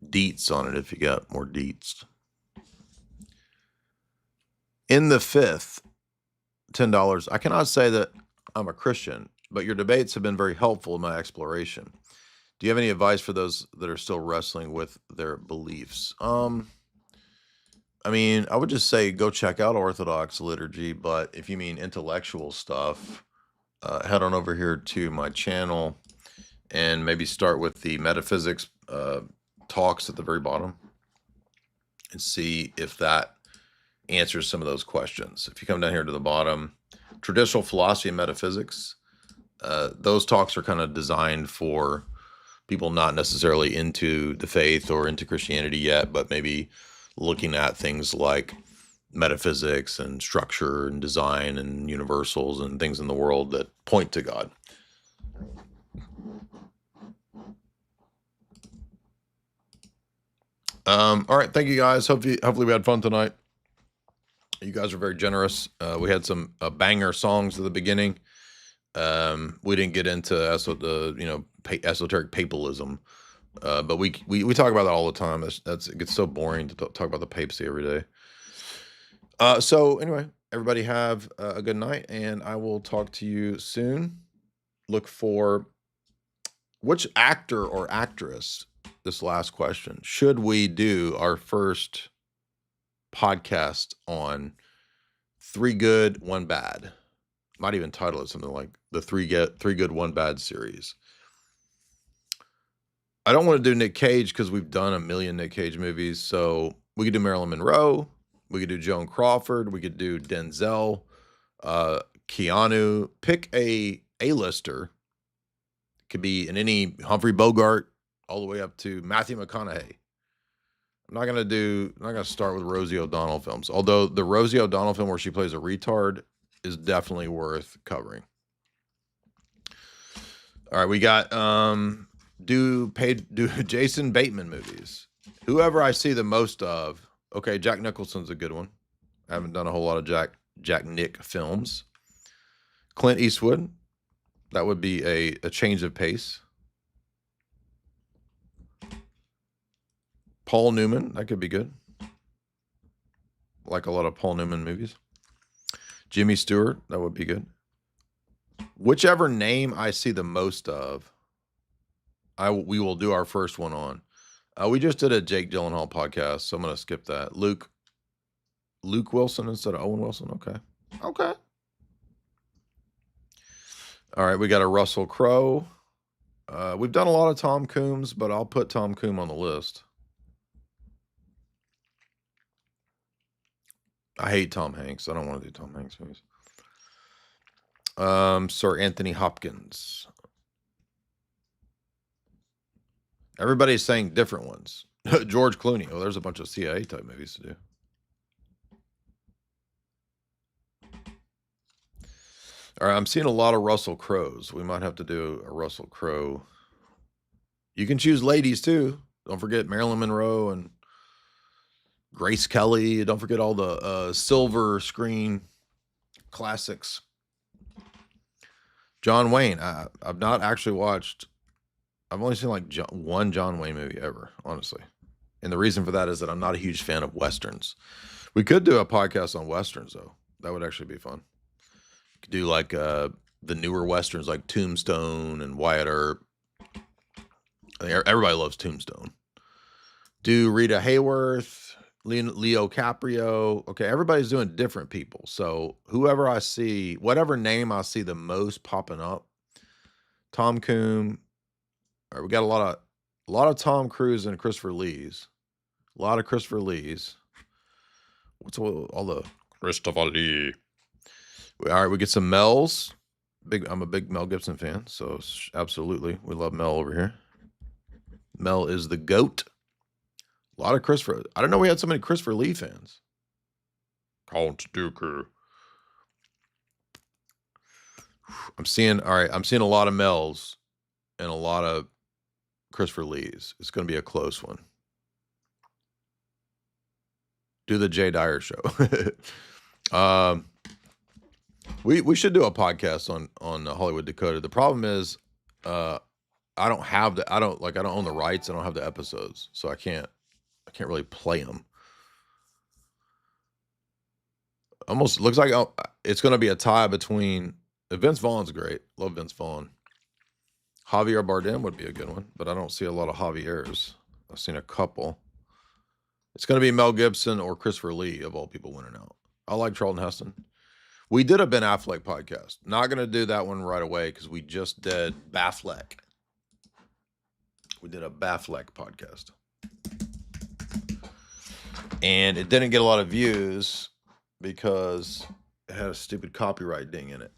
Speaker 3: deets on it if you got more deets. In the fifth, $10. I cannot say that I'm a Christian, but your debates have been very helpful in my exploration. Do you have any advice for those that are still wrestling with their beliefs? I mean, I would just say go check out Orthodox liturgy, but if you mean intellectual stuff, head on over here to my channel and maybe start with the metaphysics talks at the very bottom and see if that answers some of those questions. If you come down here to the bottom, traditional philosophy and metaphysics, those talks are kind of designed for people not necessarily into the faith or into Christianity yet, but maybe looking at things like metaphysics and structure and design and universals and things in the world that point to God. All right, thank you guys. Hopefully we had fun tonight. You guys are very generous. We had some banger songs at the beginning. We didn't get into esoteric papalism, but we talk about that all the time. It gets so boring to talk about the papacy every day. So anyway, everybody have a good night, and I will talk to you soon. Look for which actor or actress, this last question, should we do our first podcast on 3 good, 1 bad? Might even title it something like the 3 good, 1 bad series. I don't want to do Nick Cage because we've done a million Nick Cage movies. So we could do Marilyn Monroe. We could do Joan Crawford. We could do Denzel, Keanu. Pick a A-lister. Could be in any Humphrey Bogart all the way up to Matthew McConaughey. I'm not gonna start with Rosie O'Donnell films. Although the Rosie O'Donnell film where she plays a retard is definitely worth covering. All right, we got do Jason Bateman movies. Whoever I see the most of. Okay, Jack Nicholson's a good one. I haven't done a whole lot of Jack Nick films. Clint Eastwood. That would be a change of pace. Paul Newman, that could be good. Like a lot of Paul Newman movies. Jimmy Stewart, that would be good. Whichever name I see the most of, we will do our first one on. We just did a Jake Gyllenhaal podcast, so I'm going to skip that. Luke Wilson instead of Owen Wilson. Okay. All right, we got a Russell Crowe. We've done a lot of Tom Coombs, but I'll put Tom Coombs on the list. I hate Tom Hanks. I don't want to do Tom Hanks movies. Sir Anthony Hopkins. Everybody's saying different ones. George Clooney. Oh, there's a bunch of CIA type movies to do. All right, I'm seeing a lot of Russell Crowes. We might have to do a Russell Crowe. You can choose ladies too. Don't forget Marilyn Monroe and Grace Kelly. Don't forget all the silver screen classics. John Wayne. I've not actually watched. I've only seen like one John Wayne movie ever, honestly. And the reason for that is that I'm not a huge fan of Westerns. We could do a podcast on Westerns, though. That would actually be fun. Could do like the newer Westerns like Tombstone and Wyatt Earp. Everybody loves Tombstone. Do Rita Hayworth, Leo Caprio. Okay, everybody's doing different people. So whoever I see, whatever name I see the most popping up, Tom Coombs. All right, we got a lot of Tom Cruise and Christopher Lees. A lot of Christopher Lees. What's all the Christopher Lee? All right, we get some Mels. I'm a big Mel Gibson fan, so absolutely, we love Mel over here. Mel is the GOAT. A lot of Christopher. I don't know we had so many Christopher Lee fans. Count Dooku. I'm seeing a lot of Mels and a lot of Christopher Lees. It's going to be a close one. Do the Jay Dyer show. We should do a podcast on Hollywood Dakota. The problem is, I don't own the rights. I don't have the episodes, so I can't really play them. Almost looks like it's going to be a tie between Vince Vaughn's great. Love Vince Vaughn. Javier Bardem would be a good one, but I don't see a lot of Javiers. I've seen a couple. It's going to be Mel Gibson or Christopher Lee, of all people, winning out. I like Charlton Heston. We did a Ben Affleck podcast. Not going to do that one right away because we just did Baffleck. We did a Baffleck podcast. And it didn't get a lot of views because it had a stupid copyright ding in it.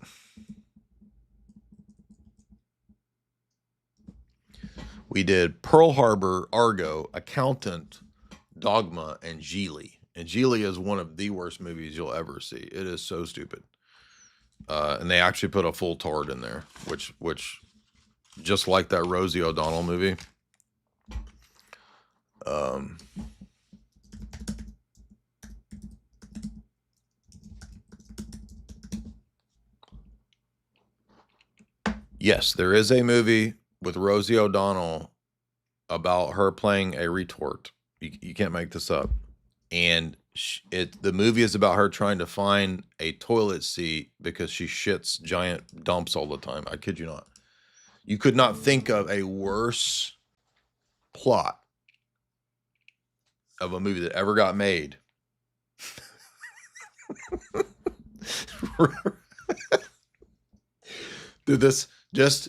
Speaker 3: We did Pearl Harbor, Argo, Accountant, Dogma, and Geely. And Geely is one of the worst movies you'll ever see. It is so stupid. And they actually put a full tard in there, which just like that Rosie O'Donnell movie. Yes, there is a movie with Rosie O'Donnell about her playing a retort. You can't make this up. And the movie is about her trying to find a toilet seat because she shits giant dumps all the time. I kid you not. You could not think of a worse plot of a movie that ever got made. Dude,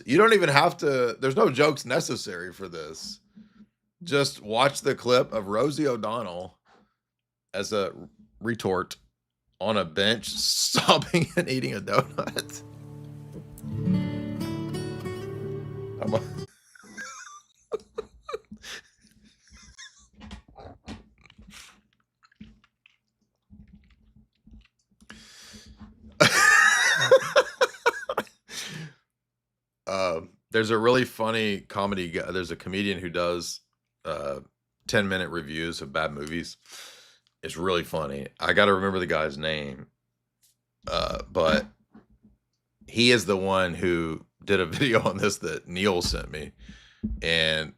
Speaker 3: you don't even have to, there's no jokes necessary for this. Just watch the clip of Rosie O'Donnell as a retort on a bench, sobbing and eating a donut. There's a really funny comedy guy. There's a comedian who does 10-minute reviews of bad movies. It's really funny. I got to remember the guy's name. But he is the one who did a video on this that Neil sent me. And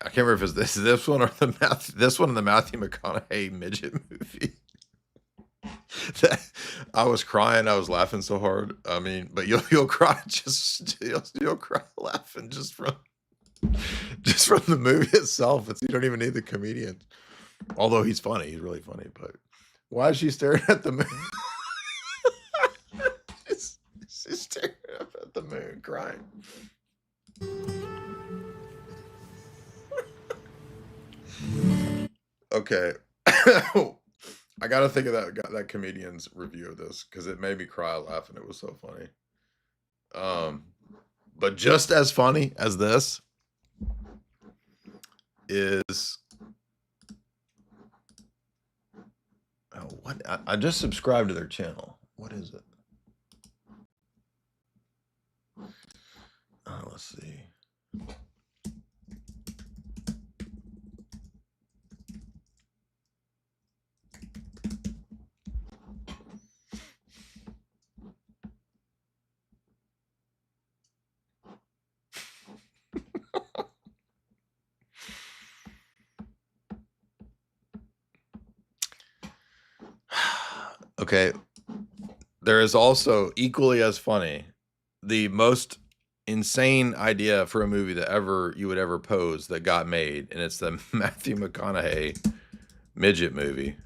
Speaker 3: I can't remember if it's this one or this one in the Matthew McConaughey midget movie. I was crying. I was laughing so hard. I mean, but you'll cry you'll cry laughing just from the movie itself. You don't even need the comedian. Although he's funny, he's really funny. But why is she staring at the moon? she's staring up at the moon, crying. Okay. I gotta think of that comedian's review of this because it made me cry laughing. It was so funny. But just as funny as this is what I just subscribed to their channel. What is it? Let's see. Okay, there is also equally as funny the most insane idea for a movie that you would ever pose that got made, and it's the Matthew McConaughey midget movie.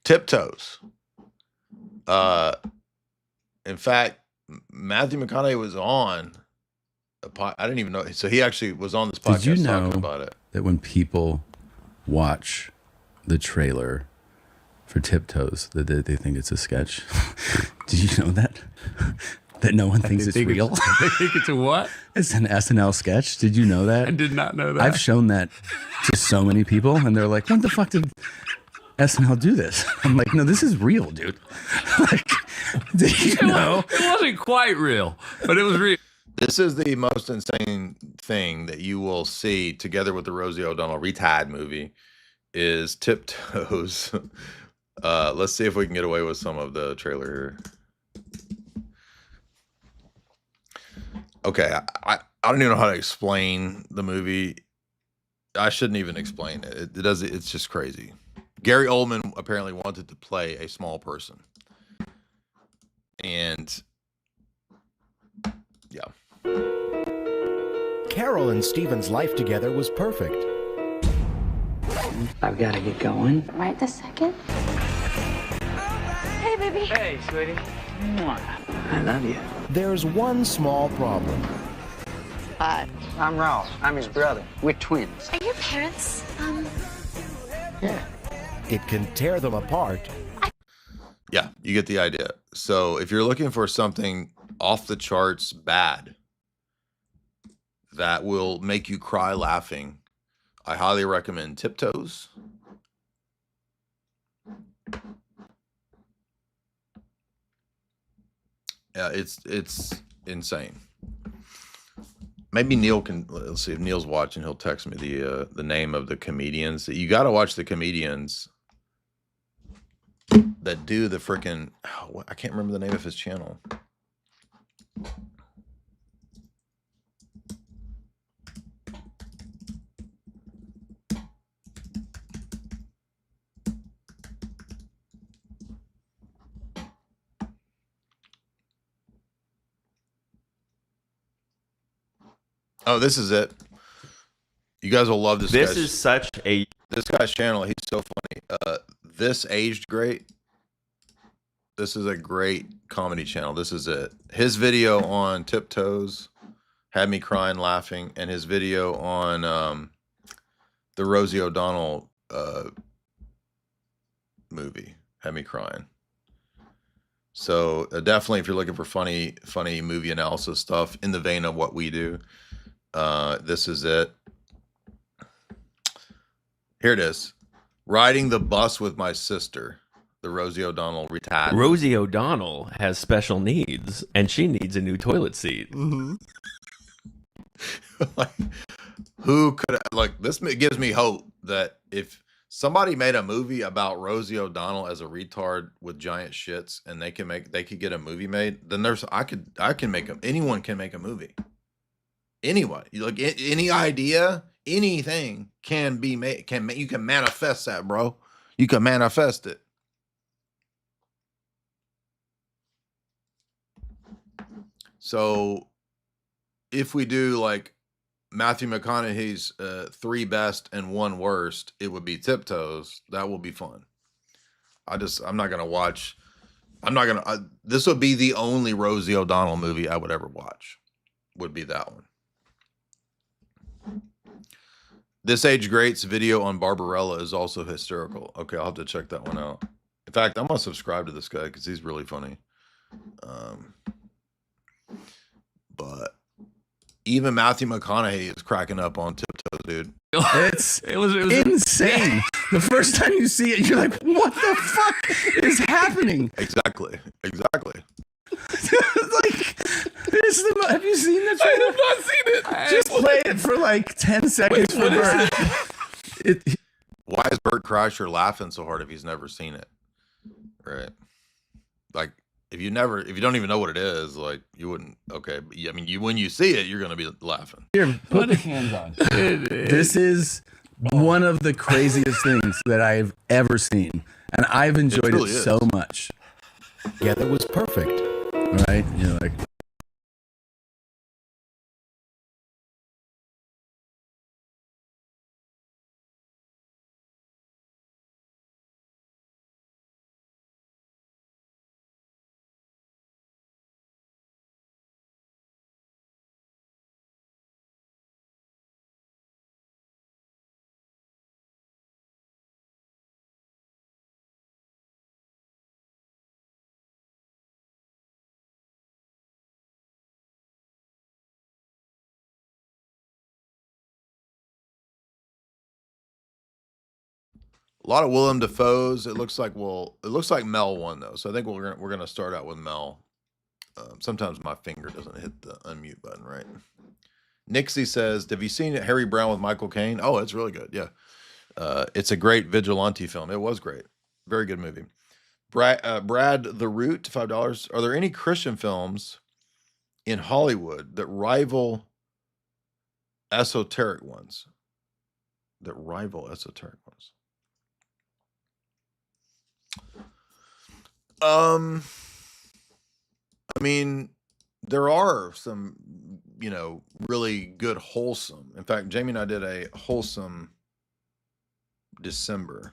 Speaker 3: Tiptoes. In fact, Matthew McConaughey was on I didn't even know. So he actually was on this podcast
Speaker 14: Did you know
Speaker 3: talking about it.
Speaker 14: That when people watch the trailer for Tiptoes, that they think it's a sketch? Did you know that? That no one thinks it's real?
Speaker 15: They think it's a what?
Speaker 14: It's an SNL sketch. Did you know that?
Speaker 15: I did not know that.
Speaker 14: I've shown that to so many people, and they're like, "When the fuck did SNL do this?" I'm like, "No, this is real, dude." Like, did you know?
Speaker 15: It wasn't quite real, but it was real.
Speaker 3: This is the most insane thing that you will see together with the Rosie O'Donnell Retired movie is Tiptoes. Let's see if we can get away with some of the trailer here. Okay, I don't even know how to explain the movie. I shouldn't even explain it. It's just crazy. Gary Oldman apparently wanted to play a small person. And yeah.
Speaker 16: Carol and Steven's life together was perfect.
Speaker 17: I've got to get going.
Speaker 18: Right this second. Hey, baby.
Speaker 17: Hey, sweetie. I love you.
Speaker 16: There's one small problem.
Speaker 17: Hi, I'm Ralph. I'm his brother. We're twins.
Speaker 18: Are your parents,
Speaker 17: Yeah.
Speaker 16: It can tear them apart.
Speaker 3: Yeah, you get the idea. So if you're looking for something off the charts bad that will make you cry laughing, I highly recommend Tiptoes. Yeah, it's insane. Maybe Neil can, let's see if Neil's watching, he'll text me the name of the comedians. You got to watch the comedians that do the freaking, I can't remember the name of his channel. Oh, this is it. You guys will love this.
Speaker 19: This is
Speaker 3: this guy's channel. He's so funny. This aged great. This is a great comedy channel. This is it. His video on Tiptoes had me crying laughing, and his video on the Rosie O'Donnell movie had me crying. So definitely, if you're looking for funny movie analysis stuff in the vein of what we do, this is it. Here it is. Riding the bus with my sister. The Rosie O'Donnell retired.
Speaker 19: Rosie O'Donnell has special needs, and she needs a new toilet seat.
Speaker 3: Mm-hmm. Like, who could, like, this gives me hope that if Somebody made a movie about Rosie O'Donnell as a retard with giant shits, and they could get a movie made. Then anyone can make a movie. Anyone, like any idea, anything can be made. You can manifest that, bro. You can manifest it. So, if we do like Matthew McConaughey's 3 best and 1 worst, it would be Tiptoes. That will be fun. I'm not gonna watch. This would be the only Rosie O'Donnell movie I would ever watch. Would be that one. This Age Greats video on Barbarella is also hysterical. Okay, I'll have to check that one out. In fact, I'm gonna subscribe to this guy because he's really funny. But even Matthew McConaughey is cracking up on Tiptoes, dude.
Speaker 14: It was insane. The first time you see it, you're like, what the fuck is happening?
Speaker 3: Exactly.
Speaker 14: Like, have you seen the trailer?
Speaker 15: I have not seen it.
Speaker 14: Just play it for like 10 seconds for Bert.
Speaker 3: Why is Bert Kreischer laughing so hard if he's never seen it? Right. Like, if you don't even know what it is, like, you wouldn't. Okay, but I mean, when you see it, you're gonna be laughing.
Speaker 14: Here, put the hands on. This is one of the craziest things that I've ever seen, and I've enjoyed it so much.
Speaker 16: Yeah, that was perfect.
Speaker 14: Right? You're like.
Speaker 3: A lot of Willem Dafoe's. It looks like Mel won though, so I think we're gonna start out with Mel. Sometimes my finger doesn't hit the unmute button right. Nixie says, "Have you seen Harry Brown with Michael Caine?" Oh, it's really good. Yeah, it's a great vigilante film. It was great, very good movie. Brad the Root, $5. Are there any Christian films in Hollywood that rival esoteric ones? I mean, there are some, really good wholesome. In fact, Jamie and I did a wholesome December,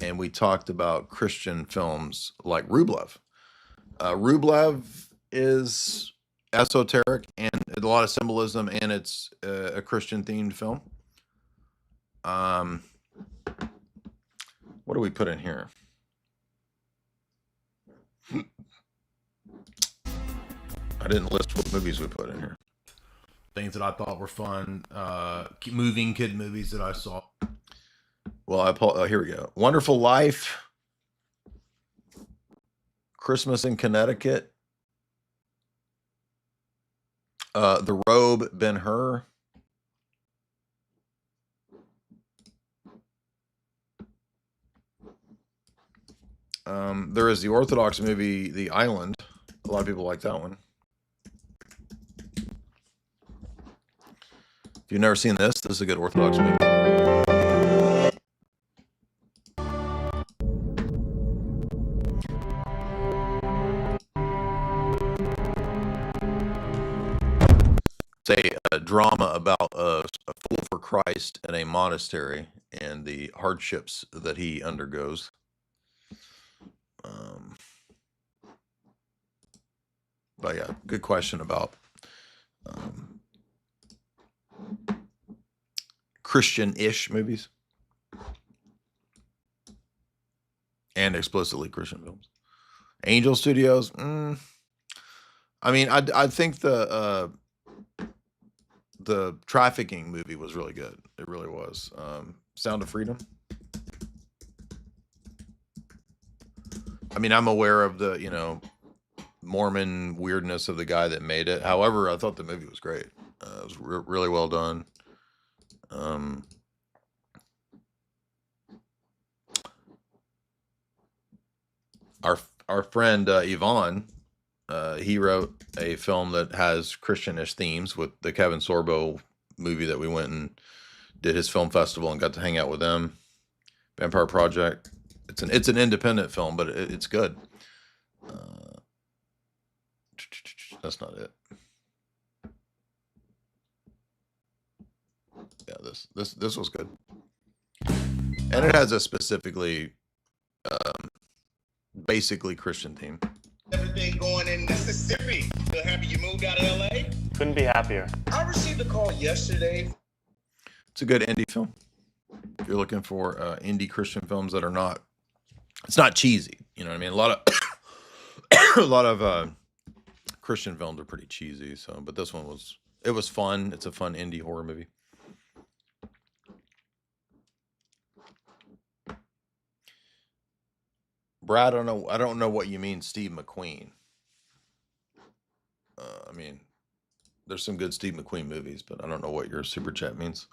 Speaker 3: and we talked about Christian films like Rublev. Rublev is esoteric and a lot of symbolism, and it's a Christian themed film. What do we put in here? I didn't list what movies we put in here. Things that I thought were fun, moving kid movies that I saw. Well, here we go. Wonderful Life, Christmas in Connecticut, The Robe, Ben-Hur. There is the Orthodox movie, The Island. A lot of people like that one. If you've never seen this is a good Orthodox movie. It's a drama about a fool for Christ in a monastery and the hardships that he undergoes. But yeah, good question about Christian-ish movies and explicitly Christian films. Angel Studios. I mean, I think the trafficking movie was really good. It really was. Sound of Freedom. I mean, I'm aware of the, Mormon weirdness of the guy that made it. However, I thought the movie was great. It was really well done. Our friend Yvonne, he wrote a film that has Christianish themes with the Kevin Sorbo movie that we went and did his film festival and got to hang out with them. Vampire Project. It's an independent film, but it's good. That's not it. Yeah, this was good, and it has a specifically, basically Christian theme.
Speaker 4: Everything going in Mississippi. Feel happy you moved out of LA?
Speaker 18: Couldn't be happier.
Speaker 4: I received a call yesterday.
Speaker 3: It's a good indie film. If you're looking for indie Christian films that are not, it's not cheesy. You know what I mean? A lot of Christian films are pretty cheesy. So, but this one was fun. It's a fun indie horror movie. Brad, I don't know what you mean, Steve McQueen. I mean, there's some good Steve McQueen movies, but I don't know what your super chat means.